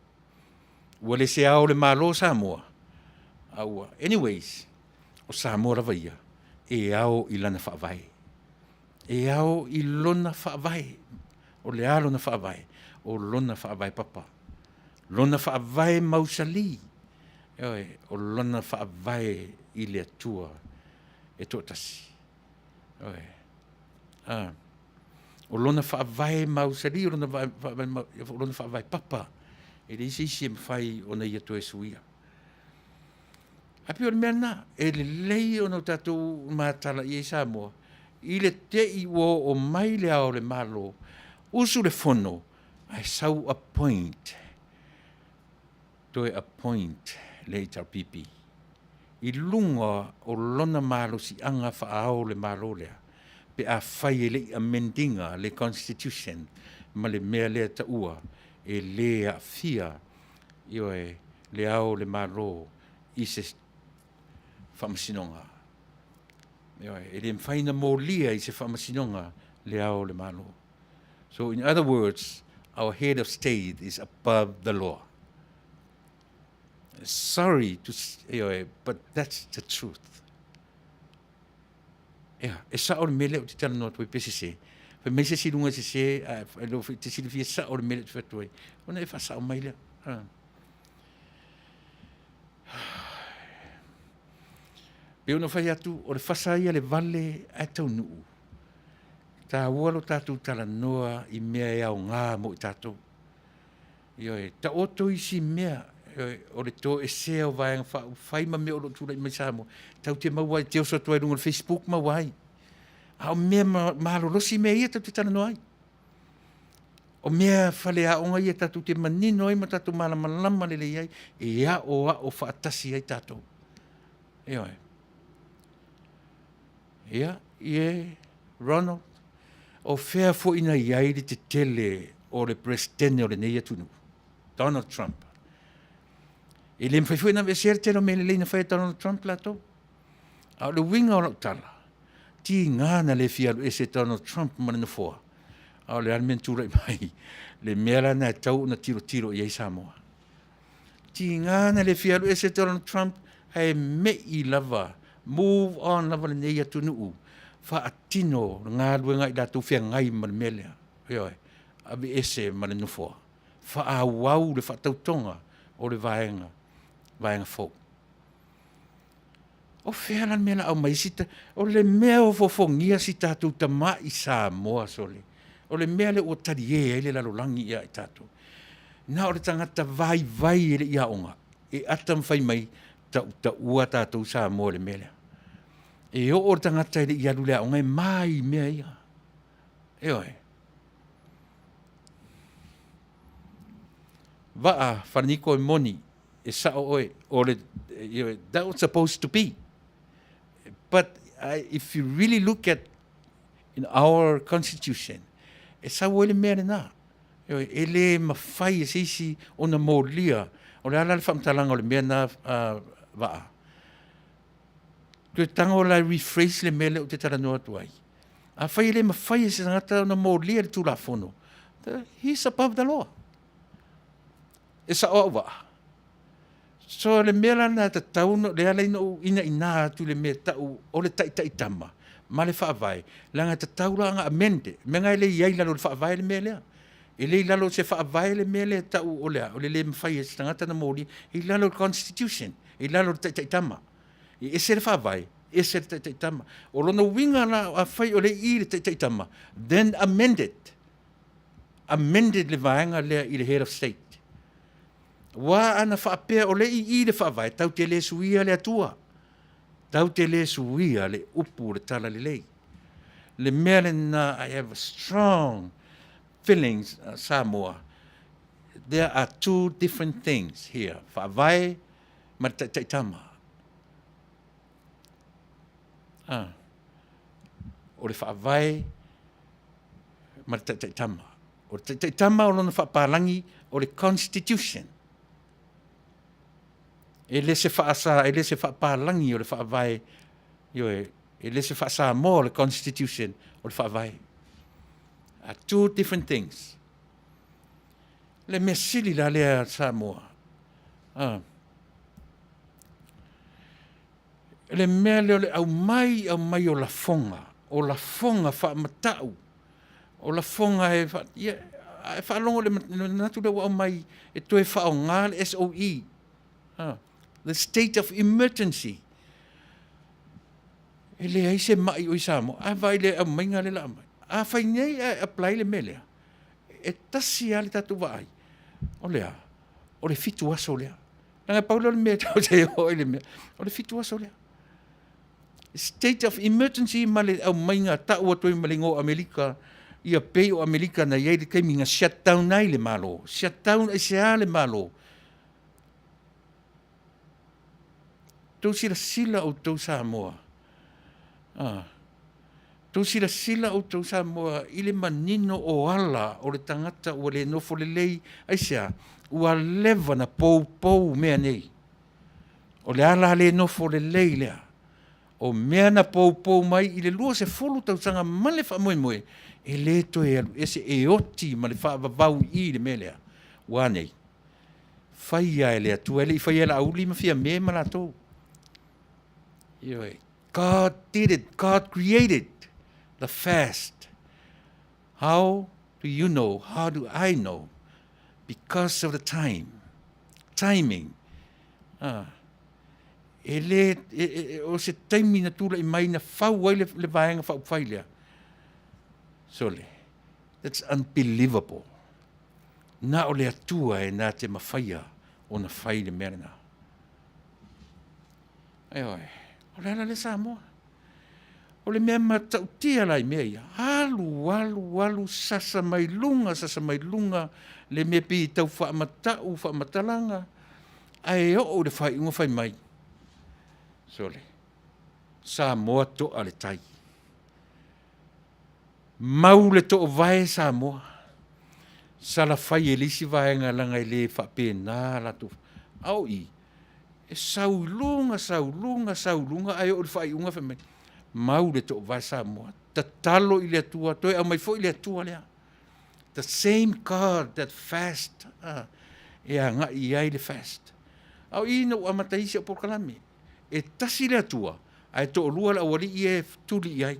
Ua le se ao le malo Samoa. Aua. Anyways, o Samoa rawa ia, e ao i lana whaavai. E ao i lona whaavai. O le alo na whaavai. O lona whaavai papa. Lona whaavai mausali. O lona whaavai i le atua. E tōtasi. O lona whaavai mausari, o lona whaavai papa. E le isi me whai o na ia to e suia. Api o le mea nā, e le lei o na tātou mātala i e Samoa. I le te i o mai le ao le malo. Usu le fono, ai sau appoint. Toe appoint le i tau pipi. I lunga o lona malo si anga whaao le malo lea. Pe a whai e le amendinga le constitution ma le mea lea ta ua e le a fia i le ao le malo i se whamasinonga. E le mwhaina mō lia i se whamasinonga le ao le malo. So in other words, our head of state is above the law. Sorry to say, but that's the truth. E sa o le mele o te tala noa toi pese se. Pe me se silunga se se, te silifia sa o le mele te whatoi. Ona e Fasa o mai lea. Pe ona whai atu, o le Fasa ia le Vale a Taunuu. Tā ualo tātou tala noa i mea e au ngā mo i tātou. Ta oto i si mea, o le tō e se o vai whai ma mea o lo tūra i mai Samoa. Tau te mawai, te osa tuai runga Facebook mawai. O mea mahalo losi mea ia tau te tala noa ai. O mea whale a onga ia tātou te manino ai ma tātou malama le iai. E a o whaatasi ai tātou. Ronald. O whea fo ina iai li te tele o le presidente o le neia tunu. Donald Trump. E le mwhai fuina vesere telo me le leina whai Donald Trump lato. A le winga o lau tala. Ti ngana le fialu e se Donald Trump manana foa. A le almentura i mai. Le mea na tau na tiro i Samoa. Ti ngana le fialu e se Donald Trump ai me i lava. Move on lava le neia tunu. Whaatino ngā luenga i dātou whia ngai ma le melea. Abi ese ma le nufoa. Whaawau le whaatautonga o le vaenga fō. O whea lan mea au mai sita, o le mea o fofongia si tātou tama i Samoa sole. O le mea le o tari e le lalolangi ia i tātou. Nā o le tangata vai e le ia onga. E atam whai mai ta ua tātou Samoa le melea. E o tangata i ia lulea o ngai mai mea ia. Waa whaniko e moni e sao oe o le that was supposed to be. But if you really look at in our constitution, e sao oe le mea na. E le mawhai e sisi o na mōlia o le ala le whamtalanga o le mea na waa. Ke tango la rephrase le mele o te tara noa tuai. A whai le mawhai e se ngata na mōlia le tūla whono. He's above the law. E sa o wa. So le mea na ta tauno, le ala ina atu le mea tau o le tai tama. Ma le whaavai. Langa ta taula anga amende. Menga le iai lalo le whaavai le mea lea. E le lalo se whaavai le mea lea tau o lea. O le mawhai e se ngata na mōlia. E lalo le constitution. E lalo le tai tama. E se le whaavai, e se le tai tama. O lona winga na a whai o le i le tai tama. Then amended le vaenga lea i le head of state. Wa ana whaapea o le i le whaavai, tau te le suia le atua. Tau te le suia le upu le tala le lei. Le mea le na, I have strong feelings, Samoa. There are two different things here. Whaavai, ma tai tama. O le whaavai ma le tai tama. O le tai tama o lona whaapalangi o le constitution. e le se Fasa, e le se whaapalangi o le whaavai, e le se Fasa mo le Constitution o le whaavai. Two different things. Le mea sili la lea Samoa. Le mea leo le au mai o la fonga whaamatau. O la fonga e whaalongo le natu le au mai e toe whaonga le SOE. The state of emergency. E le ai se mai o i Samoa. A vai le au mainga le la mai. A whai nei a apply le melea. E tasi ale tatu vai. O lea. O le fitu aso lea. Nanga paula le mea tau te hoi le mea. O le fitu aso lea. State of emergency ma le au mainga tau atoi malingo Amerika. Ia pei o Amerika na iei le keiminga shutdown nai le malo. Shutdown e sea le malo. Tau sila o tau Samoa. Tau sila o tau Samoa i le manino o ala o le tangata o le nofo le lei. Aisea, ua lewa na pou mea nei. O le ala le nofo le lei lea. O mea na pou mai i le lua se folu tau sanga male wha moe. E le to e alu, ese e oti ma le wha vavau i le mea lea. Ua nei. Whai ai lea tu ele i whai ala auli ma fia mea ma la tau. God did it. God created the fast. How do you know? How do I know? Because of the timing. O se taimi na tula i mai na whau ai le vaenga whau whailea. Sole. That's unbelievable. Na o le atua e nā te mawhaia o na whaile merena. O le ala le Samoa. O le mea matau tia lai mea ia. Alu, sasa mai lunga, le mea pi tau whamatalanga. Ai o le whai unga whai mai. Sole. Samoa to ale tai. Mau le to o vai Samoa. Sala whai e lisi vaenga langa i le whape nā latu. Au i. E saulunga, ai o le whai unga whai mai. Mau le to vai Samoa. Ta talo i le atua, toi au mai fo i le atua lea. The same God that fast. E a nga i ai le fast. Au i no amataisi o pokalame. E tasi le atua. Ai to lua la wali i e tuli i ai.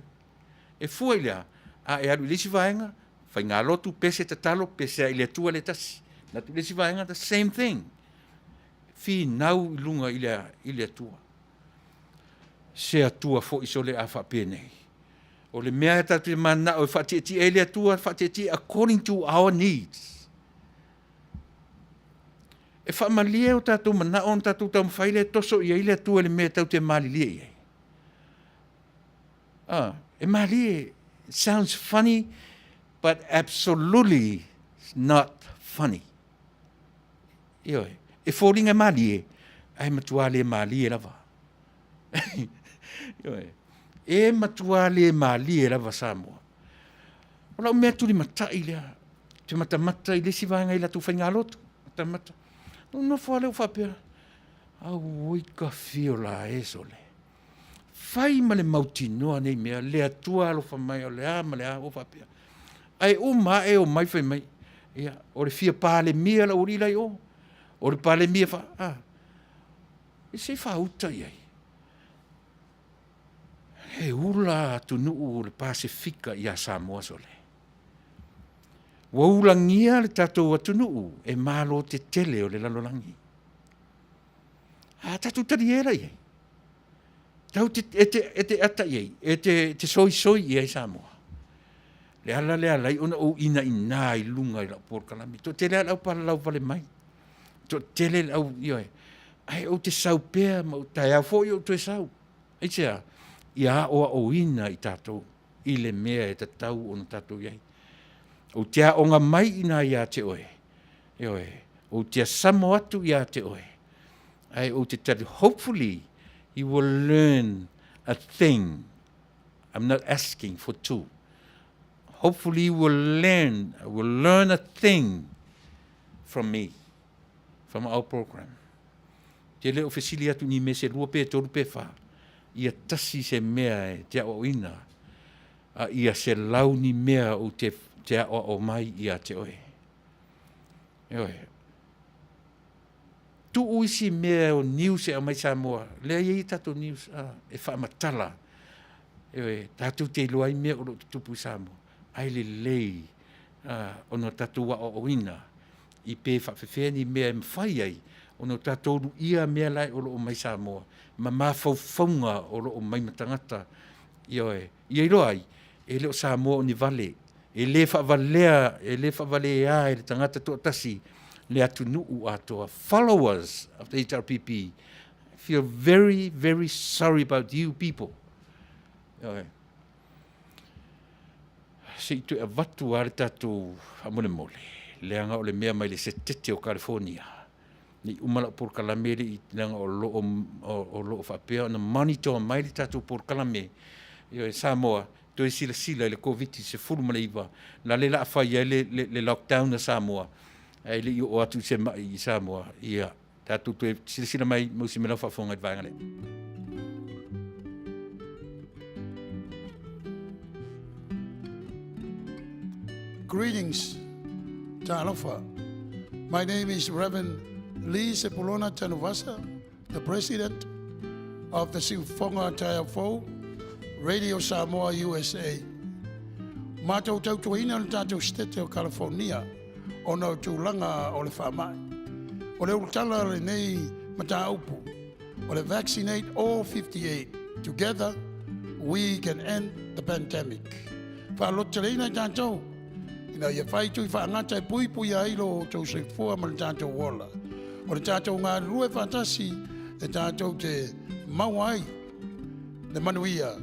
E fua i lea. A e alu lisi vaenga. Whai ngā lotu pese ta talo, pese i le atua le tasi. Na tu lisi vaenga, the same thing. Fi nau i lunga i le atua. Se atua fo iso le a whape nei. O le mea tatu te mana o whateeti e le atua, whateeti according to our needs. E whaamalie o tatu mana on tatu tau mwhaile toso i le atua le mea tau te maalilie i. E maalilie, it sounds funny, but absolutely not funny. Ioi. E fōringa malie, ai matua le malie lava. E matua le malie lava Samoa. O lau mea turi matai lea. Te matamata i lesi vaenga i latu whainga lotu. Matamata. No fua leo whapea. Au oika fio la e sole. Whai ma le mauti noa nei mea. Lea tua alo whamai o lea ma lea o whapea. Ai o ma e o mai whai mai. Ia, o le fia pāle mea la uri lai o. O le pale mia wha, e se wha uta iai. He ula tunuu le Pasifika i a Samoa sole. Wa ula ngia le tatou wa tunuu e malo te tele o le lalolangi. Tatou tari era iai. Tau te ata iai, te soi iai Samoa. Le ala i ona o ina i lunga i la porkalami. To te lea lau pala lau vale mai. To tele au ioi. Ai o te sau pea ma o tai au fo i o te sau. Ai tea, ia o ina i tātou. I le mea e te tau o na tātou iai. O tea onga mai ina ia te oe. Ioi. O tea samo atu ia te oe. Ai o te tari. Hopefully, you will learn a thing. I'm not asking for two. Hopefully, you will learn a thing from me. From our program. te leo fesili atu ni me se lua pe toru pe wha. Ia tasi se mea e te o ina. Ia se lau ni mea o te o mai ia te oe. Tu uisi mea o news e a mai Samoa. Lea iei tato news e wha matala. Tatu te loai mea o lo tupu Samoa. Ai le lei ono tatu wa o ina. I pe whawhewhea ni mea mwhai ai. Ono tatoru ia mea lai o lo o mai Samoa. Ma mawhauwhaunga o lo o mai matangata. Iei roai, e leo Samoa o ni Vale. E le whavalea e le tangata to tasi. Le atu nuu atoa. Followers of the HRPP. I feel very, very sorry about you people. Se itu e watu are tatu amone mole. Leanga o le mea mai le setete o California. Ni umala por kalamere i leanga o lo whapea na manito mai le tatu por kalame. Samoa, to e sila le COVID se furumana iwa. La le la whai le lockdown na Samoa. Ai le o atu se mai i Samoa. Ia, tatu to e sila mai mausi me lau whafonga i vangale. Greetings, Taunuu. My name is Reverend Taunuu, the president of the Siufonga Taunuu Radio Samoa USA. Mātou tautuina le tātou stete o California, o nau tūlanga o le whamai. O le urtala le nei mata upu, o le vaccinate all 58. Together, we can end the pandemic. Whalotelina tātou, ina ia whaitu I whaangata e pui ailo tau se fua ma le tātou wola. O le tātou ngā rue whantasi e tātou te mauai, le Manuia,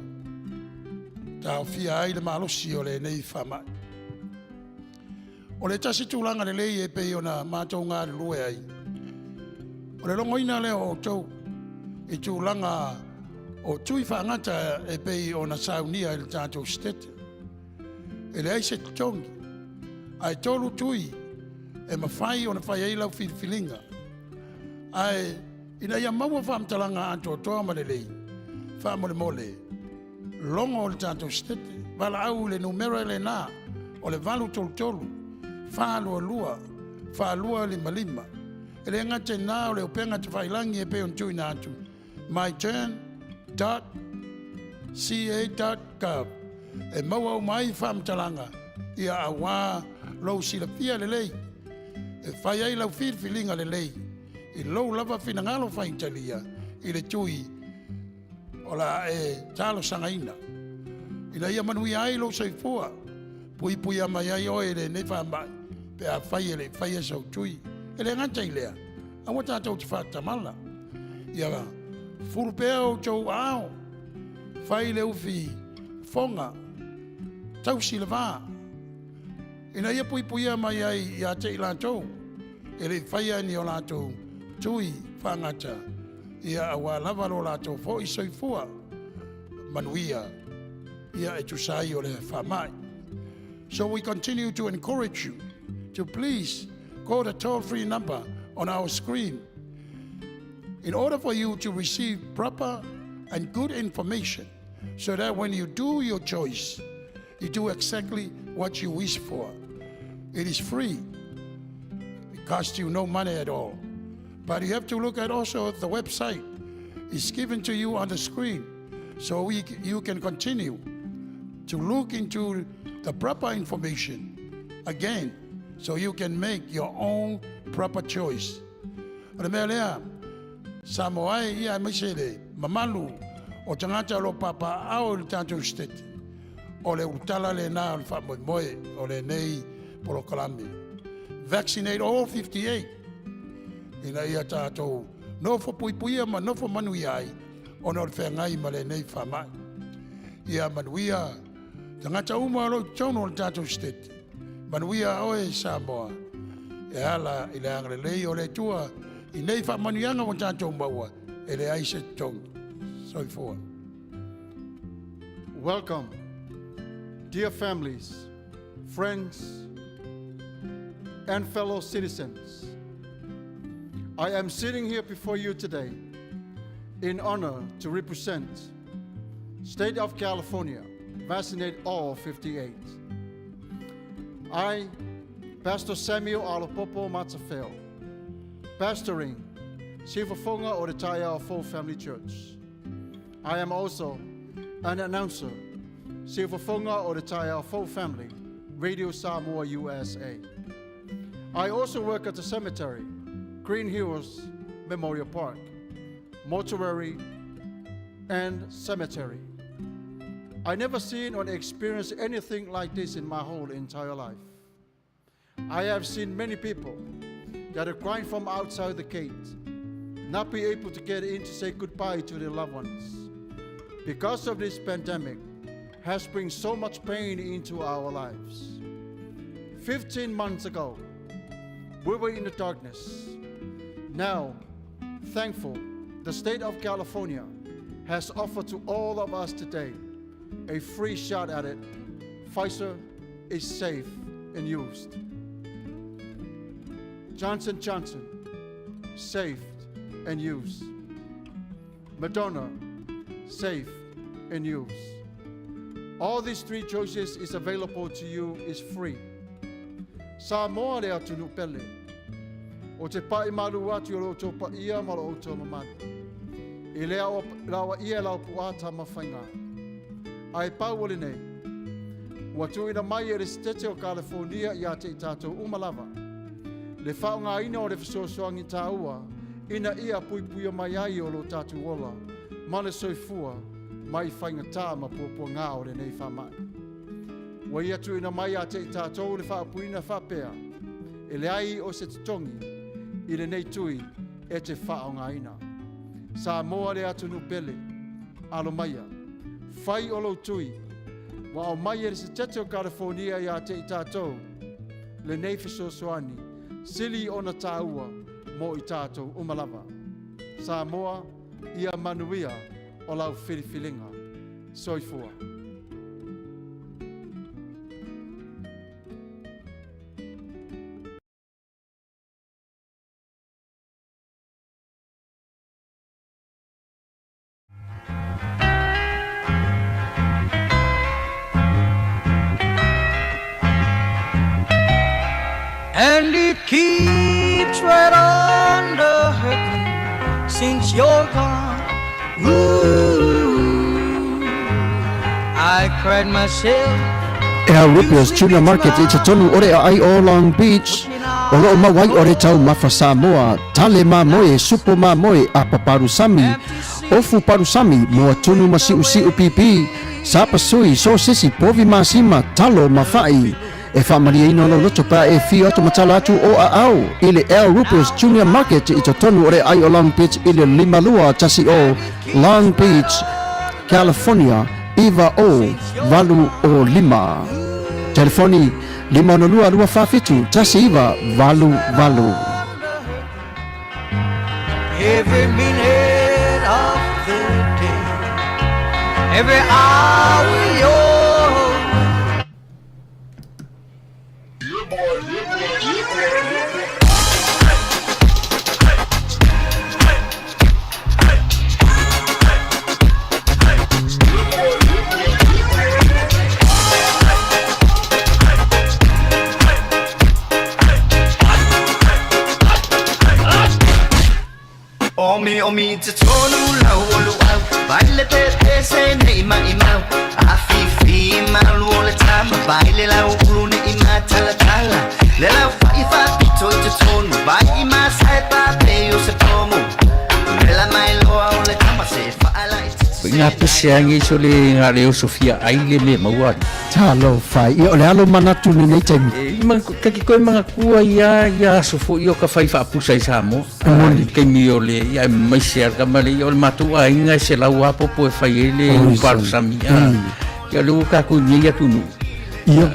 tau fia ai le malosi o le nei whamai. O le tasi tūlanga le lei e pei o na mātou ngā rue ai. O le longoina leo o tau, I tūlanga o tui whaangata e pei o na saunia i le tātou stete. E le aise tongi, ai tolu tui e mawhai o na whai eilau whiriwhilinga. Ai ina ia maua whamtalanga ato toa ma le lei, whamole mole, longo o le tātou stete, wala au le numero le nā, o le valu tolu, whaalua lua, whaalua lima, e le ngate nā o le upenga te whailangi e peo ntui nā atu, myturn.ca.gov, e maua o mai whamtalanga, ia a wā lau sila fia le lei, e whai ai lau whiriwhilinga le lei, I lou lava whinangalo whaintalia, I le tui, o la e talo sangaina. Ina ia Manuia ai lo saifua, pui a mai ai oe le ne whamai, pe a whai e sau tui, e le ngata I lea, a wata tau te whatamala. Ia furupea o tau ao, whai le uwhi whonga, tau sila wā. Ina ia pui a mai ai I a te ilatou, e le whai ani o latou, tui whangata, ia awa lava lo latou fo I soifua, Manuia, ia e tusai o le whamai. So we continue to encourage you to please call the toll-free number on our screen in order for you to receive proper and good information so that when you do your choice, you do exactly what you wish for. It is free. It costs you no money at all. But you have to look at also the website. It's given to you on the screen so you can continue to look into the proper information again so you can make your own proper choice. O le mea lea, Samoai ia misele, mamalu, o tangata lo papa au le tātou stete. O le utala le nā o le whamoimoe, o le nei polo kalame. Vaccinate all 58. Ina ia tātou, nofo puipuia ma nofo Manuia ai, o no le whengai ma le nei whamai. Ia Manuia, tangata uma alo tauno le tātou stete. Manuia oe Samoa, e ala I le angre lei o le tua, I nei whamanuianga o tātou maua, e le aise tong. Soifua. Welcome, dear families, friends, and fellow citizens. I am sitting here before you today in honor to represent State of California, vaccinate all 58. I, Pastor Samuel Alopopo Matafeo, pastoring Sifafonga o the Taya Full Family Church. I am also an announcer, Sifafonga o the Taya Full Family, Radio Samoa USA. I also work at the cemetery, Green Hills Memorial Park, mortuary, and cemetery. I never seen or experienced anything like this in my whole entire life. I have seen many people that are crying from outside the gate, not be able to get in to say goodbye to their loved ones. Because of this pandemic, has brought so much pain into our lives. 15 months ago, we were in the darkness. Now, thankful, the state of California has offered to all of us today a free shot at it. Pfizer is safe and used. Johnson & Johnson, safe and used. Moderna, safe and used. All these three choices is available to you, is free. Samoa lea tunu pele. O te pai malu atu o roto pa ia ma lo oto mamani. I lea o lawa ia lau puata mawhainga. Ai pauole nei. Watu ina mai e restete o California ia te i tātou umalava. Le whaonga ina o le fisosoangi tāua, ina ia puipuia mai ai o lo tātou ola, mane soifua, mai whainga tā ma puapua ngā o le nei whamai. Wa ia tu ina mai a te i tātou le whaapuina whapea, e le ai o se tutongi, i le nei tui e te whaonga ina. Samoa le atu nupele, alo maia, whai o lo tui, wa o mai e se tete o California ia te i tātou, le nei fisosoani, sili o na tāua mo i tātou umalava. Samoa ia Manuia o lau whiriwhilinga. Soifua. And it keeps right under her since you're gone. Ooh, I cried myself. Ea Rupios Junior Market i te tonu ore ai o Long Beach. O loo mawai ore tau mafa Samoa. Tale ma moe, supo ma moe, a paparusami. Ofu parusami, moa tunu masi usi upipi. Sapa sui, so sisi, povi masima, talo mafai. E whamaria ino no loto pa e whio atu matala atu o a au. Ile El Rupios Junior Market i te tonu ore ai o Long Beach ile limalua tasi o Long Beach, California, Iva o Valu o Lima. Telefoni 502 tasi Iva Valu Valu. Every minute of the day, every hour you're Omi te tonu lau olu au Baile te te se ne ima imau Afifi malu o le tama Baile lau ulu ne ima tala tala Le lau whai whapito i te tonu Vai ima sae pape o se tomo Le la mai loa o le tama se whaala i te Ngā pese angi so le ngā reo Sofia aile me mauari. Talo fai, i o le alo manatu ni nei taimi. Kaki koe mga kua ia sofo i o ka whai whaapusa i Samoa. Kei mi o le, ia mai se arka male, i o le matua inga se lau apopo e whai e le uparusami. Ia le uka ku ni atu nu. Ia.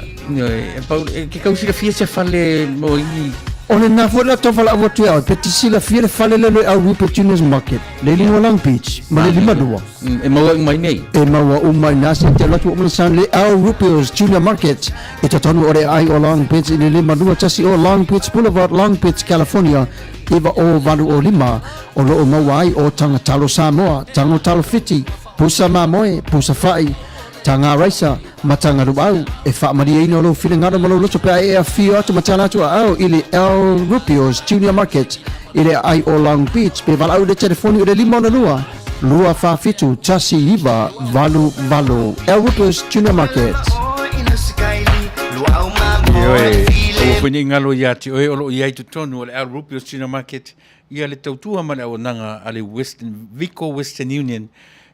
Ke kausira fia se whale mo i O le nā fwela tawhala awa tui au, pe tisila fia le whale lelo au Rupert Juniors Market, le lingo Long Beach, ma le lima dua. e maua umai nei. E maua umai nasi te latu o malisan le au Rupert Junior Market, e tatonu ore ai o Long Beach, i le lima dua tasi o Long Beach Boulevard, Long Beach, California, iwa o valu o lima o loo mawai o tangatalo Samoa, tangotalo fiti, pusa mamoe, pusa fai, tanga raisa, matanga rubau, e whaamaria ino lo whiringaro malo loto pia e a whio atu matana atu au ili El Rupios Junior Market, ili ai o Long Beach, pe walau de telefoni o le lima o na lua, lua whawhitu, tasi iwa, valu valu, El Rupios Junior Market. Ioe, o puni ngalo iati, oe olo iai tu tonu o le Al Rupios Junior Market, ia le tautua ma le au nanga a le Vico Western Union,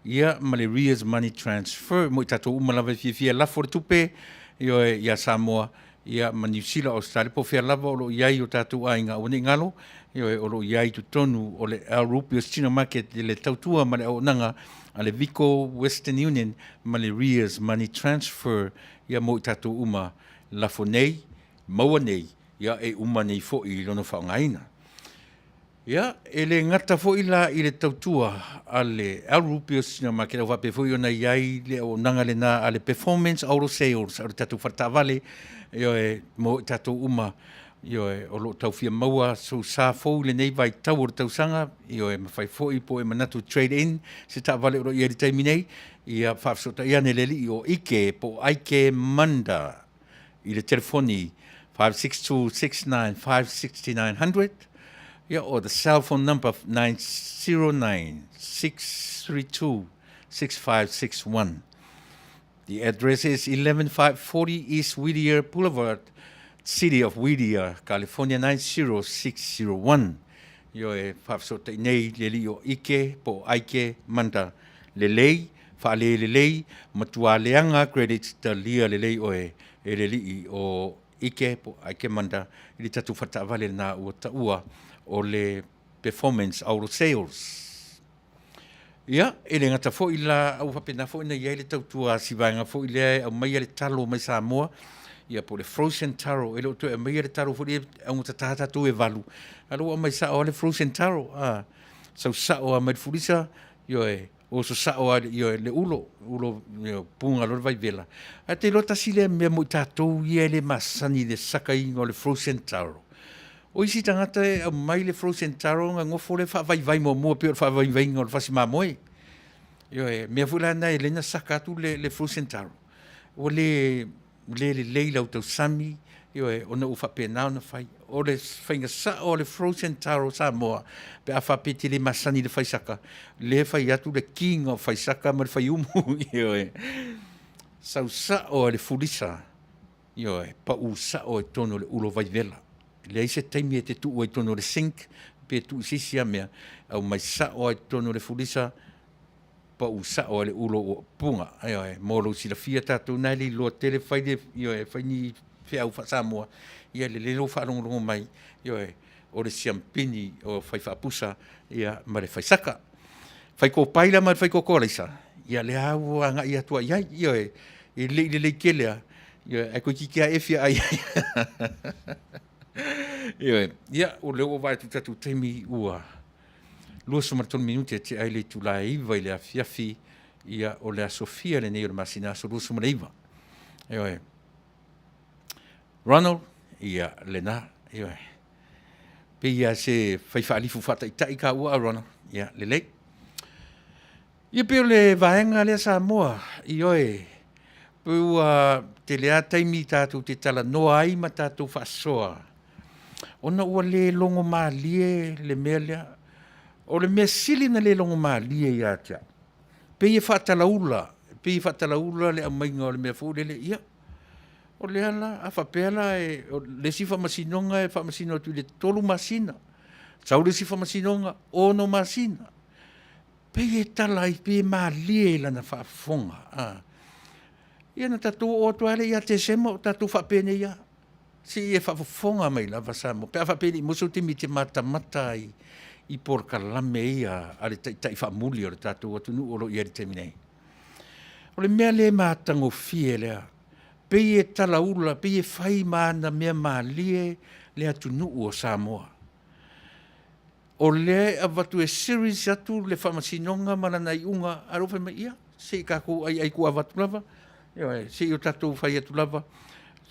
ia ma le Ria's Money Transfer, mo i tato umalawa fia lafo le tupe, ioe ia Samoa, ia ma New Zealand Australia, po fia lava olo iai o tato ainga o ne ngalo, ioe olo iai tu tonu o le Al Rupios Junior Market, le tautua ma le au nanga a le Vico Western Union, ma le Ria's Money Transfer, ia mo i tato uma, lafo nei, maua nei, ia e uma nei fo i lono whaongaina. Ia, e le ngata fo i la i le tautua a le Al Rupios Junior Market au wape fo i ona iai le o nanga le na a le performance auto sales, au tatu whata Vale, ia e mo i tato uma, ia e o lo tau fia maua so sa fo i le nei vai tau o tau sanga, ia e mawhai fo i po e manatu trade in, se ta Vale o ia ri taimi nei, ia whafsota ia ne leli i o ike po aike manda, i le telefoni 562-69-56900, yeah, or the cell phone number 909-632-6561. The address is 11540 East Whittier Boulevard, City of Whittier, California 90601. Yo e whafsota nei leli o ike po aike manda lelei, whaale lelei, matua leanga credits ta lia lelei oe. E le li o ike po aike manda ili tatu whata Vale na ua taua o le performance auto sales. Ia, e le ngata fo i la au hapena fo ina iai le tautua sivaenga fo i le au mai le talo mai Samoa, ia po le frozen taro, e lo to e mai le taro fo i au tatata tu e valu. Alo au mai sa o le frozen taro, sau sa o a mai furisa, yo e o so sa o le ulo punga lo vai vela a te lota sile me mo tatou ia le masani le sakai o le frozen taro o isi tangata e mai le frozen taro nga ngofo le fa vai mo pe fa vai o fa si mamoi yo e me fula na ele na sakatu le frozen taro o le lau tau sami yo e ona ufa pe na ona fai o le whainga sa o le frozen taro Samoa pe a whapeti le masani le whaisaka le whai atu le king o whaisaka ma le whai umu yo e sau sa o le fulisa yo e pa u sa o e tono le ulo vai vela le ise taimi e te tu o e tono le sink pe tu sisia mea au mai sa o e tono le fulisa pa u sa o le ulo o punga yo e molo si la fia tatu nai li lo tele whai le yo e whai ni fea u Samoa ia le lelo wharongo mai yo e o le siampini o whai whapusa ia ma le whaisaka whai ko paila ma le whai ko koreisa ia le au anga ia tua iai yo e le kelea yo e ko kikia e fia ai yo e ia o leo vai tu tatu temi ua lua somarton minute te ai le Tuilaepa i le afiafi ia o le Sofia le nei o le masina so lua somaraiva yo e Ronald, ia lena, ia. Pe ia se whaiwhaalifu whata i tai ka ua Ronald, ia lelei. Ia peo le vaenga lea Samoa, i oe. Peo te lea taimi tātou te tala noa ai ma tātou whasoa. Ona ua le longo maalie le mea lea. O le mea sili na le longo maalie ia tia. Pe ia whatalaula le amainga o le mea fōlele, ia. O le ala, a whapela e, le sifa masinonga e whamasino tu le tolu masina. Tau le sifa masinonga, ono masina. Pe e tala i pe maa lie lana whaafonga. Ia na tatu o tuale ia te sema o tatu whapene ia. Si e whaafonga mai la vasamo. Pe a whapene musu timi te mata i porka lame ia ale tai whaamuli o le tatu o tunu olo ia ri teminei. O le mea le mātango fie lea. Pei e talaula, pei e whai maana mea maalie le atu nuu o Samoa. O le avatu e series atu le whamasinonga marana i unga arofa mai ia. Se kako ai ku avatu lava. Se o tatou whai atu lava.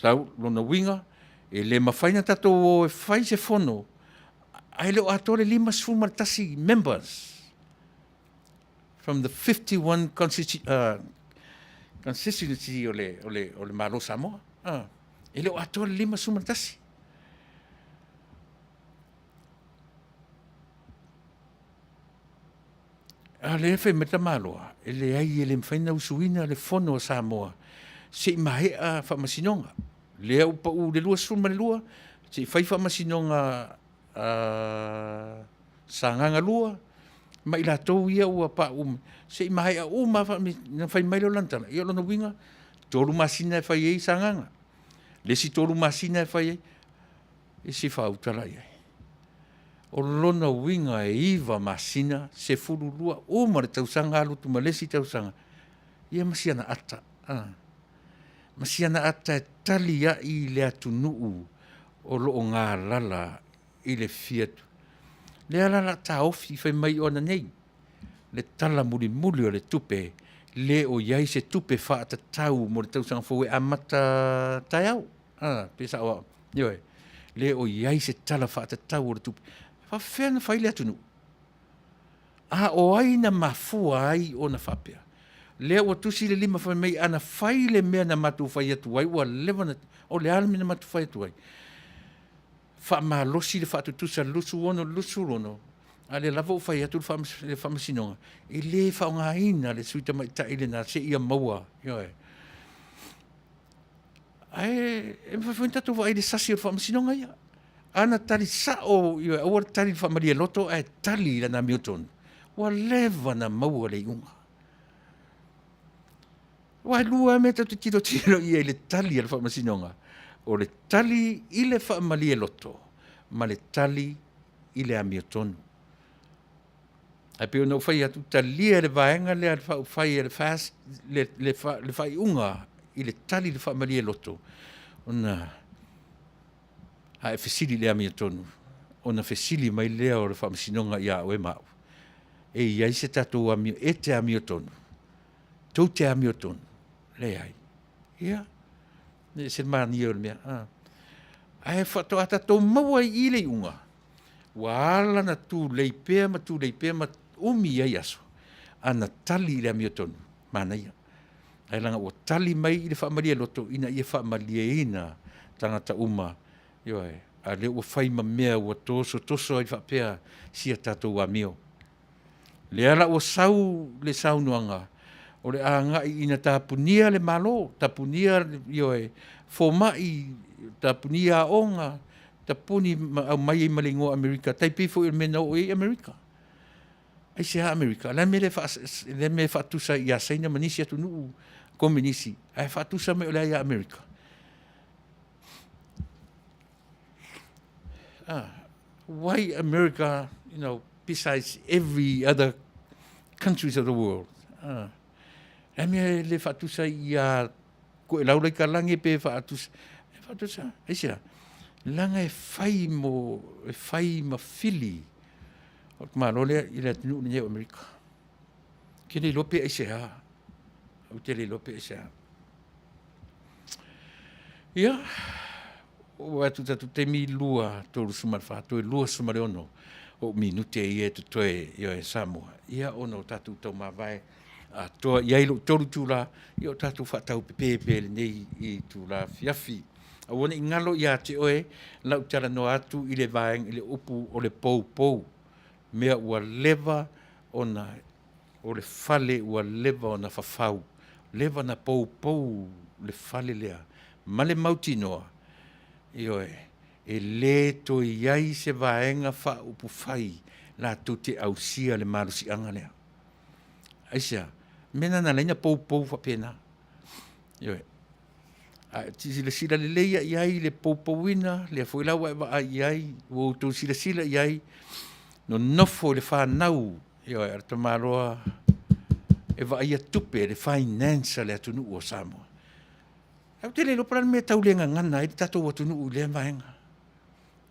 Sau, lona winga. E le mawhaina tatou o e whai se fono. ai leo atole 5 members from the 51 constituency o le malo Samoa. E leo atole 5 le fai meta maloa, le ai le mfaina usuina le fono o Samoa. Se mahe a whamasinonga. Le au pa u le lua suma le lua, se fai whamasinonga sanganga lua, ma ila tau ia ua pa se mahe a uma na fai mailo lantana. Ia lona winga, tolu masina e fai ei sanganga. Le si tolu masina e fai ei, e si whautala iai. O lona winga e iwa masina se furu lua uma le tausanga alu tu malesi tausanga. Ia masiana ata. Masiana ata e tali ia i le atu nuu o loo ngā lala i le fiatu. Le alala ta ofi fai mai ona nei. Le tala muli muli o le tupe. Le o iai se tupe whaata tau mo le tausanga fōe amata tai au. Pesa oa. Ioe. Le o iai se tala whaata tau o le tupe. Whawhena whai le atu nuu. O aina mafua ai o na whapea. Lea ua tusi le 5 whai mai ana whai le mea na matu whai atu ai, ua lewa na, o le alami na matu whai atu ai. Wha maa losi le whaatutusa lusu rono, a le lava o whai atu le whamasinonga. E le whaonga ina le suita mai ta ile na se ia maua. Ioe. E mwhawhin tatu wa le sasi o whamasinonga ia. Ana tali sao, ioe, awa tali whamaria loto, e tali la na miotonu. Ua lewa na maua le iunga. Wai lua me tatu tiro i le tali al whamasinonga. O le tali i le whaamalia loto, ma le tali i le amiotonu. Ai peo no whai atu talia le vaenga le al whai le fast, le whai unga i le tali le whaamalia loto. Ona, hae fesili le amiotonu. Ona fesili mai lea o le whamasinonga ia o e mau. E iai se tatou e te amiotonu. Tau te amiotonu. Le ai. Ia. Ne se mani o le mea. Ai whato ata tau maua i le unga. Wa ala na tu leipea ma umi ai aso. Ana tali le amiotonu. Mana ia. Ai langa o tali mai i le whaamalia loto ina ia whaamalia ina tangata uma. Ioe. A le ua whaima mea ua toso ai whapea sia tatou amio. Le ala o le sau nuanga. O le anga ina tapunia le malo, tapunia ioe, fomai, tapunia onga, tapuni mai i malingo Amerika, taipifo i mena o e Amerika. Ai se ha Amerika, le me fatusa i asaina manisi atu nuu kominisi, ai fatusa me o le ia Amerika. Why America, besides every other countries of the world? E mea le whatusa i a koe laura i ka lange pe whatusa. Eisia, langa e whai ma fili. O ka marolea i le atinu ni o Amerika. Kene lope eisia. Au te le lope eisia. Ia, o atu tatu te mi lua tolu sumarwha, toe lua sumare ono. O minute i e tutoe i o e Samoa. Ia ono tatu tau mawai. Toa iai lo toru tūla, i o tātou whatau pepe nei i tūla fiafi. A wana i ngalo i a te oe, lau tala no atu i le vaeng, i le upu o le pou. Mea ua lewa ona, o le fale ua lewa ona whawhau. Lewa na pou, le fale lea. Ma le mauti noa, i oe, e le to iai se vaenga wha upu whai, la tu te ausia le marusi anga lea. Aisia, mena na leina pou whapena. Ioe. Tisi le sila le leia iai, le pou ina, le fuilawa eva a iai, o tau sila iai, no nofo le whanau, ioe, arta maroa, eva ia tupe, le finance le atunu o Samoa. Au te le loparan me tau lenga ngana, i tatou atunu u le maenga.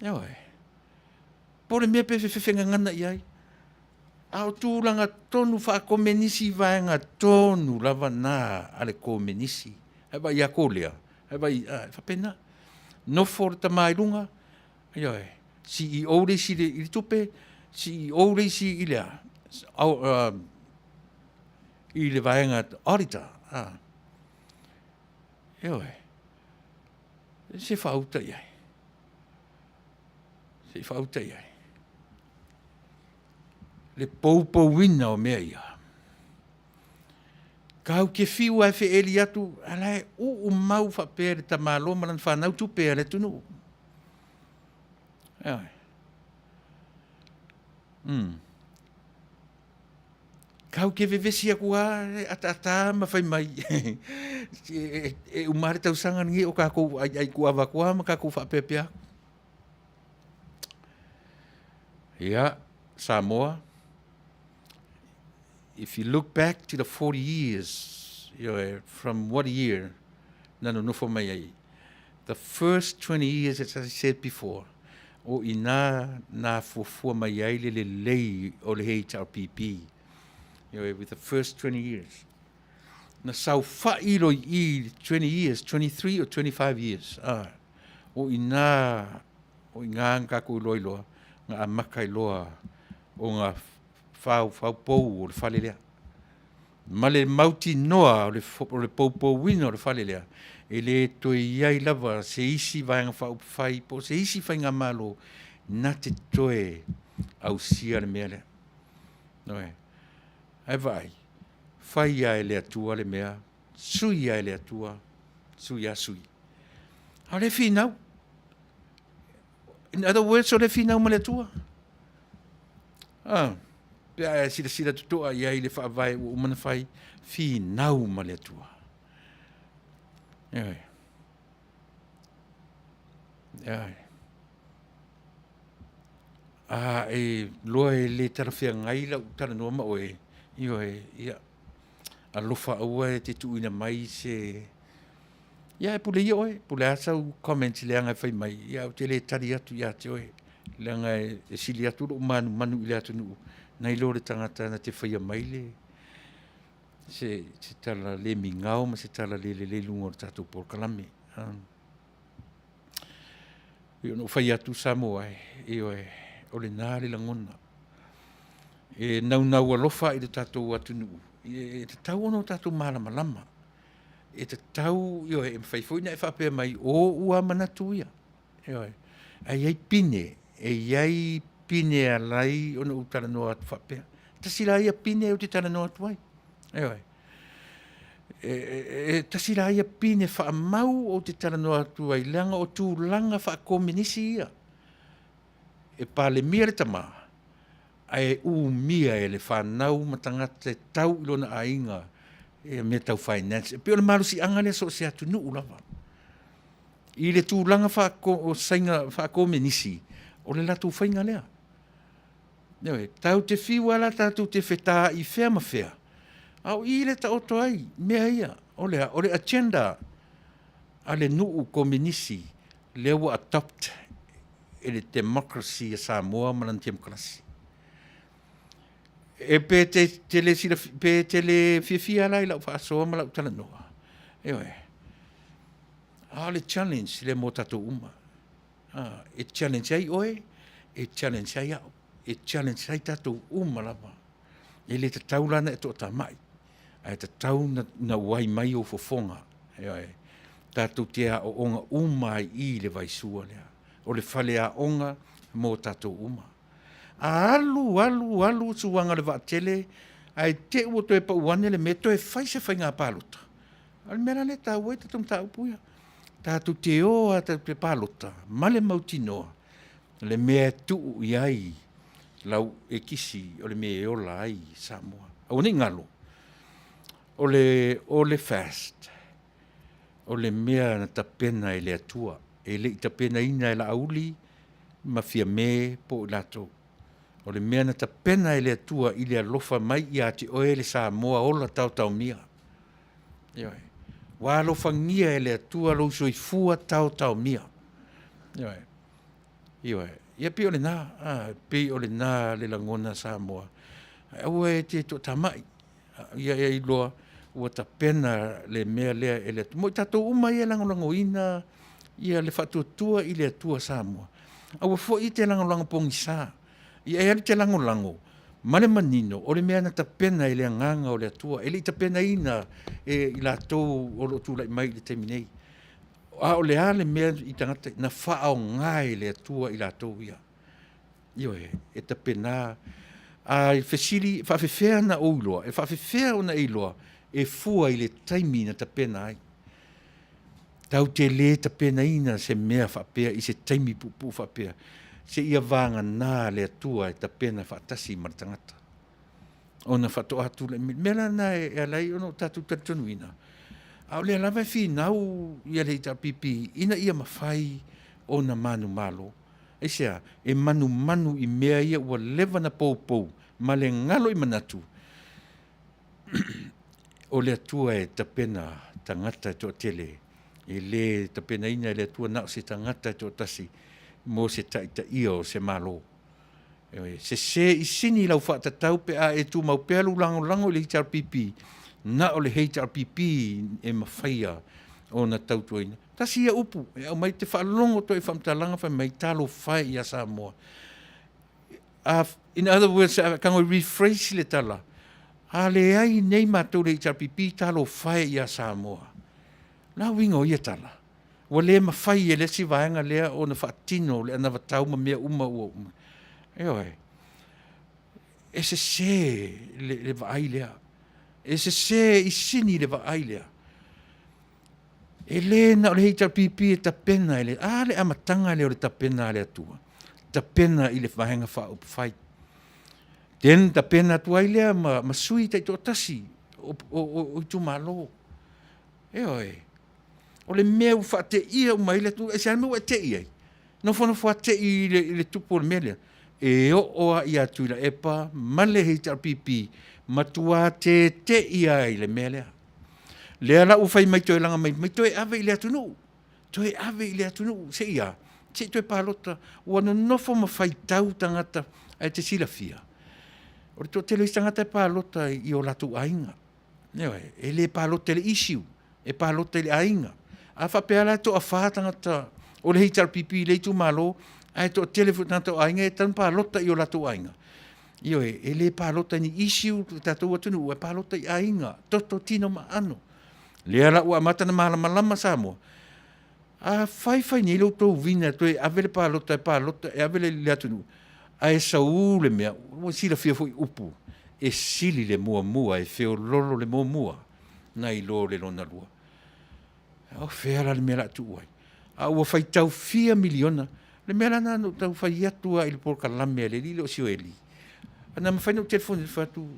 Ioe. Po le mea pewhenga ngana iai. Au tūlanga tonu whaakomenisi vaenga tonu lava nā ale komenisi. Hewa ia kōlea. Hewa i whapena. Nofo ta mairunga. Ioe. CEO le si le tupe CEO le si ile i le vaenga auditor se fauta ia le pou wina o mea ia kau ke fiu ai fe eli atu ala o mau fa pere ta malo malan fa nau tu pere tu no kau ke vevesi aku ata ma fai mai o mare tau sanga ngi o ka ko ai ku ava ku ma ka ku fa pepe yeah, Samoa. If you look back to the 40 years, from what year? No for mai. The first 20 years, as I said before, o ina na for mai ai le lei o le HRPP. With the first 20 years. Na sau failo I 20 years, 23 or 25 years. O ina ngā ko loiloa. Ngā makai loa o ngā whau pou o le whalelea. Ma le mauti noa o le pou wina o le whalelea. E le toi iai lava se isi vaenga whau whai po se isi whai ngā malo na te toe au sia le mea lea. Noe. Ai vai. Whai ia e le atua le mea. Sui ia e le atua. Sui a sui. Hau le whinau. In other words, o le finau ma le tua. Pea sila tutoa ia I le whaavai o umana whai finau ma le tua. E loa e le tarawhia ngai lau tala noa ma oe. Ia. Alofa aua e te tuina mai se... Ia pule ia oe, pule asau comments le anga whai mai, ia o te le tari atu ia te oe, le anga e sili atu lo manu I le atu nuu, nei lo le tangata na te whaia mai le, se tala le mingau, ma se tala le lungo o tatou por kalame. Ia no whai atu Samoa e oe, o le nā le langona. E nau alofa I le tatou atu nuu, e te tau ono tatou malama. E te tau, e mwhaifoina e whapea mai o ua manatu ia. Ai pine, ai pine alai ona utara noa atu whapea. Tasira ia pine o te tara noa atu ai. Tasira ia pine whaamau o te tara noa atu ai. Langa o tū langa whaakominisi ia. E pale mia le tama. Ai mia e le whanau matangata te tau ilona ainga. E me tau finance. Pe o le marusi anga le so se atu nuu lava. I le tūlanga whaako menisi, o le latu whainga lea. Tau te whiwala, tau te whetā I whea ma whea. Au I le ta oto ai, mea ia, o le agenda, a le nuu komenisi, leo adopt e le democracy a Samoa manan democracy. E pe te le fia lai lau whaasoa ma lau tala noa. Le challenge le mo tatou uma. E challenge ai oe, e challenge ai au. E challenge ai tatou uma lava. E le tatau lana e toa tamai. E tatau na wai mai o fofonga. Tatou te a o onga uma I le vaisua lea. O le whale a onga mo tatou uma. Alu suanga le vaatele ai te ua toe pauane le me toe fai se fai ngā pālota. Al mera le tau e te tum tau puia. Tātu te oa te pālota, ma le mautinoa, le mea tuu iai, lau e kisi o le mea e ola ai Samoa. Au ni ngalo, o le fast, o le mea na tapena e le atua, e le tapena ina e la auli, ma fia me po lato. O le mea na tapena e le atua I le alofa mai I ati oe le Samoa ola tau mia. Wa alofa ngia e le atua lo soifua tau mia. Ia pi o le nā, le langona Samoa. Au e te to tamai. Ia I loa ua tapena le mea lea e le atua. Mo tatou uma ia langolango ina, ia le whatuatua I le atua Samoa. Aua fo I te lango pongisa. I e te lango. Male manino, o le mea na tapena I le anganga o le atua. E le tapena ina I la tau o lo tūlai mai le teminei. A o le ale mea I tangata na whaao ngai le atua I la tau ia. Io e tapena. A fesili, whawhewhea na ouloa. E whawhewhea o na eiloa. E fua I le taimi na tapena ai. Tau te le tapena ina se mea whapea I se taimi pupu whapea. Se ia vanga nā le atua e tapena whaatasi maratangata. O na whatoa atu le mela na e alai ono tatu tatunuina. Au le alawa whinau ia le ita pipi ina ia mawhai o na manu malo. E sea, e manu I mea ia ua lewa na pou, ma le ngalo I manatu. O le atua e tapena tangata e to tele. E le tapena ina e le atua nao se tangata e to tasi. Mo se taita ia o se malo. Se I sini lau whaatatau pe a e tu mau pēlu lango le HRPP. Na o le HRPP e mawhaia o na tautuaina. Tasi ia upu. E au mai te whaalongo to e whamtalanga whai mai talo whai ia Samoa. In other words, kango rephrase le tala. A le ai nei mātou le HRPP talo whai ia Samoa. Na wingo ia tala. Wa le mawhai e le si vaenga lea o na whaatino le ana watau ma mea uma. E se le vaai lea. E se I sini le vaai lea. E le na o le HRPP e tapena e le. Le amatanga le o le tapena le atua. Tapena I le vaenga whai. Den tapena atua I lea ma sui tai tō tasi. O I tu malo. O le mea ufa te ia o mai le tu, e se ame te ia. No whana wha te I le tupo le mea. E o a ia Tuilaepa, ma le HRPP, matua te ia I le mea lea. Lea la ufai mai toi langa mai toi ave I le Taunuu. Toi ave I le Taunuu, se ia. Se toi palota, ua no nofo ma whai tau tangata ai te sila fia. O le tō telo I tangata e palota I o latu ainga. E le palota le isiu, e palota le ainga. A whapea la to a whātangata o le HRPP le tu malo, ai to telefon tanto ainga e tan palota I o lato ainga. Io e le palota ni isiu tatou atunu e palota I ainga, toto tino ma ano. Le ala ua mata na malama Samoa. A whai ni lo tō vina to e avele palota e avele le atunu. A e sau le mea, o sila fia foi upu. E sili le mua e feo lolo le mua. Na I lo le lona lua. O whera le mea la tu ai. A ua whai tau 4 miliona. Le mea la nano tau whai atua I le por kalame le li o sio e li. Ana ma whai no telefoni le whatu.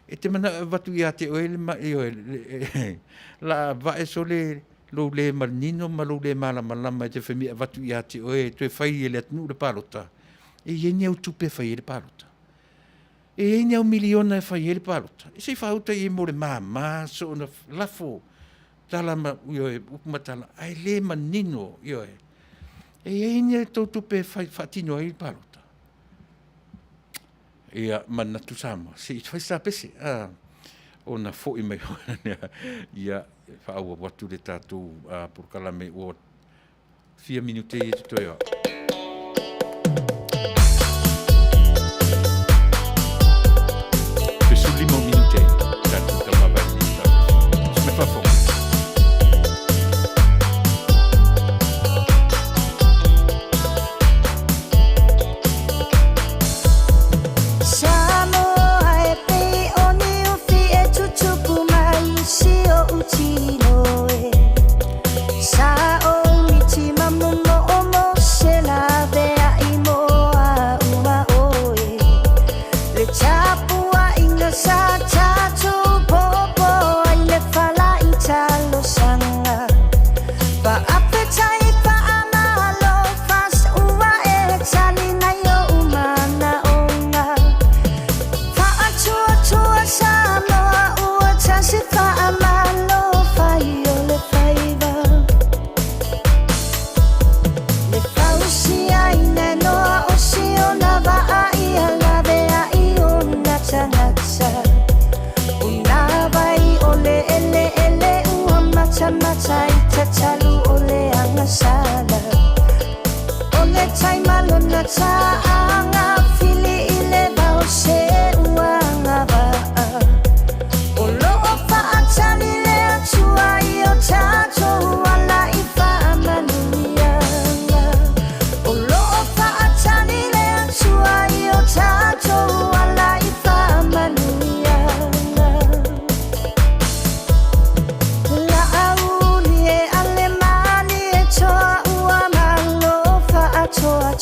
E te mana watu I ate o ele ma e o ele. La vae so le lo le marinino ma lo le malama e te whamia watu I ate o e. Toe whai e le atunu le palota. E ye niau tupe whai e le palota. E ye niau miliona e whai e le palota. E se whauta I mo le maa so na lafo. Tala ma upumatala ai le manino e ine tautu pe fatino ai palota ia manatu sama si fai sa pese ona fo I mai ia fa au watu le tatu por kalame o 4 minute I to ia pesu 5 minute tatu tama vai se fa fo Sa o mi ti mamu mo o mo se la vea I mo a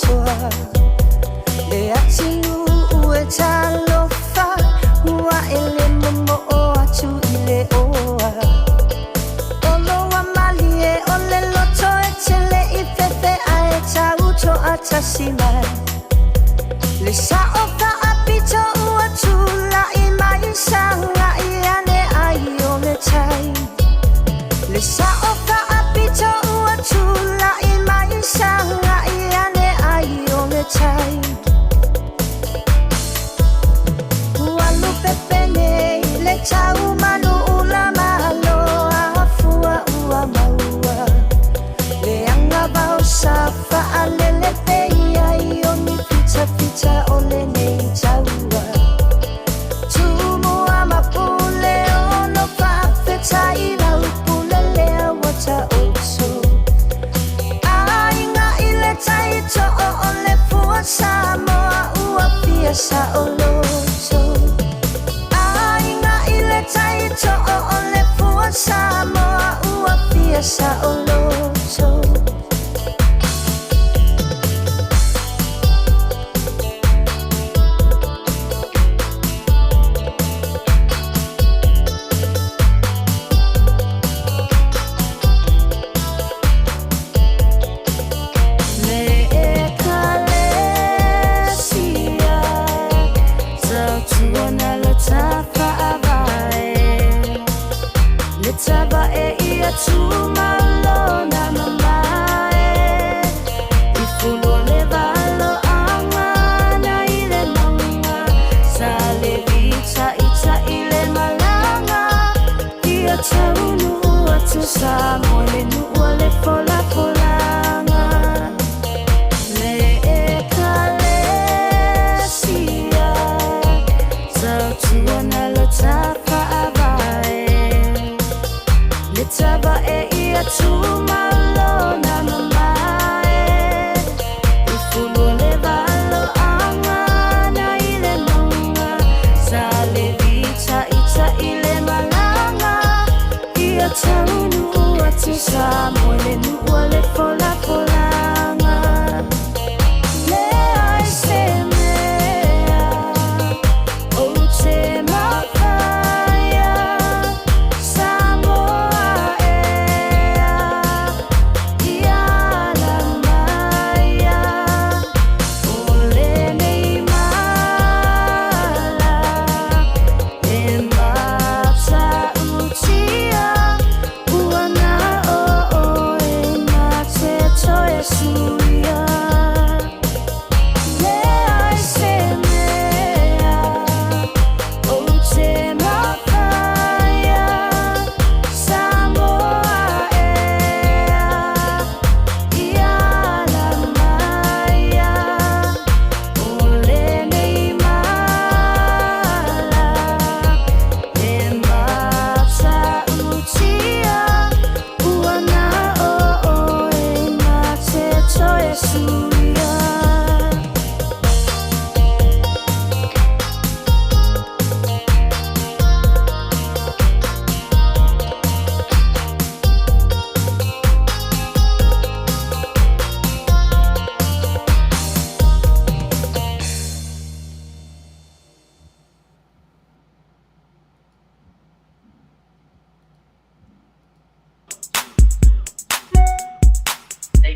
toa le ati ue talofa ua ele momo o atu ile oa olo wa mali e ole loto e tele I fefe ae tau to atasima le saofa apito ua tula I mai sanga I ane ai ole tai le saofa apito ua tula I mai sanga I ane ai ole tai Walu pepene le tau manu ula malo afua ua maua le anga vau safa alele peia I oni pita pita ole nei taua Tumu ama pule ono whawheta I lau pule lea wata oto Ainga I le taito o ole fua Samoa ua pia sa o loto Ainga I le taito o ole fua Samoa ua pia sa o loto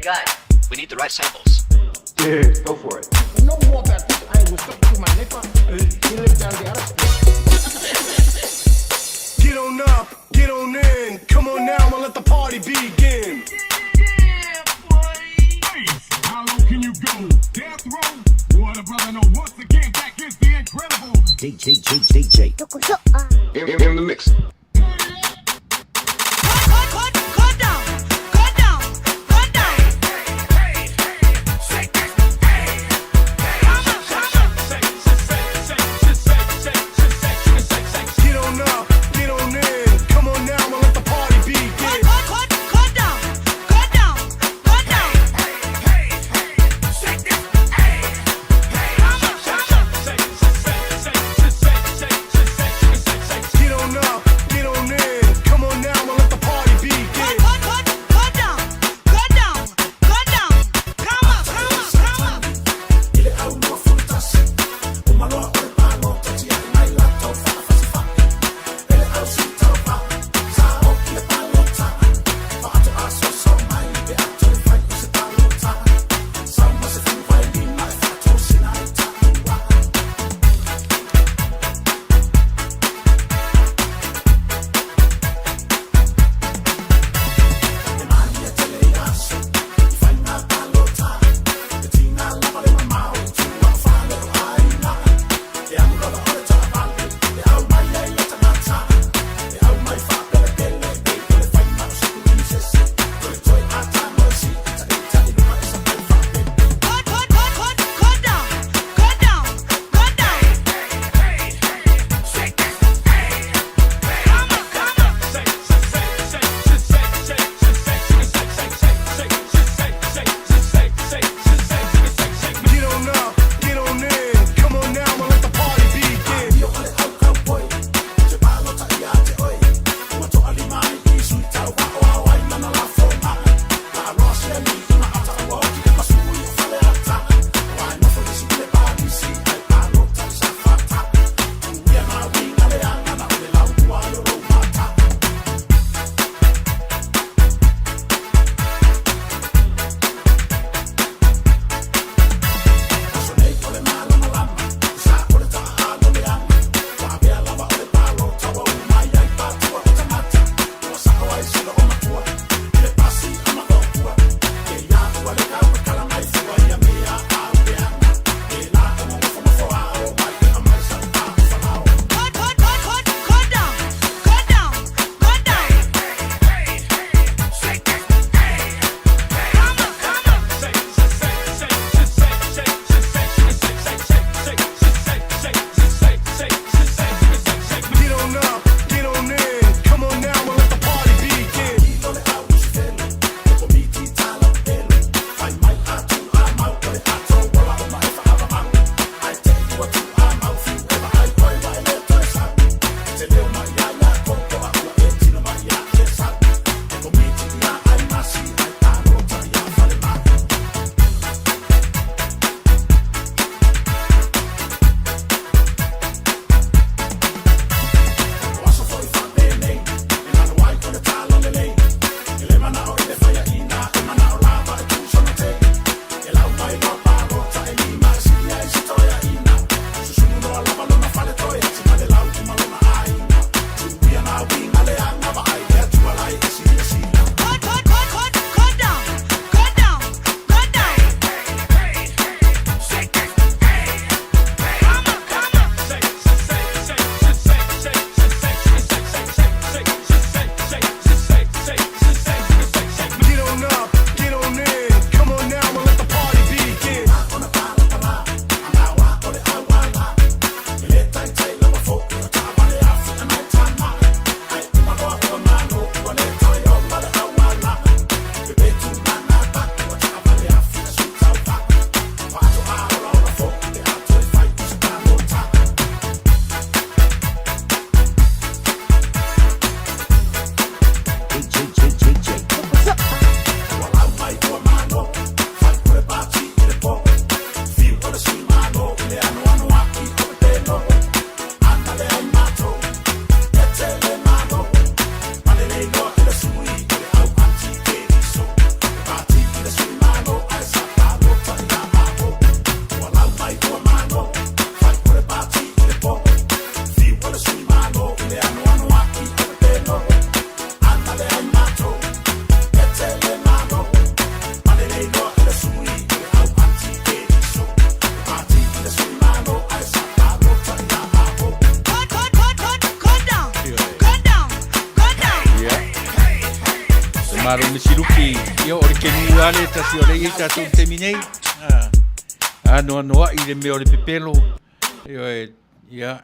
guys, we need the right samples. Yeah, go for it. No more about this. I was stuck to my nigga. He lived down the other. Get on up, get on in. Come on now, I'ma let the party begin. Yeah, boy. How low can you go? Death row? What a brother, no. Once again, back is the incredible DJ. In the mix. Get Maro misiruki ia o le kenu ale tasi o le i tatou teminei. Ano i le mea o le pepelo. Ia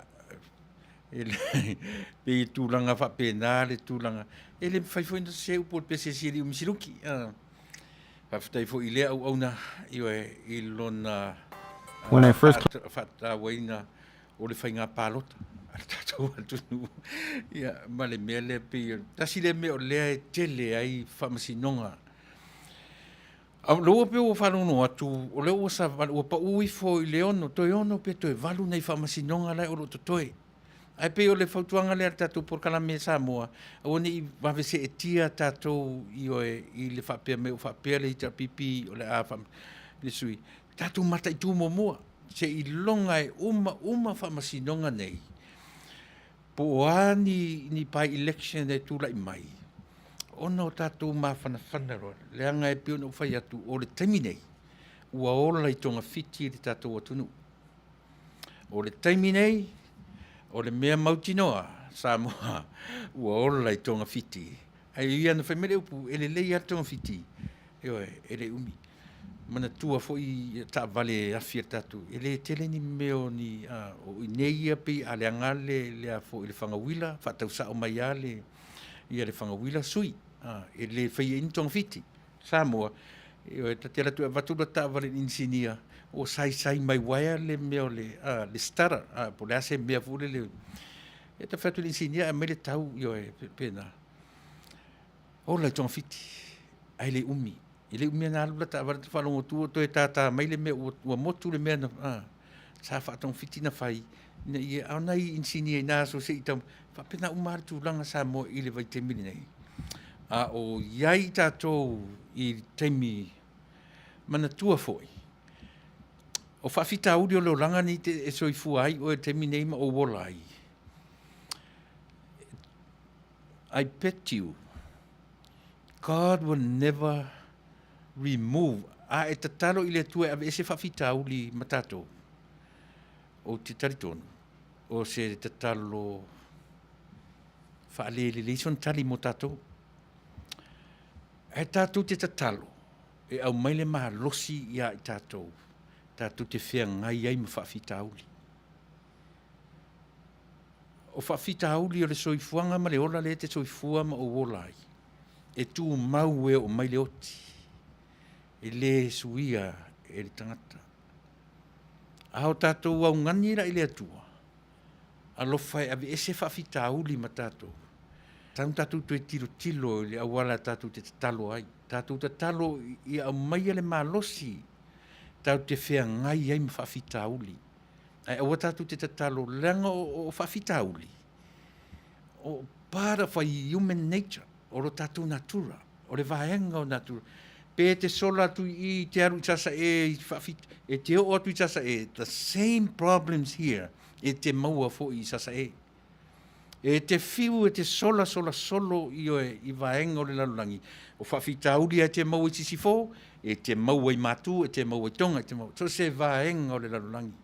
pe tūlanga whapena le tūlanga. E le whaifoi na se upo le pese siri o misiruki. Whaftai fo i lea au na i lona When I first whaina o le whainga pālota. Tatou atunu ia ma le mea le pe tasi le mea o lea e tele ai whamasinonga. Au loa pe o whanono atu o leo o sa o pa ui fo i le ono toi ono pe toi valu nei whamasinonga lai o lo toi. Ai pe o le whautuanga lea tatou por kala me Samoa o ni wawese e tia tatou i le whapea me o whapea le ita pipi o le awham le sui. Tatou mata i tū momoa se i longa e uma whamasinonga nei. Po ni pai election e tūla i mai. Ona o tātou mawhanawhana roa. Leanga e pio no whai atu o le taimi nei. Ua ola i tonga whiti le tātou atunu. O le taimi nei, o le mea mautinoa, Samoa, ua ola i tonga whiti. Ai ia na whaimere upu, ele lei a tonga whiti. Ele umi. Mana tua fo i ta vale afia tatu ele tele ni meo ni o nei pe ale angale le fo ile fanga wila fa tau sa o mai ale ia le fanga wila sui ele fai intong fiti Samoa ta tela tu vatu ta vale insinia o sai mai waya le meo le stara po le ase mea fule le e ta fatu insinia me le tau pena o la tong fiti ai le umi ele umi na lula ta var fa longo tu to tata mai le me o motu le me na sa fa tong fitina fai na ia ana i insini na so se tam fa pena umar tu langa sa mo ile vai te mini nei o yai tato i temi mana tua foi o fa fita audio lo langa ni te so i fu ai o te mini ma o wolai I bet you God will never remove e tatalo i le tua ave se whawhita uli matato o te taritonu o se tatalo whaalele leison tali mo tato tato te tatalo e au maile maha losi ia i tato te whea ngai ai ma whawhita uli o whawhita uli o le soifuanga ma le ola le te soifua ma o wolai e tu mau o maile oti ele suia ele tangata ao tatou au ngani ra ile atua alo fai ave ese whawhita uli ma tatou tatou tue tilo le awala tatou te talo ai tatou te talo i au mai le malosi tau te whea ngai ai ma whawhita uli ai awa tatou te talo langa o whawhita uli o para whai human nature o lo tatou natura o le vaenga o natura pe te sola tu i te aru tasa e te o atu tasa the same problems here e te maua fo i sasa e te fiu e te sola solo i vaenga o le lalulangi o whawhita uri e te maua i tisifo e te maua i matu e te maua i tonga so se vaenga o le lalulangi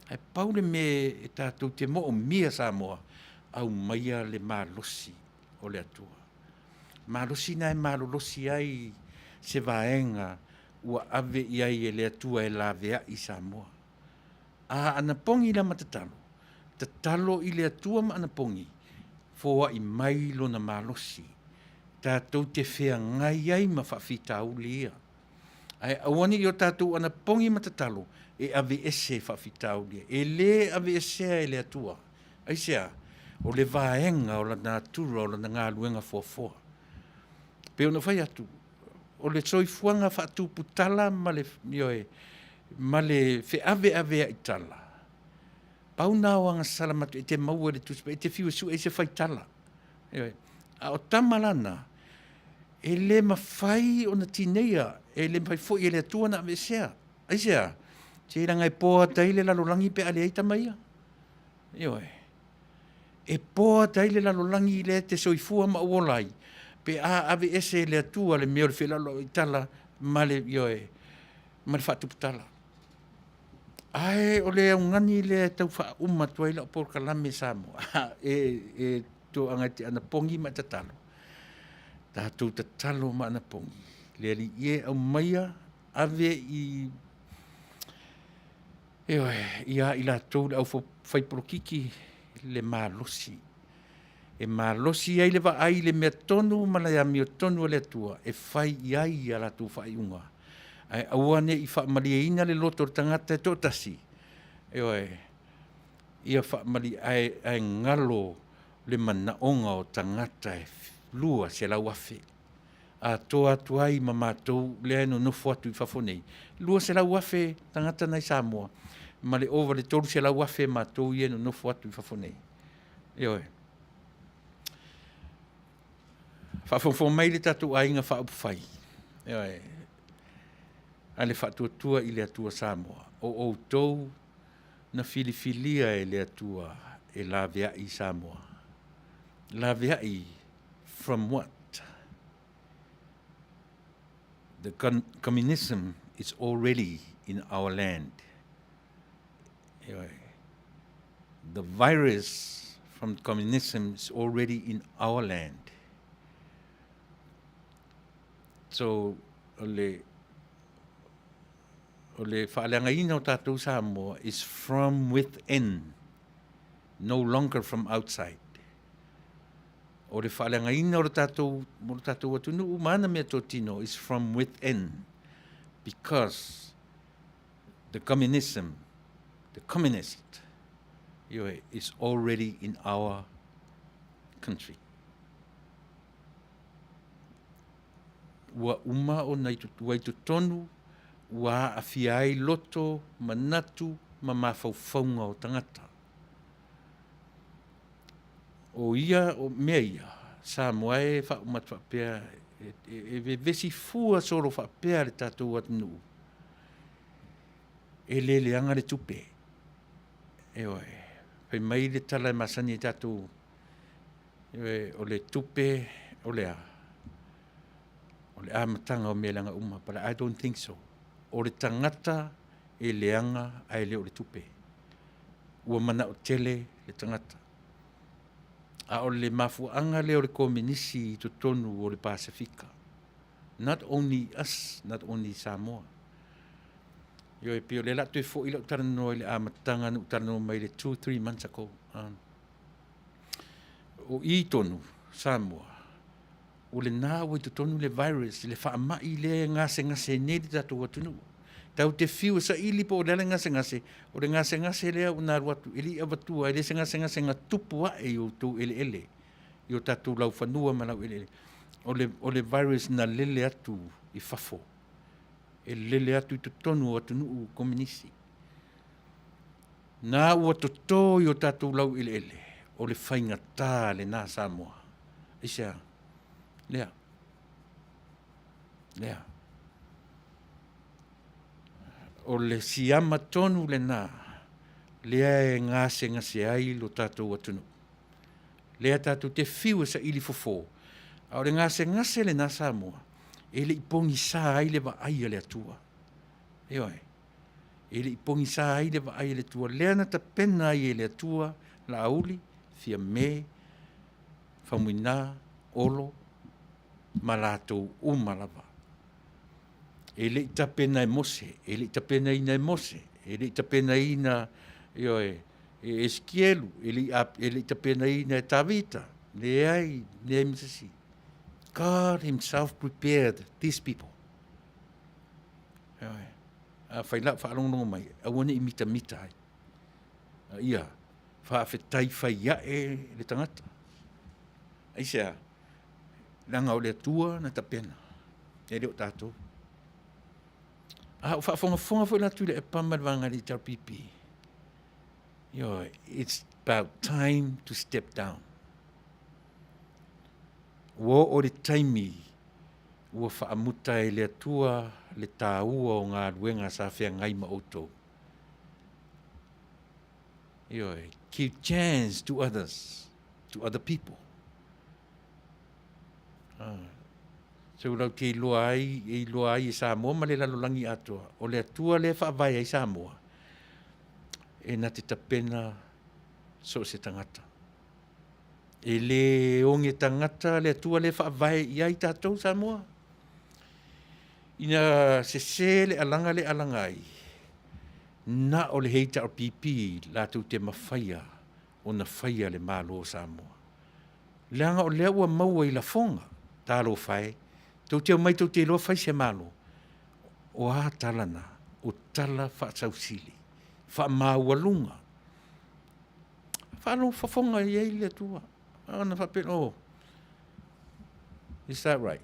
ai paule me e tātou te mo o mia Samoa au maia le malosi o le atua malosi nai malolosi ai se vaenga ua ave iai e le atua e la vea i Samoa. Ana pongi la matatalo. Tatalo i le atua ma ana pongi. Foa i mailo na malosi. Tātou te whea ngai ai ma whawhita uli ia. Ai awani i o tātou ana pongi matatalo e ave ese whawhita uli ia. E le ave esea e le atua. Ai sea, o le vaenga o la natura o la ngā luenga foa. Peo na whai atu. O le soifuanga whaatu putala ma le fe ave i tala. Pau nā wanga salamatu e te maua le tuspa, e te whiu su e se whai tala. A o tamalana, e le mawhai o na tinea, e le mawhai fo i le atua na ave sea. Ai sea, te ranga e poa taile lalolangi pe ale eita maia. E poa taile lalolangi le te soifua ma uolai. Pe ave ese le atua le meo le whelalo i tala ma le whaatu putala. Ai, o le ngani le tau wha umatua ila o por kalame Samoa. E to anga te ana pongi ma tatalo. Tātou ta talo maana pongi. Le ali ie au maia ave i ia i lātou au whaiporokiki le mālosi. E mālosi ai le ai le mea tonu malaya mea tonu le tua. E whai iai a lātou whai unga. Ai awane i whaamalia le loto tangata e tōtasi. Ia whaamali ai ngalo le manaonga o tangata e lua se lau afe. A toa tuai ma mātou le no nofo atu i whafonei. Lua se lau afe tangata nei Samoa. Ma le ova le toru se lau afe mātou i no nofo atu i whafonei. Whafofo mai le tatu ainga whaupwhai. A le whatuatua i le atua Samoa. O tau na filifilia e le atua e la vea i Samoa. La vea i from what? The communism is already in our land. The virus from communism is already in our land. So, ole whaaleangaina o tātou Samoa is from within, no longer from outside. O le whaaleangaina o tātou atunu umana mea tō tino is from within, because the communist is already in our country. Ua uma o nei tutuai tonu, ua awhiai loto, manatu, ma mawhauwhaunga o tangata. O ia, o mea ia, Samoa e whaumatu whapea, e vesi fua soro whapea le tātou atunu. E leleanga le tupe. Pei mai le tala e masani e tātou, o le tupe, o le amatanga o mea langa uma, but I don't think so. O le tangata e leanga ai leo le tupe. Ua mana o tele le tangata. A o le mafuanga leo le kominisi i tonu o le Pasifika. Not only us, not only Samoa. Yo e pio le latu e fo ila utarano i le amatanga na utarano mai le 2-3 months ago. O i tonu, Samoa. O le nā wai tonu le virus, le whaamai le ngase neri tātou atunu. Tau te whiu sa ili po o le ngase, o le ngase lea o nā ruatu, ili awatua, ele se ngase ngā tupua e o tō ele. I o tātou lau whanua ma lau ele. O le virus na lele atu i whafo. E lele atu i tonu o atunu o kominisi. Nā ua tō i o tātou lau ele. O le whainga tā le nā Samoa. Isea. Lea. O le siama tonu le nā, lea e ngase ai lo tātou atunu. Lea tātou te whiu sa ili fofo. A o le ngase le nā Samoa, e le ipongi sā ai le wa ai le atua. E le ipongi sā ai le wa ai le atua. Lea na ta pena ai le atua, la auli, fia me, whamuina, olo, malatou umalava. E le itapena e mose, e le itapena ina e mose, e le itapena ina e eskielu, e le itapena ina e tavita, le ai, le misasi. God himself prepared these people. A whaila whaalongo mai, a wane I mita ai. Ia, whaafetai whaia e le tangata. Aisea, langa o le atua na tapena. E leo tātou. Whaafonga fo la tule e pamadwanga li tarpipi. It's about time to step down. Wo o le taimi, ua whaamuta e le atua le tāua o ngā ruenga sa whea ngai ma outou. Give chance to others, to other people. So lau te iloa ai I Samoa ma le lalolangi atua. O le atua le whaavai ai Samoa. E na te tapena so se tangata. E le onge tangata le tua le whaavai ia I tātou Samoa. Ina se le alangai. Na o le heita o pipi lātou te mawhaia o na whaia le mālo Samoa. Leanga o lea ua maua I la fonga, tālo whai, tau te mai tau te loa whai se mālo. O a talana, o tala whaasausili, whaamāualunga. Whaano whafonga I ei le tua. Ana whapen, oh, is that right?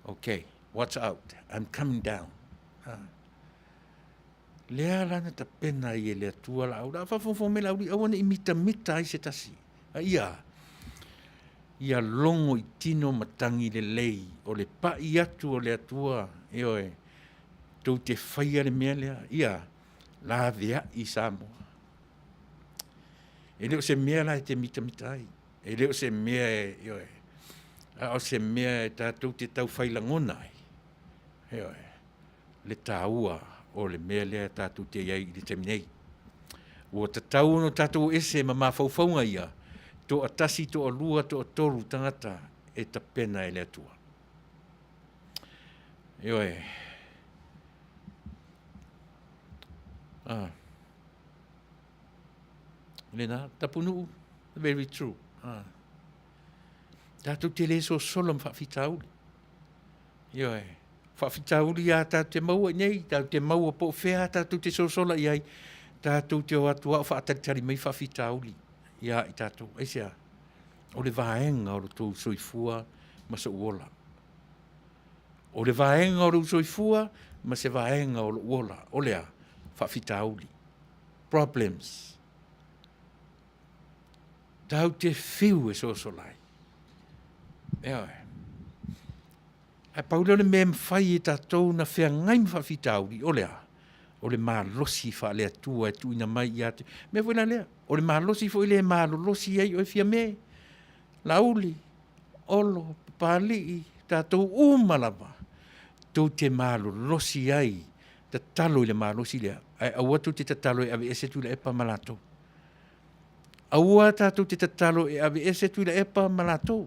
Okay, what's out? I'm coming down. Lea lana ta pena I le tua la aura. Whafofo me lauri awana I mita I se tasi. Ia longo I tino matangi le lei. O le pa I atu o le atua. Eoe, tau te whaia le mea lea. Ia, la vea I Samoa. E leo se mea la te mita ai. E leo se mea eoe. O se mea tātou te tau whailangona ai. Eoe, le tāua o le mea lea tātou te iai I le teminei. Ua tatau no tātou ese ma mawhauwhaunga ia. To atasi, to alua, to atoru tangata e ta pena e le atua. Eoe. Lena, tapunuu, very true. Tātou te le so solam whawhitauri. Ioe, whawhitauri a tātou te maua nei, tātou te maua po whea, tātou te so sola iai, tātou te o atua o whaataritari mai whawhitauri. Ia I tātou, eisea, o le vaenga o le tō soifua ma se uola. O le vaenga o le soifua ma se vaenga o le uola. O lea, whawhitauri. Problems. Tau te whiu e so solai. Eoe. Ai paula le mea mwhai e tātou na whea ngai mwhawhitauri. O lea. O le mālosi wha lea tua e tuina mai I atu. Mea wena lea. O le mālosi fo I le mālosi ei o e whia me. Lauli. Olo. Pālii. Tātou umalawa. Tau te mālosi ai. Ta talo I le mālosi lea. Ai awatu te tatalo e ave ese Tuilaepa malatou. Aua tātou te tatalo e ave ese Tuilaepa malatou.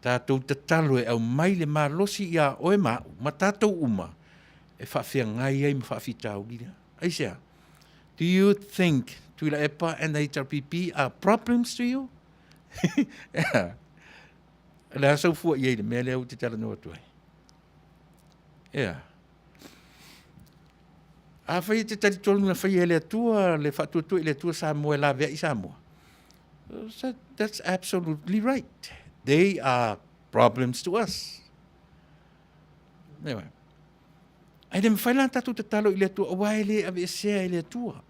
Tātou tatalo e au mai le mālosi ia oe mau, ma tātou uma, e whawhia ngai ai ma whawhitau lira. Aisea, do you think Tuilaepa and the HRPP are problems to you? Yeah. Le asau fua iei le mea leo te tala noa tuai. Yeah. A whai te tari tolu na whai ele atua, le whatuatua ele atua Samoa la vea I Samoa. So that's absolutely right. They are problems to us. Anyway. Ai le mwhaila tatu te talo ele atua, awa ele ave esea ele atua.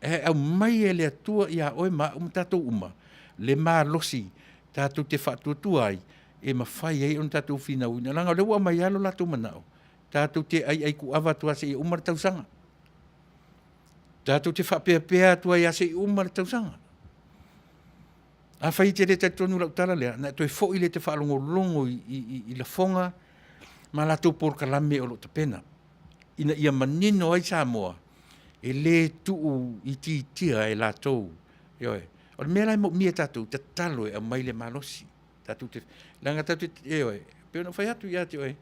E au mai ele atua ia oe ma tatou uma. Le maa losi, tatou te whatuatua ai, e ma whai ei on tatou whina uina. Langa le ua mai alo latou manao. Tātou te ai ku awa tua se I umar tausanga. Tātou te whapea tua ia se I umar tausanga. A whai te re te tonu lau tala lea, na toi fo I le te whaalongo I la fonga, ma latou por kalame o lo te pena. Ina ia manino ai Samoa, e le tuu I tia e latou. Ioe, o le mea lai mo mia tātou, te talo e a mai le malosi. Tātou te, langa tātou te, ioe, peo na whai atu ia te oe,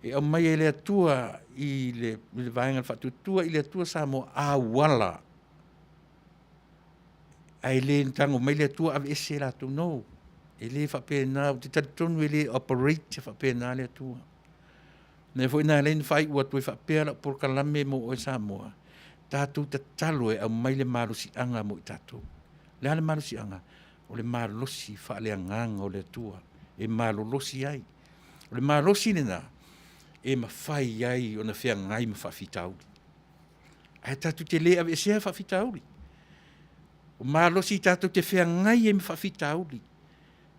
e au mai ele atua I le vaenga whatutua I le atua Samoa a wala. Ai le ntango mai le atua ave ese latou no. E le whapena, te tatonu e le operate whapena le atua. Ne fo ina le whai ua tue whapea la por kalame mo o Samoa. Tātou te talo e au mai le marusi anga mo I tātou. Le ale marusi anga, o le marusi whaale anganga o le atua. E marulosi ai. O le marulosi nena, e ma whai ai o na whea ngai ma whawhitauri. Ai tātou te lea ave sea whawhitauri. O mālosi tātou te whea ngai e ma whawhitauri.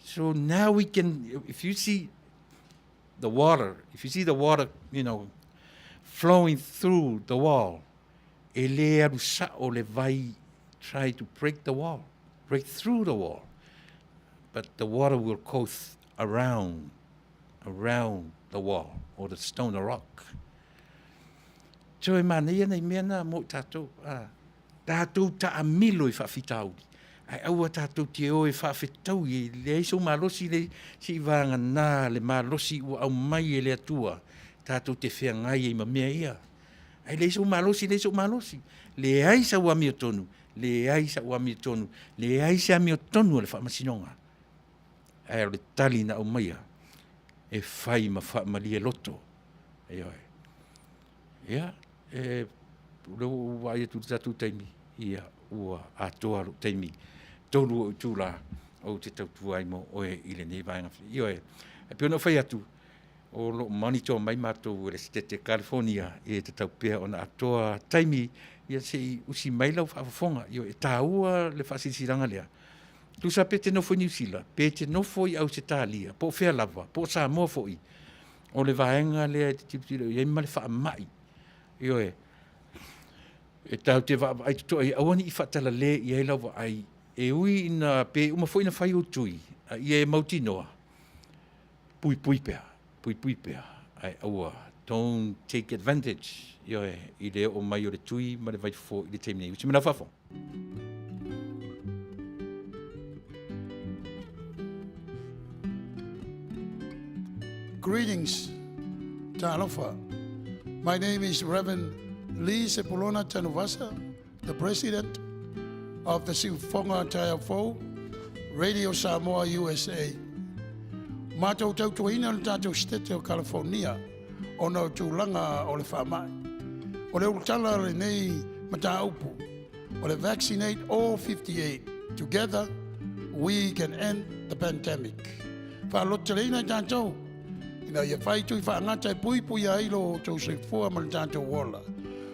So now we can, if you see the water, you know, flowing through the wall, e le aru sa o le vai try to break through the wall. But the water will go around the wall, or the stone or rock. So e mana ia nei mea na mo tātou. Tātou ta amilo I whawhitauri. Ai aua tātou te o e whawhetau i le eiso malosi le si vanga nā le malosi ua au mai e le atua. Tātou te whea ngai e mamea ia. Ai le eiso malosi, Le aisa ua mio tonu, le aisa ua mio tonu, le aisa mio tonu le whamasinonga. Ai o le tali na au maia. E whai ma whaamalia loto. E oi. Ia, leo wai e tūtatu taimi. Ia, ua atoa ro taimi. Tolu o tūla o te tautu ai mo oe i le nei vaenga. Ia e, e pio whai atu. O lo manito mai mātou le stete California e te taupea o na atoa taimi. Ia se usi mai lau whaafonga. Ia e tāua le whasisiranga lea. Tu sa pe te nofo New Zealand, pe te nofo i au se tālia, po whea lava, po Samoa fo i. O le vaenga lea te tipitira, i ma le wha mai. Io e tau te wha ai tuto ai, awani i whatala le i e lau ai, e ui ina pe uma fo ina whai o tui, i e mauti noa. Pui pea, ai aua, don't take advantage. Io i le o mai o le tui, ma le vai fo i le teimine, usi mana whafo. Greetings, Taunuu. My name is Reverend Lee Sepulona Tanuvasa, the president of the Siufonga Taiafo, Radio Samoa, USA. Mātou tautuina o tātou stete o California, o nau tūlanga o le whamai. O le utala le nei mata upu, o le vaccinate all 58. Together, we can end the pandemic. Whalotelina tātou, ina ia whai tui whaangata e pui ailo o tau se fua ma le tātou wola.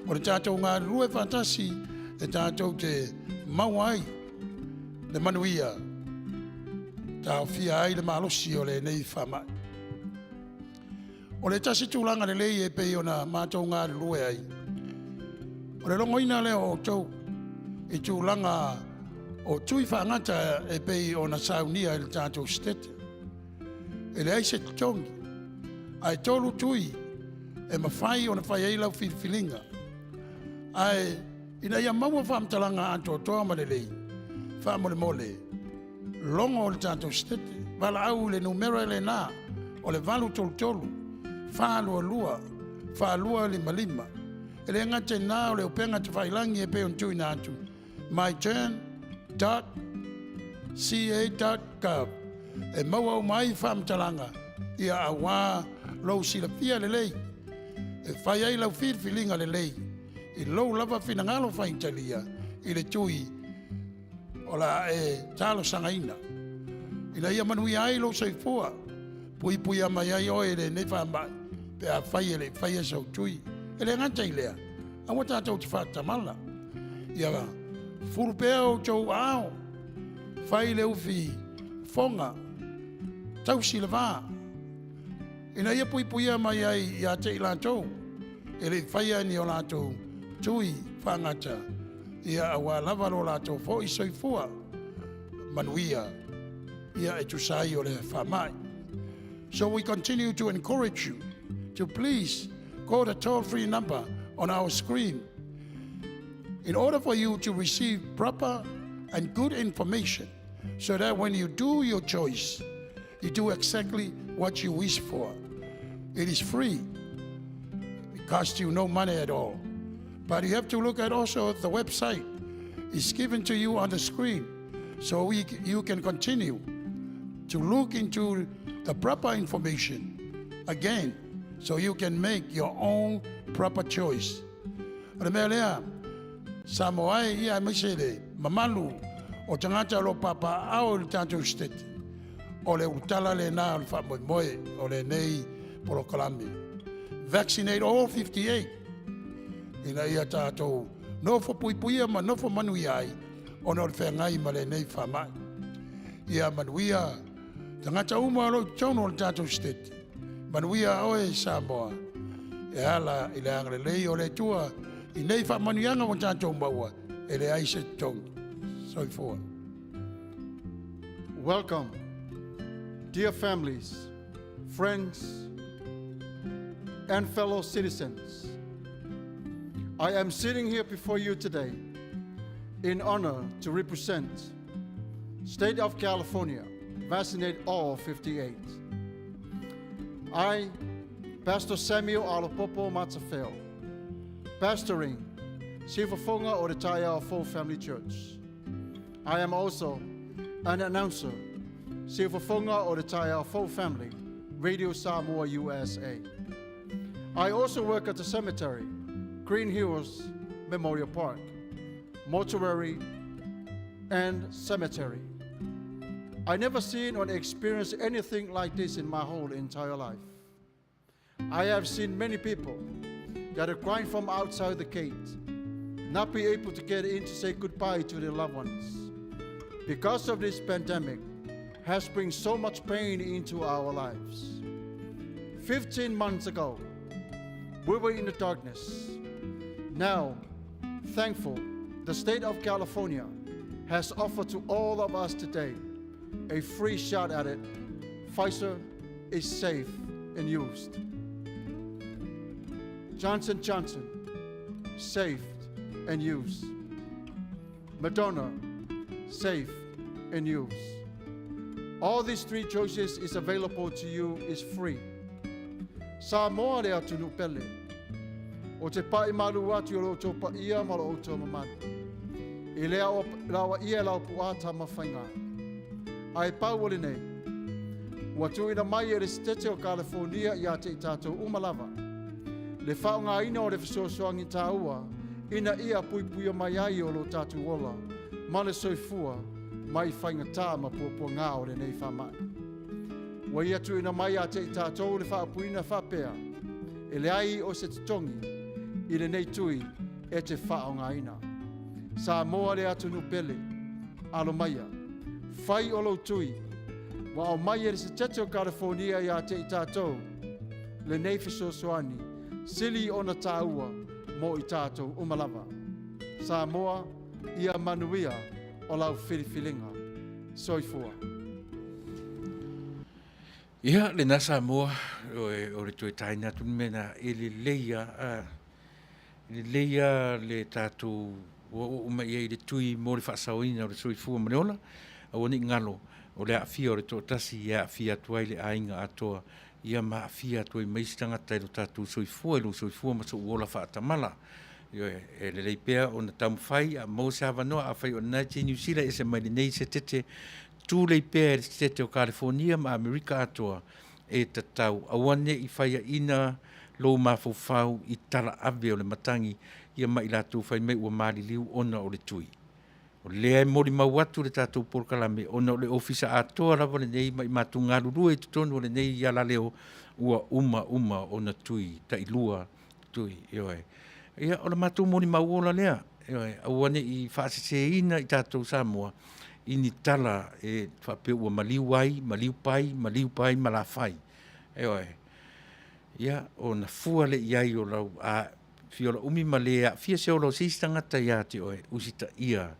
O le tātou ngā rue whantasi e tātou te mawai le Manuia. Tāu fia ai le malosi o le nei whamai. O le tasi tūlanga le lei e pei o na mātou ngā rue ai. O le longoina leo o tau i tūlanga o tui whaangata e pei o na saunia i le tātou stete. E le aise tongi. Ai tolu tui e mawhai o na whai eilau whilwhilinga. Ai ina ia maua whamtalanga anto toa ma le lei. Whamole mole. Longo o le tātou stete. Wala au le numero le nā. O le valu tolu. Whālua lua. Whālua lima. E le ngate nā o le upenga te whailangi e pe on tui nā atu. myturn.ca.gov. E maua o mai whamtalanga. Ia awa lau sila fia le lei. E whai ai lau whirwhilinga le lei. I lau lava whinangalo whaintalia. I le tui. O la e talo sangaina. Ina ia Manuia ai lau saifua. Pui ama iai oe le ne whamai. Pe a whai ele whai e sau tui. E le ngata i lea. Awa tātou te whatamala. Ia furu pea o tau ao. Whai le uwhi fonga. Tau sila vaa. Ina ia pui mai ai ia te ilatou. E le whaia ni o latou tui whangata. Ia awa lava lo latou fo i soifua. Manuia. Ia e tusai o le whamai. So we continue to encourage you to please call the toll-free number on our screen. In order for you to receive proper and good information so that when you do your choice, you do exactly what you wish for. It is free. It costs you no money at all. But you have to look at also the website. It's given to you on the screen. So you can continue to look into the proper information again. So you can make your own proper choice. Remelea, Samoa ia misele, mamalu, o tangata lo papa au le tātou stete. O le utala le nā le whamoimoe, o le nei polokalami. Vaccinate all 58. Ina ia tātou, nofo puipuia ma nofo Manuia ai, o no le whengai ma le nei whamai. Ia Manuia, tangata uma alo tauno le tātou stete. Manuia oe Samoa. E ala i le angre lei o le tua, i nei whamanianga o tātou maua, e le aise tong. Soifua. Welcome, dear families, friends, and fellow citizens. I am sitting here before you today in honor to represent State of California, vaccinate all 58. I, Pastor Samuel Alopopo Matsafeo, pastoring Sifafonga o the Taya Full Family Church. I am also an announcer, Sifafonga o the Taya Full Family, Radio Samoa, USA. I also work at the cemetery, Green Hills Memorial Park, mortuary, and cemetery. I never seen or experienced anything like this in my whole entire life. I have seen many people that are crying from outside the gate, not be able to get in to say goodbye to their loved ones. Because of this pandemic, has brought so much pain into our lives. 15 months ago, we were in the darkness. Now, thankful, the state of California has offered to all of us today a free shot at it. Pfizer is safe and used. Johnson & Johnson, safe and used. Madonna, safe and used. All these three choices is available to you, is free. Samoa lea tunu pele. O te pai malu atu o tō pa ia ma o tō mamatu. I lea o lawa ia lau puata mawhainga. Ai pau ole nei. Ua tuina mai e le stete o California ia te i tātou umalava. Le whaonga ina o le fisosoangi tāua, ina ia puipuia mai ai o lo tātou ola, ma le soifua, mai whainga tā ma puapua ngā o le nei whamai. Wa ia tuina mai a te i tātou le whaapuina whapea, e le ai o se titongi, i le nei tui e te whaonga ina. Samoa le atunu pele, alo maia, whai o lo tui, wa o mai e le se tete o California ia te i tātou, le nei fisosoani, sili ona tāua mo i tātou umalava. Samoa ia Manuia o lau whiriwhilinga. Soifua. Ia, le nasa Samoa, o re tue taina tun mena, e le leia le tātou o mai e le tui mo le whaasauina o le soifua maneola, a wani ngalo o le awhia o le tōtasi ia awhia tuai le ainga atoa, ia ma awhia tuai meistanga tairo tātou soifua, ilo soifua ma so uola whaatamala. E le leipea o na taumwhai a mo se havanoa a whai o Naiti New Zealand e se mai nei se tete tū leipea e se tete o California ma Amerika atoa e tatau awane i whaia ina lo mawhau i tala ave o le matangi ia mai lātou whai mei ua maari liu ona o le tui. O lea e mori mau atu le tātou porkalame ona o le ofisa atoa rawa le nei mai mātou ngarurua e tutonu o le nei ia la leo ua uma o na tui ta ilua tui ioe. Ia o le mātou mori mau ola lea ioe awane i whaaseseina i tātou Samoa ini tala e whapeu ua maliu ai, maliu pai, malawhai. Ioe. Ia o na fua le iai o lau a fiola umi malea, fia se o lau seisi tangata ia te oe, usita ia.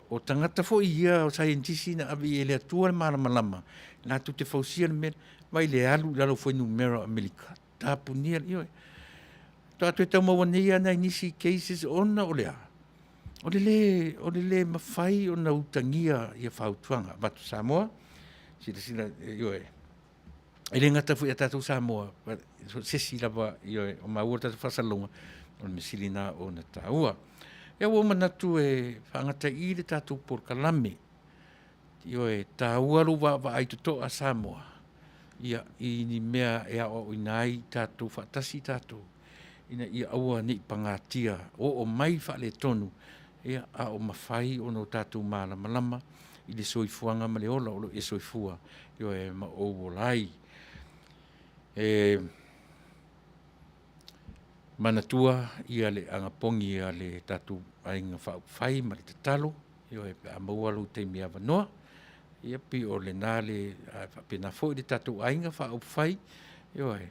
O tangata fo ia o scientisi na avi e le atua le malamalama, nā tu te fausia le mera, vai le alu lalo foi numero Amerika, tāpunia ioe. Tātu e tau mawanea na inisi cases ona o lea. O le le mawhai o na utangia ia whautuanga, batu Samoa, sila ioe. E le ngata fui a tātou Samoa, sesi lava ioe, o maua tātou whasalonga, o le mesilina o na tāua. Ia ua manatu e whangata i le tātou porkalame, ioe, tāua lu wa aituto a Samoa. Ia i ni mea e a o inai tātou whaatasi tātou. Ina ia aua ni pangatia, o mai whaale tonu, ia a o mawhai o no tātou malama, i le soifuanga ma le ola o e soifua, ioe ma o wolai. Manatua ia le angapongi ia le tātou ainga whai ma le tatalo, ioe a maualu te mea wanoa, ia pi o le nā le pena fo i le tātou ainga whai, ioe,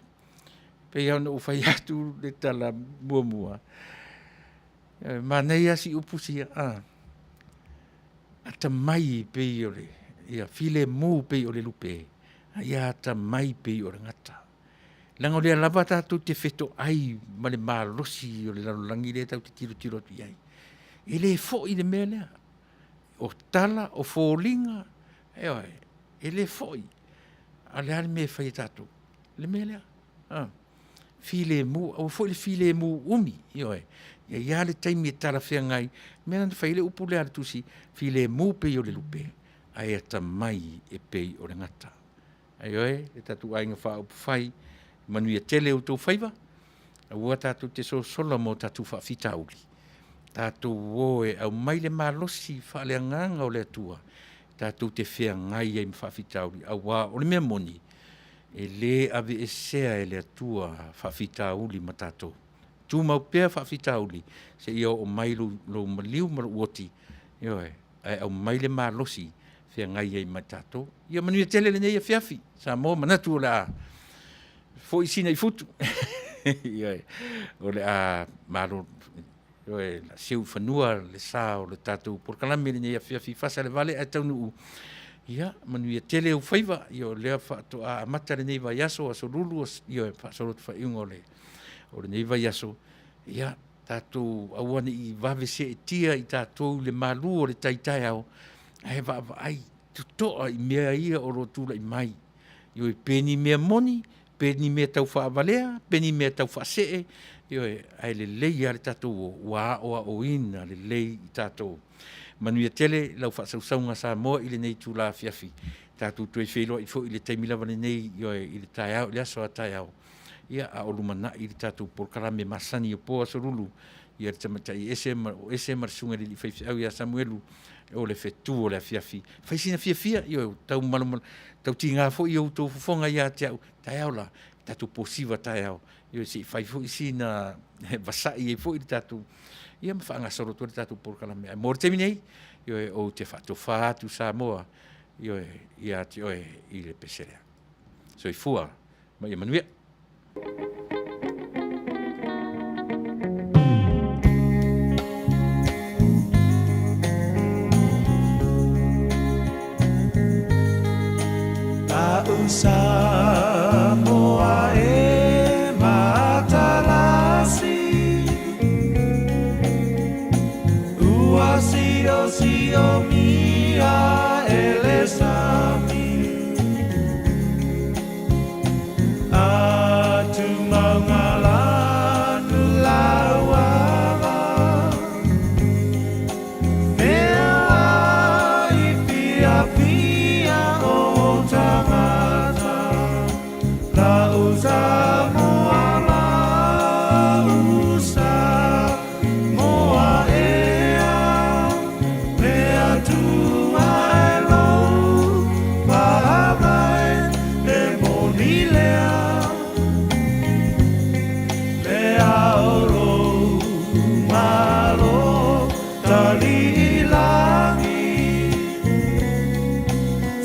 pe iau na ufai atu le tala mua. Manei asi upusi a ta mai pe o le, ia file mu pe o le lupe, ia ta mai pe o le ngata. Lango le lava tātou te feto ai ma le mālosi o le lalolangi le tau te tiro tu iai. E le fo i le mea lea. o tala o fōlinga, e le foi, a le hali me whai tātou, le me lea, file mu, au foi le file mu umi, ia le taimi e tala whea ngai, mea na whai le upu le ala tusi, file mu pe o le lupe, ai ata mai e pei o le ngata. Le tātou ainga wha upu whai, manuia tele o tō whaiva, ua tātou te sola mo tātou wha whita uli. Tātou oe au mai le malosi wha le anganga o le atua, tātou te whea ngai ai mwha whita uli, au wā o le mea moni, e le ave e sea e le atua wha whita uli ma tātou. Tū mau pēr wha whita uli, se ia o mai lo maliu mara uoti, ai au mai le malosi, whea ngai ai ma tātou. Ia manuia tele le nei a whiawhi, sa mō manatu o le a, fo i sina i futu. O le a maro, la seu whanua le sā o le tātou, por kalame le nei a whiawhi Fasa le Vale a Taunuu. Ia, manuia tele o whaiva, ia lea whaato a amata le nei vai aso, aso lulu, ia whaasorotu whaiunga o le nei vai aso. Ia, tātou awane i wawe se e tia i tātou le malu o le taitai au, ai wawa ai, tutoa i mea ia o rotula i mai. Ia peni mea moni, peni mea tau whaavalea, peni mea tau whaasee, ai le lei a le tātou wā oa o ina, le lei i tātou. Manuia tele, lau whaasaunga sa moa i le nei tū la whiawhi. Tātou tue wheloa i fo i le taimilawa le nei, i le tai au, le aso a tai au. Ia a olumana i le tātou por karame masani o poa sorulu, ia le tamatai ese marasunga li whaifi au ia Samuelu, o le whetu o le whiawhi. Whaisina whiawhia, tau malamal, tau ti ngā fo i au tō fufonga ia te au, tai au la, tātou posiva tai au. Si whai fo i sina vasai e fo i tātou, ia ma whaanga sorotu le tātou por karame. Mō re temi nei, o te whaato whaatu sa moa, ia te oe i le peserea. So i fua, ma ia manuia. Samoa e matalasi Ua sio mia ele sami Atu mangala nulawala Mea i pia pia o tangata La usa moa la usa moa ea Mea tua e lo pahamai e monilea Lea oro malo tali ilangi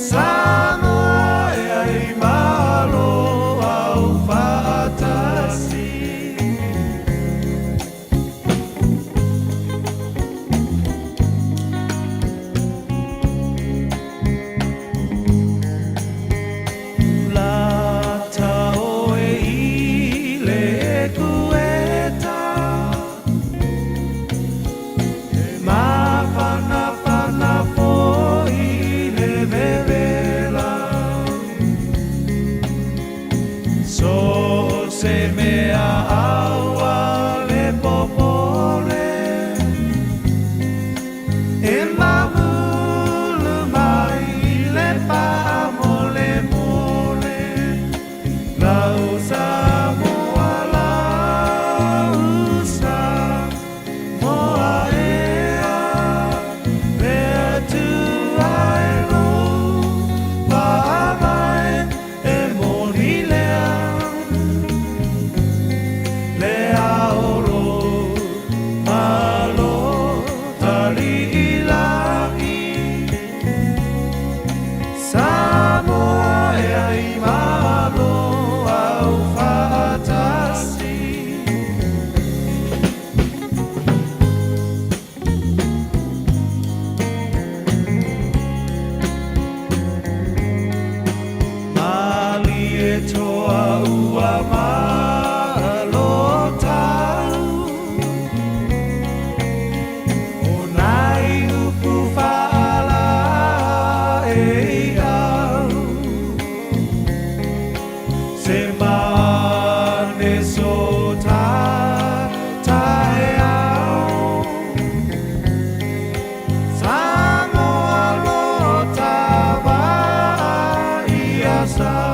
Samoa e ai malo au fatasi La tau e i le kueta E ma pana po i le vevela So se mea aua le popole E mamulu mai le pa mole mole La usa moa la usa moa ea Mea tua e lo pa mai e monilea Lea oro malo tali ilangi Samoa e ai malo au fatasi Mali e toa ua malo tau O nai upu wha mane so tai au Samoa lo tawa ia sa